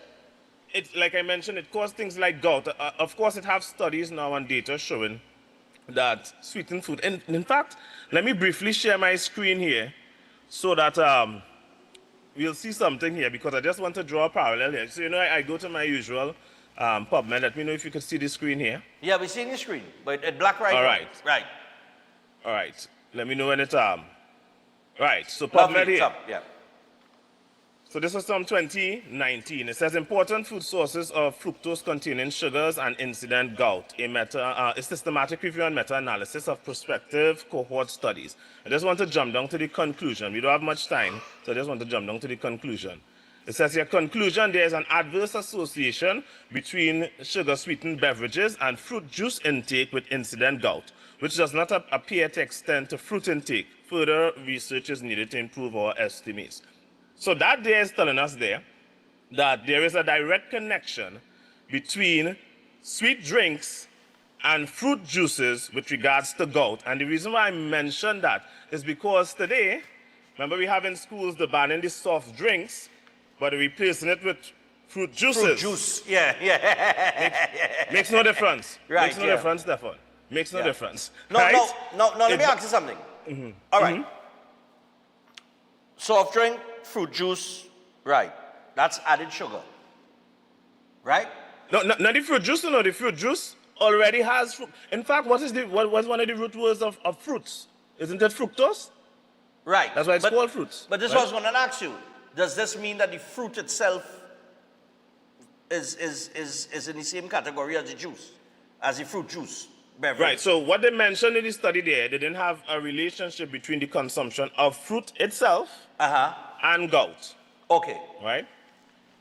Speaker 1: like I mentioned, it caused things like gout. Of course, it has studies now and data showing that sweetened food. And in fact, let me briefly share my screen here so that we'll see something here, because I just want to draw a parallel here. So, you know, I go to my usual PubMed. Let me know if you could see the screen here.
Speaker 3: Yeah, we're seeing the screen, but at black right.
Speaker 1: All right.
Speaker 3: Right.
Speaker 1: All right. Let me know when it's right. So
Speaker 3: Lovely,
Speaker 1: PubMed here.
Speaker 3: up, yeah.
Speaker 1: So this is from 2019. It says important food sources of fructose-containing sugars and incident gout, a systematic review and meta-analysis of prospective cohort studies. I just want to jump down to the conclusion. We don't have much time, so I just want to jump down to the conclusion. It says here, conclusion, there is an adverse association between sugar-sweetened beverages and fruit juice intake with incident gout, which does not appear to extend to fruit intake. Further research is needed to improve our estimates. So that there is telling us there that there is a direct connection between sweet drinks and fruit juices with regards to gout. And the reason why I mention that is because today, remember we have in schools the banning the soft drinks, but replacing it with fruit juices.
Speaker 3: Fruit juice, yeah.
Speaker 1: Makes no difference.
Speaker 3: Right,
Speaker 1: Makes no
Speaker 3: yeah.
Speaker 1: difference, Stefan. Makes no
Speaker 3: Yeah.
Speaker 1: difference.
Speaker 3: No,
Speaker 1: right?
Speaker 3: no, let me ask you something.
Speaker 1: Mm-hmm.
Speaker 3: All right. Soft drink, fruit juice, right. That's added sugar, right?
Speaker 1: No, not the fruit juice. No, the fruit juice already has fruit. In fact, what's one of the root words of fruits? Isn't it fructose?
Speaker 3: Right.
Speaker 1: That's why it's called fruits.
Speaker 3: But this
Speaker 1: right?
Speaker 3: was going to ask you. Does this mean that the fruit itself is in the same category as the juice, as the fruit juice beverage?
Speaker 1: Right. So what they mentioned in the study there, they didn't have a relationship between the consumption of fruit itself and gout.
Speaker 3: Okay.
Speaker 1: Right?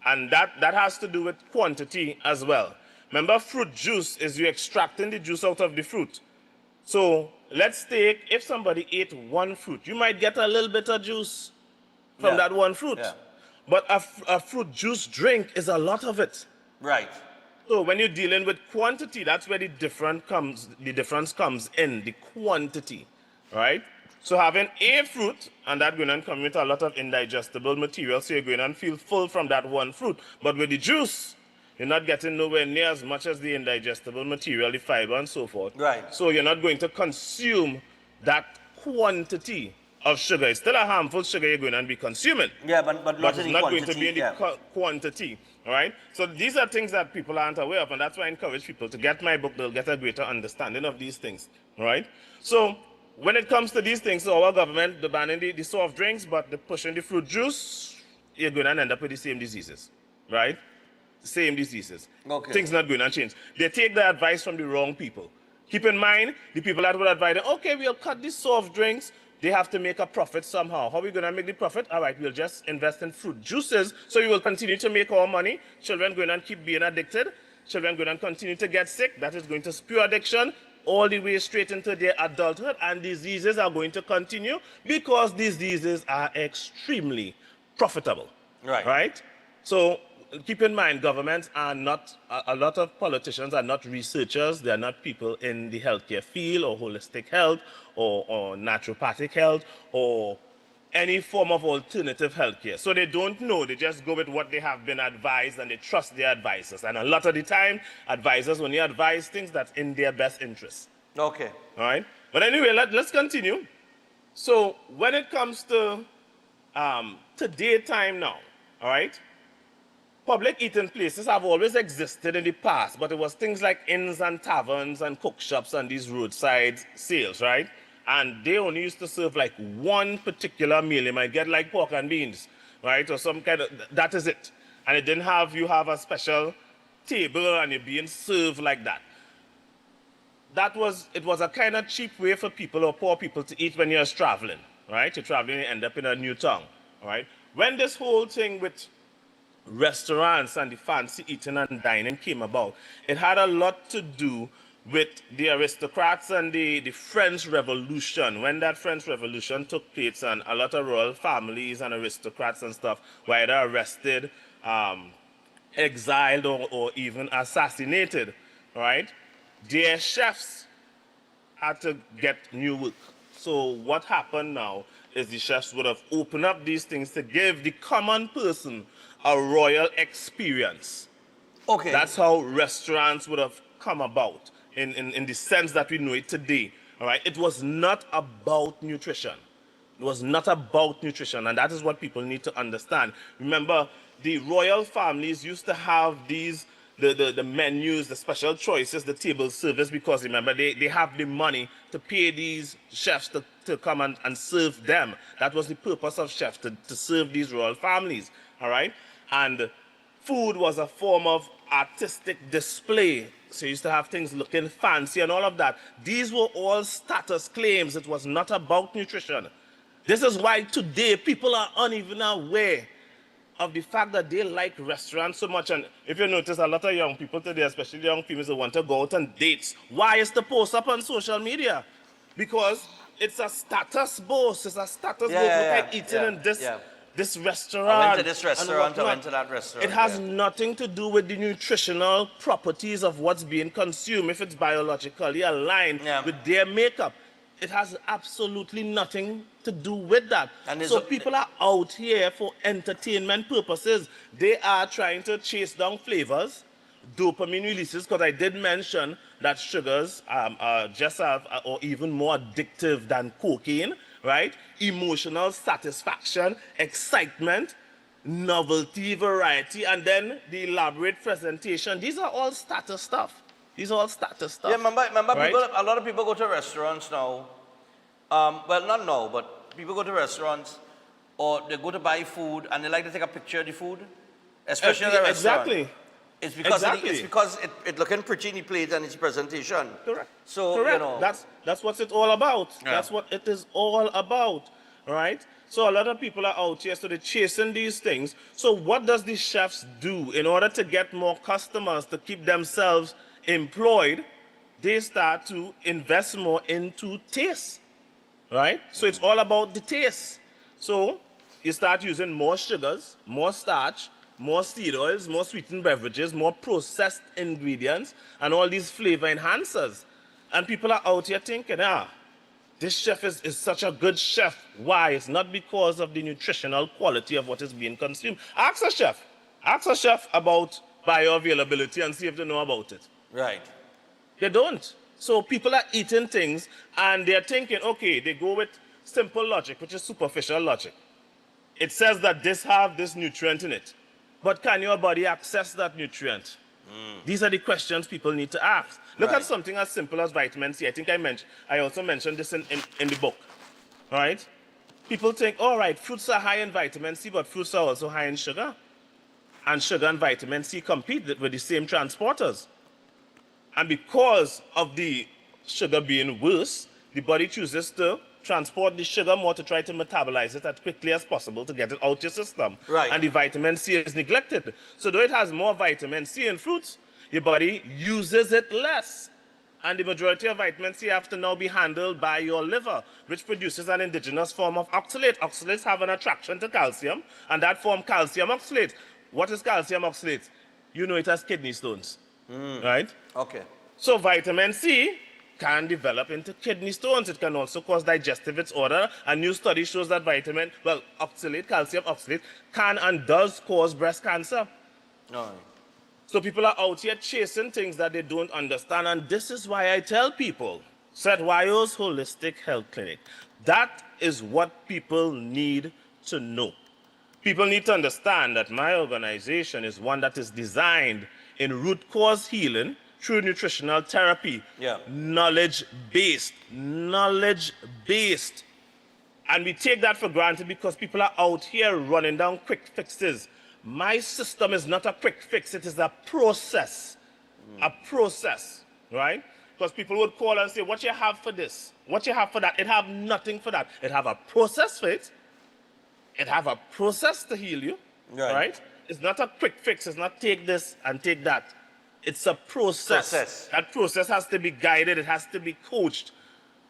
Speaker 1: And that has to do with quantity as well. Remember, fruit juice is you extracting the juice out of the fruit. So let's take, if somebody ate one fruit, you might get a little bit of juice from that one fruit.
Speaker 3: Yeah.
Speaker 1: But a fruit juice drink is a lot of it.
Speaker 3: Right.
Speaker 1: So when you're dealing with quantity, that's where the difference comes in, the quantity, right? So having a fruit, and that going to come with a lot of indigestible material, so you're going to feel full from that one fruit. But with the juice, you're not getting nowhere near as much as the indigestible material, the fiber and so forth.
Speaker 3: Right.
Speaker 1: So you're not going to consume that quantity of sugar. It's still a harmful sugar you're going to be consuming.
Speaker 3: Yeah, but not
Speaker 1: it's
Speaker 3: in the
Speaker 1: not
Speaker 3: quantity.
Speaker 1: going to be in the quantity. All right? So these are things that people aren't aware of, and that's why I encourage people to get my book. They'll get a greater understanding of these things. All right? So when it comes to these things, so our government, they're banning the soft drinks, but they're pushing the fruit juice, you're going to end up with the same diseases. Right? Same diseases.
Speaker 3: Okay.
Speaker 1: Things not going to change. They take the advice from the wrong people. Keep in mind, the people that would advise them, okay, we'll cut these soft drinks. They have to make a profit somehow. How are we going to make the profit? All right, we'll just invest in fruit juices, so we will continue to make our money. Children going to keep being addicted. Children going to continue to get sick. That is going to spew addiction all the way straight into their adulthood, and diseases are going to continue because diseases are extremely profitable.
Speaker 3: Right.
Speaker 1: Right? So keep in mind, governments are not, a lot of politicians are not researchers. They are not people in the healthcare field or holistic health or naturopathic health or any form of alternative healthcare. So they don't know. They just go with what they have been advised and they trust their advisors. And a lot of the time, advisors only advise things that's in their best interest.
Speaker 3: Okay.
Speaker 1: All right? But anyway, let's continue. So when it comes to daytime now, all right? Public eating places have always existed in the past, but it was things like inns and taverns and cook shops and these roadside sales, right? And they only used to serve like one particular meal. You might get like pork and beans, right? Or some kind of, that is it. And it didn't have, you have a special table and you're being served like that. It was a kind of cheap way for people or poor people to eat when you're traveling, right? You're traveling, you end up in a new town, all right? When this whole thing with restaurants and the fancy eating and dining came about, it had a lot to do with the aristocrats and the French Revolution. When that French Revolution took place and a lot of royal families and aristocrats and stuff were either arrested, exiled, or even assassinated, right? Their chefs had to get new work. So what happened now is the chefs would have opened up these things to give the common person a royal experience.
Speaker 3: Okay.
Speaker 1: That's how restaurants would have come about in the sense that we know it today. All right. It was not about nutrition. It was not about nutrition, and that is what people need to understand. Remember, the royal families used to have these the menus, the special choices, the table service, because remember, they have the money to pay these chefs to come and serve them. That was the purpose of chefs, to serve these royal families, all right? And food was a form of artistic display. So you used to have things looking fancy and all of that. These were all status claims. It was not about nutrition. This is why today people are uneven aware of the fact that they like restaurants so much. And if you notice, a lot of young people today, especially young females, who want to go out on dates. Why is the post up on social media? Because it's a status boast. It's a status boast. Look at eating in this restaurant.
Speaker 3: I went to this restaurant, I went to that restaurant.
Speaker 1: It has nothing to do with the nutritional properties of what's being consumed, if it's biologically aligned with their makeup. It has absolutely nothing to do with that. And so people are out here for entertainment purposes. They are trying to chase down flavors, dopamine releases, because I did mention that sugars are just or even more addictive than cocaine, right? Emotional satisfaction, excitement, novelty, variety, and then the elaborate presentation. These are all status stuff. These are all status stuff.
Speaker 3: Yeah, remember
Speaker 1: right?
Speaker 3: people, a lot of people go to restaurants now. Well, not now, but people go to restaurants or they go to buy food and they like to take a picture of the food, especially at a restaurant.
Speaker 1: Exactly.
Speaker 3: It's because it's looking pretty in the plate and its presentation.
Speaker 1: Correct.
Speaker 3: So
Speaker 1: Correct.
Speaker 3: You know,
Speaker 1: that's what it's all about.
Speaker 3: Yeah.
Speaker 1: That's what it is all about, right? So a lot of people are out here, so they're chasing these things. So what does the chefs do in order to get more customers to keep themselves employed? They start to invest more into taste, right? So it's all about the taste. So you start using more sugars, more starch, more seed oils, more sweetened beverages, more processed ingredients, and all these flavor enhancers. And people are out here thinking, this chef is such a good chef. Why? It's not because of the nutritional quality of what is being consumed. Ask a chef. Ask a chef about bioavailability and see if they know about it.
Speaker 3: Right.
Speaker 1: They don't. So people are eating things and they're thinking, okay, they go with simple logic, which is superficial logic. It says that this have this nutrient in it. But can your body access that nutrient? These are the questions people need to ask. Look at something as simple as vitamin C. I think I also mentioned this in the book. All right? People think, all right, fruits are high in vitamin C, but fruits are also high in sugar. And sugar and vitamin C compete with the same transporters. And because of the sugar being worse, the body chooses to transport the sugar more to try to metabolize it as quickly as possible to get it out your system.
Speaker 3: Right.
Speaker 1: And the vitamin C is neglected. So though it has more vitamin C in fruits, your body uses it less. And the majority of vitamin C have to now be handled by your liver, which produces an indigenous form of oxalate. Oxalates have an attraction to calcium, and that form calcium oxalate. what is calcium oxalate? You know it as kidney stones, right?
Speaker 3: Okay.
Speaker 1: So vitamin C can develop into kidney stones. It can also cause digestive disorder. A new study shows that oxalate, calcium oxalate, can and does cause breast cancer.
Speaker 3: No.
Speaker 1: So people are out here chasing things that they don't understand, and this is why I tell people, Setwayo's Holistic Health Clinic, that is what people need to know. People need to understand that my organization is one that is designed in root cause healing through nutritional therapy.
Speaker 3: Yeah.
Speaker 1: Knowledge-based. And we take that for granted because people are out here running down quick fixes. My system is not a quick fix, it is a process. A process, right? Because people would call and say, what you have for this? What you have for that? It have nothing for that. It have a process for it. It have a process to heal you, right? It's not a quick fix. It's not take this and take that. It's a process. That process has to be guided. It has to be coached.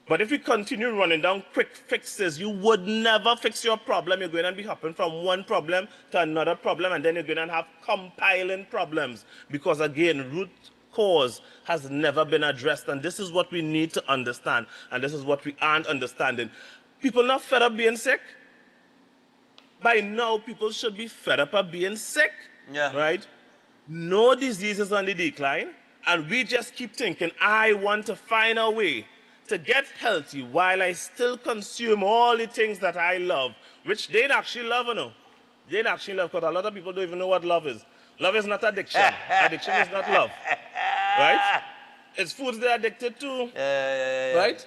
Speaker 1: But if you continue running down quick fixes, you would never fix your problem. You're going to be hopping from one problem to another problem, and then you're going to have compiling problems. Because again, root cause has never been addressed, and this is what we need to understand, and this is what we aren't understanding. People not fed up being sick. By now, people should be fed up of being sick, right? No disease is on the decline, and we just keep thinking, I want to find a way to get healthy while I still consume all the things that I love, which they actually love, you know. They actually love, because a lot of people don't even know what love is. Love is not addiction. Addiction is not love, right? It's foods they're addicted to, right?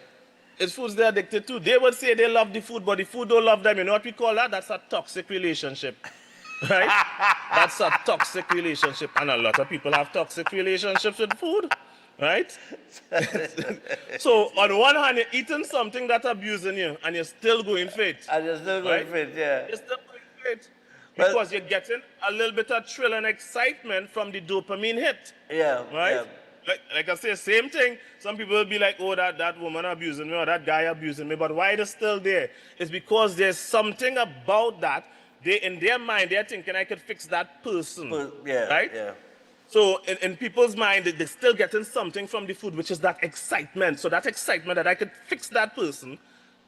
Speaker 1: It's foods they're addicted to. They would say they love the food, but the food don't love them. You know what we call that? That's a toxic relationship, right? That's a toxic relationship, and a lot of people have toxic relationships with food, right? So on one hand, you're eating something that's abusing you, and you're still going for it.
Speaker 3: And you're still going for it, yeah.
Speaker 1: You're still going for it. Because you're getting a little bit of thrill and excitement from the dopamine hit.
Speaker 3: Yeah.
Speaker 1: Right?
Speaker 3: Yeah.
Speaker 1: Like I say, same thing. Some people will be like, oh, that woman abusing me or that guy abusing me. But why it is still there? It's because there's something about that. In their mind, they're thinking I could fix that person. Right?
Speaker 3: Yeah.
Speaker 1: So in people's mind, they're still getting something from the food, which is that excitement. So that excitement that I could fix that person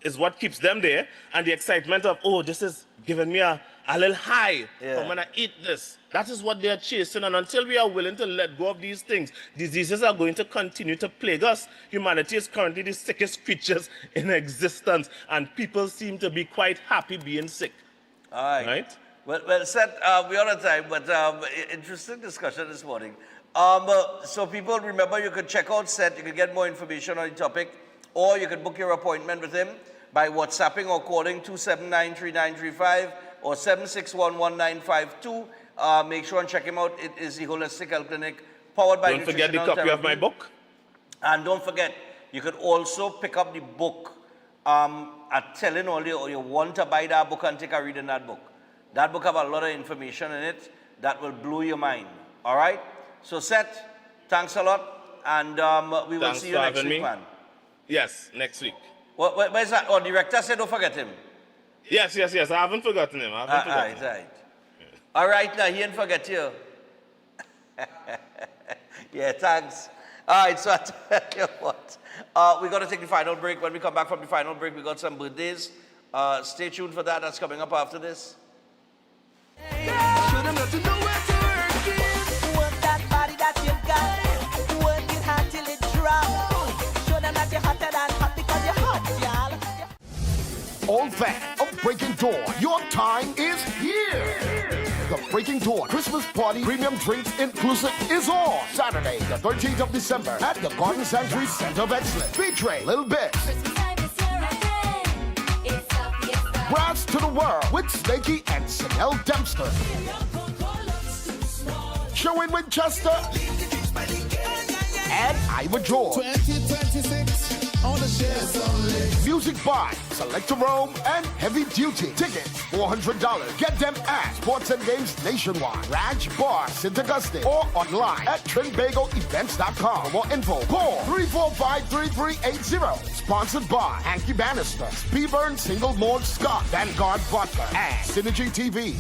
Speaker 1: is what keeps them there. And the excitement of, oh, this is giving me a little high from when I eat this. That is what they're chasing. And until we are willing to let go of these things, diseases are going to continue to plague us. Humanity is currently the sickest creatures in existence. And people seem to be quite happy being sick.
Speaker 3: All right.
Speaker 1: Right?
Speaker 3: Well, Seth, we're out of time, but interesting discussion this morning. So people, remember, you could check out Seth. You can get more information on the topic, or you can book your appointment with him by WhatsApping or calling 279-3935 or 761-1952. Make sure and check him out. It is the Holistic Health Clinic, powered by
Speaker 1: Don't forget the
Speaker 3: Nutritional
Speaker 1: copy of
Speaker 3: Therapy.
Speaker 1: my book.
Speaker 3: And don't forget, you could also pick up the book at telling all you, or you want to buy that book and take a read in that book. That book have a lot of information in it that will blow your mind. All right? So, Seth, thanks a lot. And we will see you next week, man.
Speaker 1: Yes, next week.
Speaker 3: Where's that? Oh, director said don't forget him.
Speaker 1: Yes. I haven't forgotten him.
Speaker 3: All right, now he didn't forget you. Yeah, thanks. All right, so I tell you what. We're going to take the final break. When we come back from the final break, we got some birthdays. Stay tuned for that. That's coming up after this.
Speaker 2: Work that body that you got. Work it hard till it drops. Show them that you're hotter than hot because you're hot, y'all.
Speaker 7: All fan of Breaking Dawn, your time is here. The Breaking Dawn Christmas Party Premium Drinks Inclusive is on Saturday, the 13th of December at the Garden Sanctuary Center of Excellence, featuring Lil Bit, Brass to the World with Snakey and Chanel Dempster, Sherwin Winchester, and Ivor George. 2026 on the shares only. Music by Selector Rome and Heavy Duty. Tickets $400. Get them at Sports and Games Nationwide, Raj Bar, St. Augustine, or online at TrinBagoEvents.com. For more info, call 345-3380. Sponsored by Hanky Bannister, Speedburn Single Malt Scott, Vanguard Butler, and Synergy TV.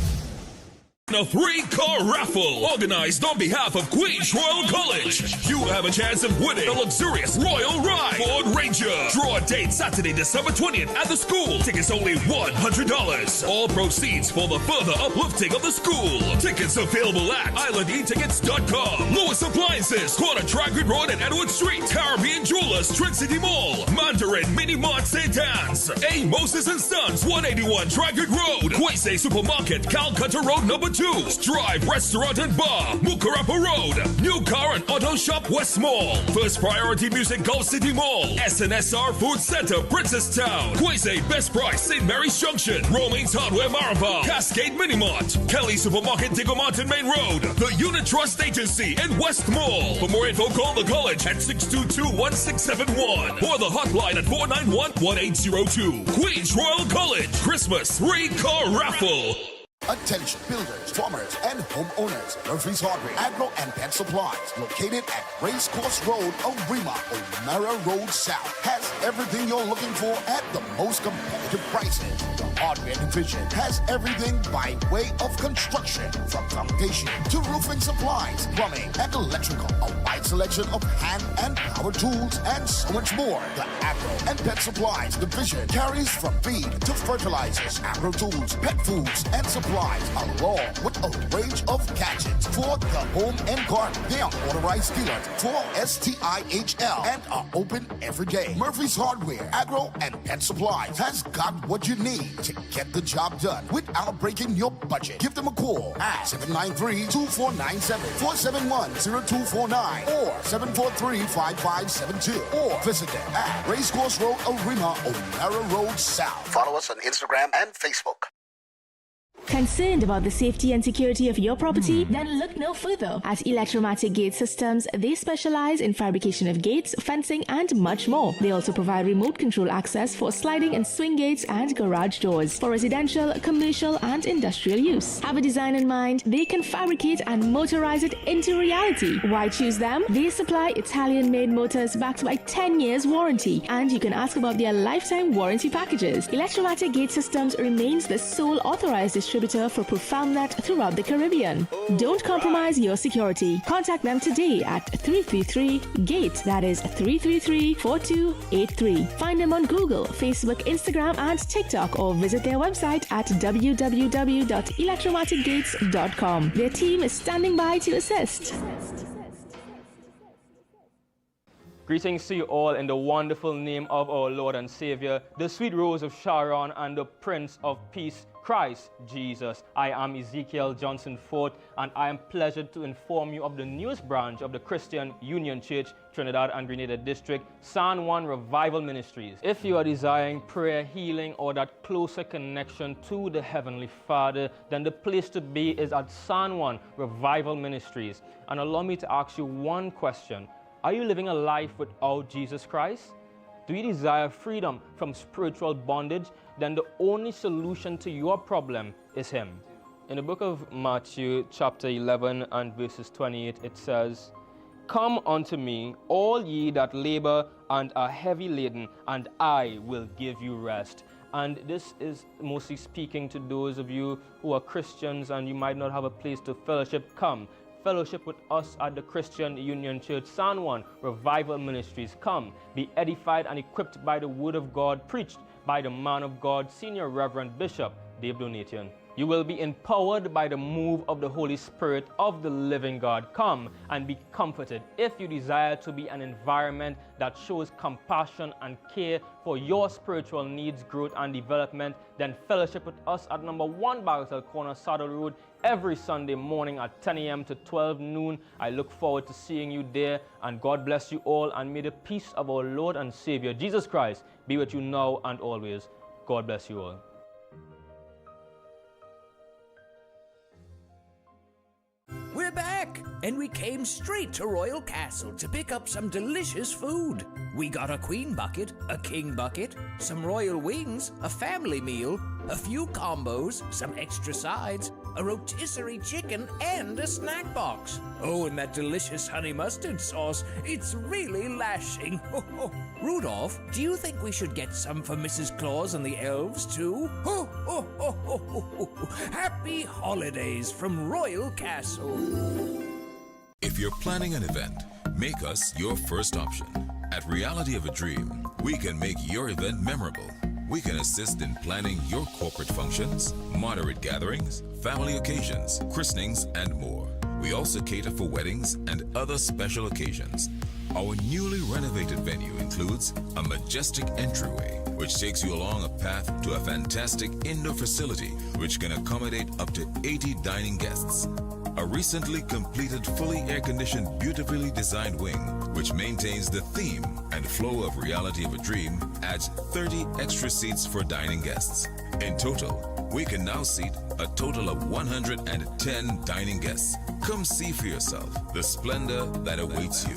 Speaker 4: a 3-car raffle organized on behalf of Queens Royal College. You have a chance of winning a luxurious royal ride, Ford Ranger. Draw date Saturday, December 20th at the school. Tickets only $100. All proceeds for the further uplifting of the school. Tickets available at islandetickets.com. Lewis Appliances, corner Tragrid Road and Edward Street. Caribbean Jewelers, Trent City Mall. Mandarin Mini Mart St. Anne's. A. Moses and Sons, 181 Tragrid Road. Kwese Supermarket, Calcutta Road number 2. Strive Restaurant and Bar, Mukarapa Road. New Car and Auto Shop, West Mall. First Priority Music, Gulf City Mall. SNSR Food Center, Princesstown. Kwese Best Price, St. Mary's Junction. Romaines Hardware, Marabou. Cascade Mini Mart. Kelly Supermarket, Digger Mountain Main Road. The Unit Trust Agency in West Mall. For more info, call the college at 622-1671 or the hotline at 491-1802. Queens Royal College Christmas 3-car raffle.
Speaker 7: Attention builders, farmers, and homeowners. Murphy's Hardware, Agro and Pet Supplies, located at Racecourse Road, Arima, O'Mara Road South, has everything you're looking for at the most competitive prices. The hardware division has everything by way of construction, from foundation to roofing supplies, plumbing, and electrical. A wide selection of hand and power tools, and so much more. The Agro and Pet Supplies division carries from feed to fertilizers, agro tools, pet foods, and supplies, along with a range of gadgets for the home and garden. They are authorized dealers for STIHL and are open every day. Murphy's Hardware, Agro, and Pet Supplies has got what you need to get the job done without breaking your budget. Give them a call at 793-2497, 471-0249, or 743-5572, or visit them at Racecourse Road, Arima, O'Mara Road South. Follow us on Instagram and Facebook.
Speaker 18: Concerned about the safety and security of your property? Then look no further. At Electromatic Gate Systems, they specialize in fabrication of gates, fencing, and much more. They also provide remote control access for sliding and swing gates and garage doors for residential, commercial, and industrial use. Have a design in mind? They can fabricate and motorize it into reality. Why choose them? They supply Italian-made motors backed by 10 years warranty, and you can ask about their lifetime warranty packages. Electromatic Gate Systems remains the sole authorized distributor for ProfoundNet throughout the Caribbean. Don't compromise your security. Contact them today at 333-GATE, that is 333-4283. Find them on Google, Facebook, Instagram, and TikTok, or visit their website at www.electromaticgates.com. Their team is standing by to assist.
Speaker 20: Greetings to you all in the wonderful name of our Lord and Savior, the sweet Rose of Sharon and the Prince of Peace, Christ Jesus. I am Ezekiel Johnson Fort, and I am pleasured to inform you of the newest branch of the Christian Union Church, Trinidad and Grenada District, San Juan Revival Ministries. If you are desiring prayer, healing, or that closer connection to the Heavenly Father, then the place to be is at San Juan Revival Ministries. And allow me to ask you one question. Are you living a life without Jesus Christ? Do you desire freedom from spiritual bondage? Then the only solution to your problem is Him. In the book of Matthew, chapter 11 and verses 28, it says, "Come unto me, all ye that labor and are heavy laden, and I will give you rest." And this is mostly speaking to those of you who are Christians and you might not have a place to fellowship. Come. Fellowship with us at the Christian Union Church, San Juan Revival Ministries. Come, be edified and equipped by the Word of God, preached by the man of God, Senior Reverend Bishop Dave Donation. You will be empowered by the move of the Holy Spirit of the living God. Come and be comforted. If you desire to be an environment that shows compassion and care for your spiritual needs, growth, and development, then fellowship with us at number 1 Bagatelle Corner, Saddle Road, every Sunday morning at 10 a.m. to 12 noon. I look forward to seeing you there, and God bless you all, and may the peace of our Lord and Savior, Jesus Christ, be with you now and always. God bless you all.
Speaker 21: We're back, and we came straight to Royal Castle to pick up some delicious food. We got a queen bucket, a king bucket, some royal wings, a family meal, a few combos, some extra sides, a rotisserie chicken, and a snack box. Oh, and that delicious honey mustard sauce, it's really lashing. Rudolph, do you think we should get some for Mrs. Claus and the elves too? Happy holidays from Royal Castle.
Speaker 8: If you're planning an event, make us your first option. At Reality of a Dream, we can make your event memorable. We can assist in planning your corporate functions, moderate gatherings, family occasions, christenings, and more. We also cater for weddings and other special occasions. Our newly renovated venue includes a majestic entryway, which takes you along a path to a fantastic indoor facility which can accommodate up to 80 dining guests. A recently completed fully air-conditioned, beautifully designed wing, which maintains the theme and flow of Reality of a Dream, adds 30 extra seats for dining guests. In total, we can now seat a total of 110 dining guests. Come see for yourself the splendor that awaits you.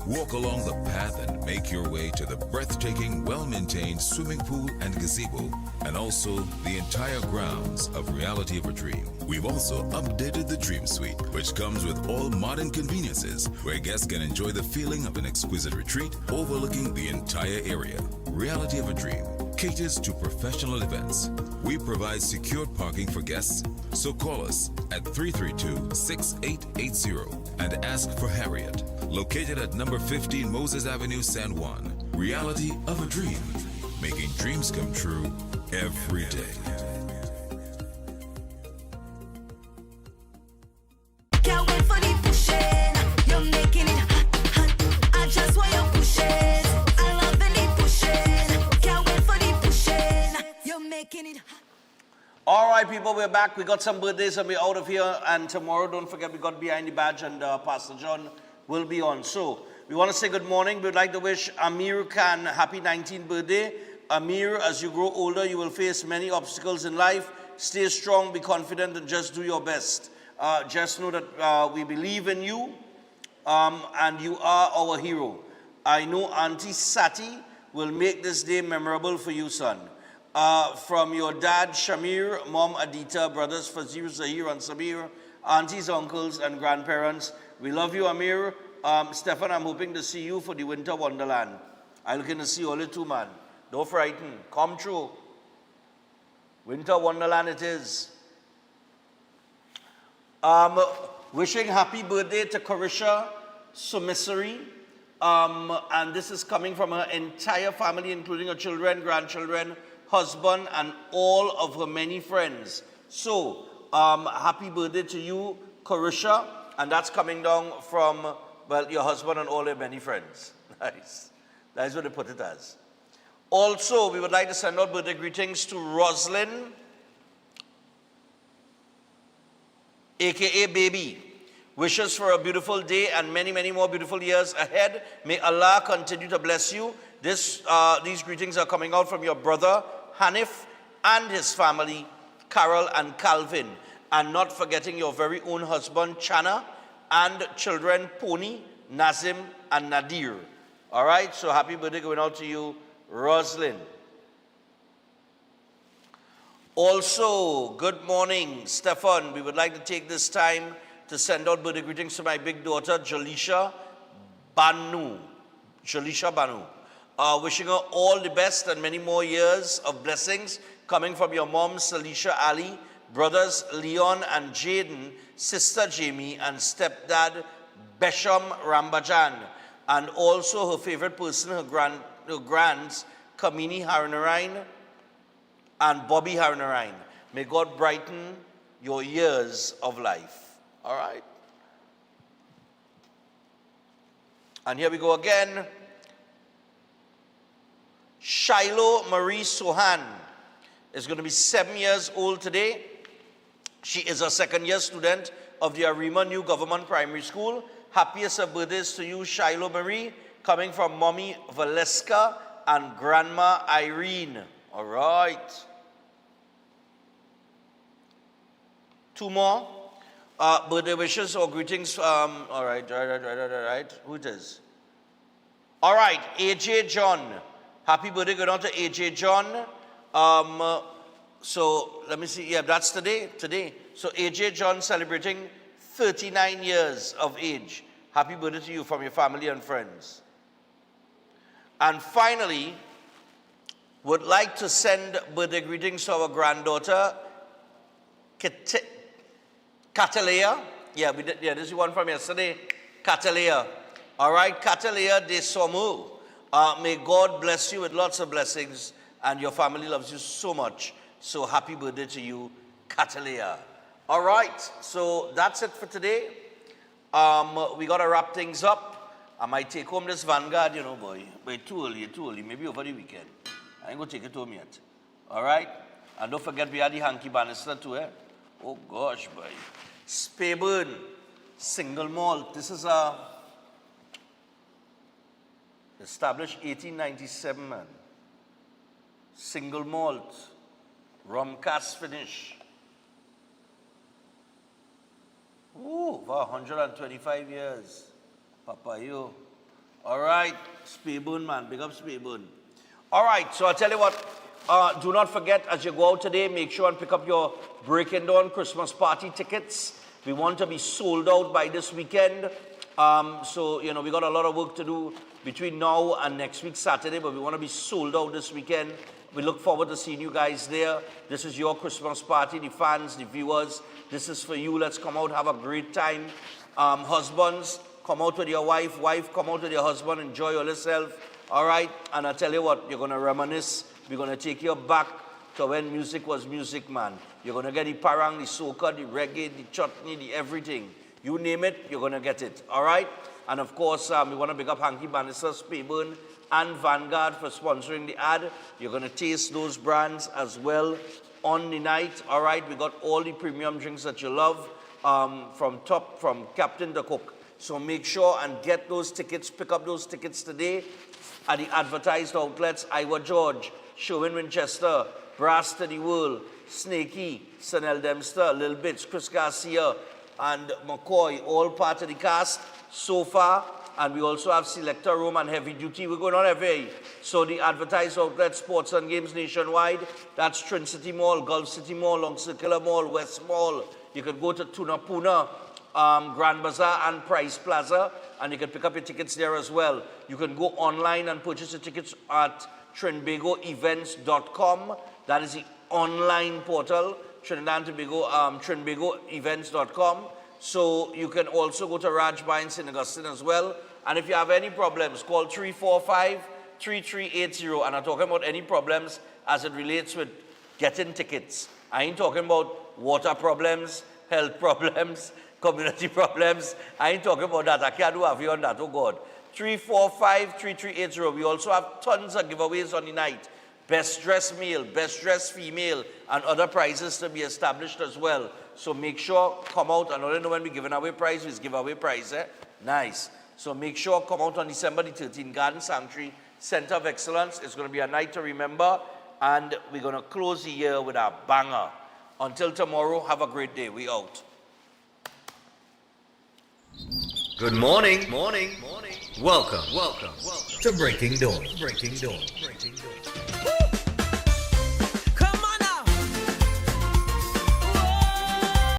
Speaker 8: Walk along the path and make your way to the breathtaking, well-maintained swimming pool and gazebo, and also the entire grounds of Reality of a Dream. We've also updated the Dream Suite, which comes with all modern conveniences, where guests can enjoy the feeling of an exquisite retreat overlooking the entire area. Reality of a Dream caters to professional events. We provide secured parking for guests, so call us at 332-6880 and ask for Harriet, located at number 15 Moses Avenue, San Juan. Reality of a Dream, making dreams come true every day.
Speaker 2: Can't wait for the pushing. You're making it hot, hot. I just want your pushes. I love the pushing. Can't wait for the pushing. You're making it hot.
Speaker 3: All right, people, we're back. We got some birthdays and we're out of here. And tomorrow, don't forget, we got Behind the Badge and Pastor John will be on. So we want to say good morning. We'd like to wish Amir Khan happy 19th birthday. Amir, as you grow older, you will face many obstacles in life. Stay strong, be confident, and just do your best. Just know that we believe in you, and you are our hero. I know Auntie Sati will make this day memorable for you, son. From your dad, Shamir, mom, Adita, brothers, Fazir, Zahir, and Samir, aunties, uncles, and grandparents. We love you, Amir. Stefan, I'm hoping to see you for the Winter Wonderland. I'm looking to see all you too, man. Don't frighten. Come true. Winter Wonderland it is. Wishing happy birthday to Carisha Sumisari. And this is coming from her entire family, including her children, grandchildren, husband, and all of her many friends. So, happy birthday to you, Carisha. And that's coming down from, well, your husband and all your many friends. Nice. That's what they put it as. Also, we would like to send out birthday greetings to Roslyn, aka Baby. Wishes for a beautiful day and many, many more beautiful years ahead. May Allah continue to bless you. These greetings are coming out from your brother, Hanif, and his family, Carol and Calvin. And not forgetting your very own husband, Chana, and children, Pony, Nazim, and Nadir. All right, so happy birthday going out to you, Roslyn. Also, good morning, Stefan. We would like to take this time to send out birthday greetings to my big daughter, Jalisha Banu. Wishing her all the best and many more years of blessings coming from your mom, Salisha Ali, brothers Leon and Jaden, sister Jamie, and stepdad Besham Rambajan, and also her favorite person, her grands, Kamini Harnarain and Bobby Harnarain. May God brighten your years of life. All right? And here we go again. Shiloh Marie Sohan is going to be 7 years old today. She is a second-year student of the Arima New Government Primary School. Happiest of birthdays to you, Shiloh Marie, coming from Mommy Valeska and Grandma Irene. All right. Two more birthday wishes or greetings. All right. Who it is? All right, AJ John. Happy birthday going on to AJ John. So let me see. Yeah, that's today. So AJ John celebrating 39 years of age. Happy birthday to you from your family and friends. And finally, would like to send birthday greetings to our granddaughter, Catalea. Yeah, we did. Yeah, this is one from yesterday. Catalea. All right, Catalea de Somu. May God bless you with lots of blessings, and your family loves you so much. So happy birthday to you, Catalea. All right, so that's it for today. We got to wrap things up. I might take home this Vanguard, you know, boy. But too early. Maybe over the weekend. I ain't going to take it home yet. All right? And don't forget we had the hanky banister too, eh? Oh, gosh, boy. Speyburn, single malt. This is established 1897, man. Single malt. Rum cask finish. Ooh, for 125 years. Papayo. All right, Speyburn, man. Big up Speyburn. All right, so I'll tell you what. Do not forget, as you go out today, make sure and pick up your Breaking Dawn Christmas party tickets. We want to be sold out by this weekend. So, you know, we got a lot of work to do between now and next week, Saturday, but we want to be sold out this weekend. We look forward to seeing you guys there. This is your Christmas party, the fans, the viewers. This is for you. Let's come out, have a great time. Husbands, come out with your wife. Wife, come out with your husband. Enjoy yourself. All right? And I tell you what, you're going to reminisce. We're going to take you back to when music was music, man. You're going to get the parang, the soca, the reggae, the chutney, the everything. You name it, you're going to get it. All right? And of course, we want to pick up Hanky Bannister, Speyburn, and Vanguard for sponsoring the ad. You're going to taste those brands as well on the night. All right? We got all the premium drinks that you love from captain to cook. So make sure and get those tickets. Pick up those tickets today at the advertised outlets. Iowa George, Sherwin Winchester, Brass to the World, Snakey, Sanel Dempster, Lil Bits, Chris Garcia, and McCoy, all part of the cast so far. And we also have Selector Room and Heavy Duty. We're going on every. So the advertised outlet, Sports and Games nationwide, that's Trin City Mall, Gulf City Mall, Long Circular Mall, West Mall. You can go to Tunapuna, Grand Bazaar and Price Plaza, and you can pick up your tickets there as well. You can go online and purchase your tickets at trinbagoevents.com. That is the online portal, Trinidad and Tobago, trinbagoevents.com. So you can also go to Raj Bar in St. Augustine as well. And if you have any problems, call 345-3380. And I'm talking about any problems as it relates with getting tickets. I ain't talking about water problems, health problems, community problems. I ain't talking about that. I can't do have you on that, oh God. 345-3380. We also have tons of giveaways on the night. Best dressed male, best dressed female, and other prizes to be established as well. So make sure, come out. And I don't know when we're giving away prize, we give away prize, eh? Nice. So make sure, come out on December the 13th, Garden Sanctuary, Center of Excellence. It's going to be a night to remember. And we're going to close the year with a banger. Until tomorrow, have a great day. We out.
Speaker 5: Good morning. Welcome to Breaking Dawn.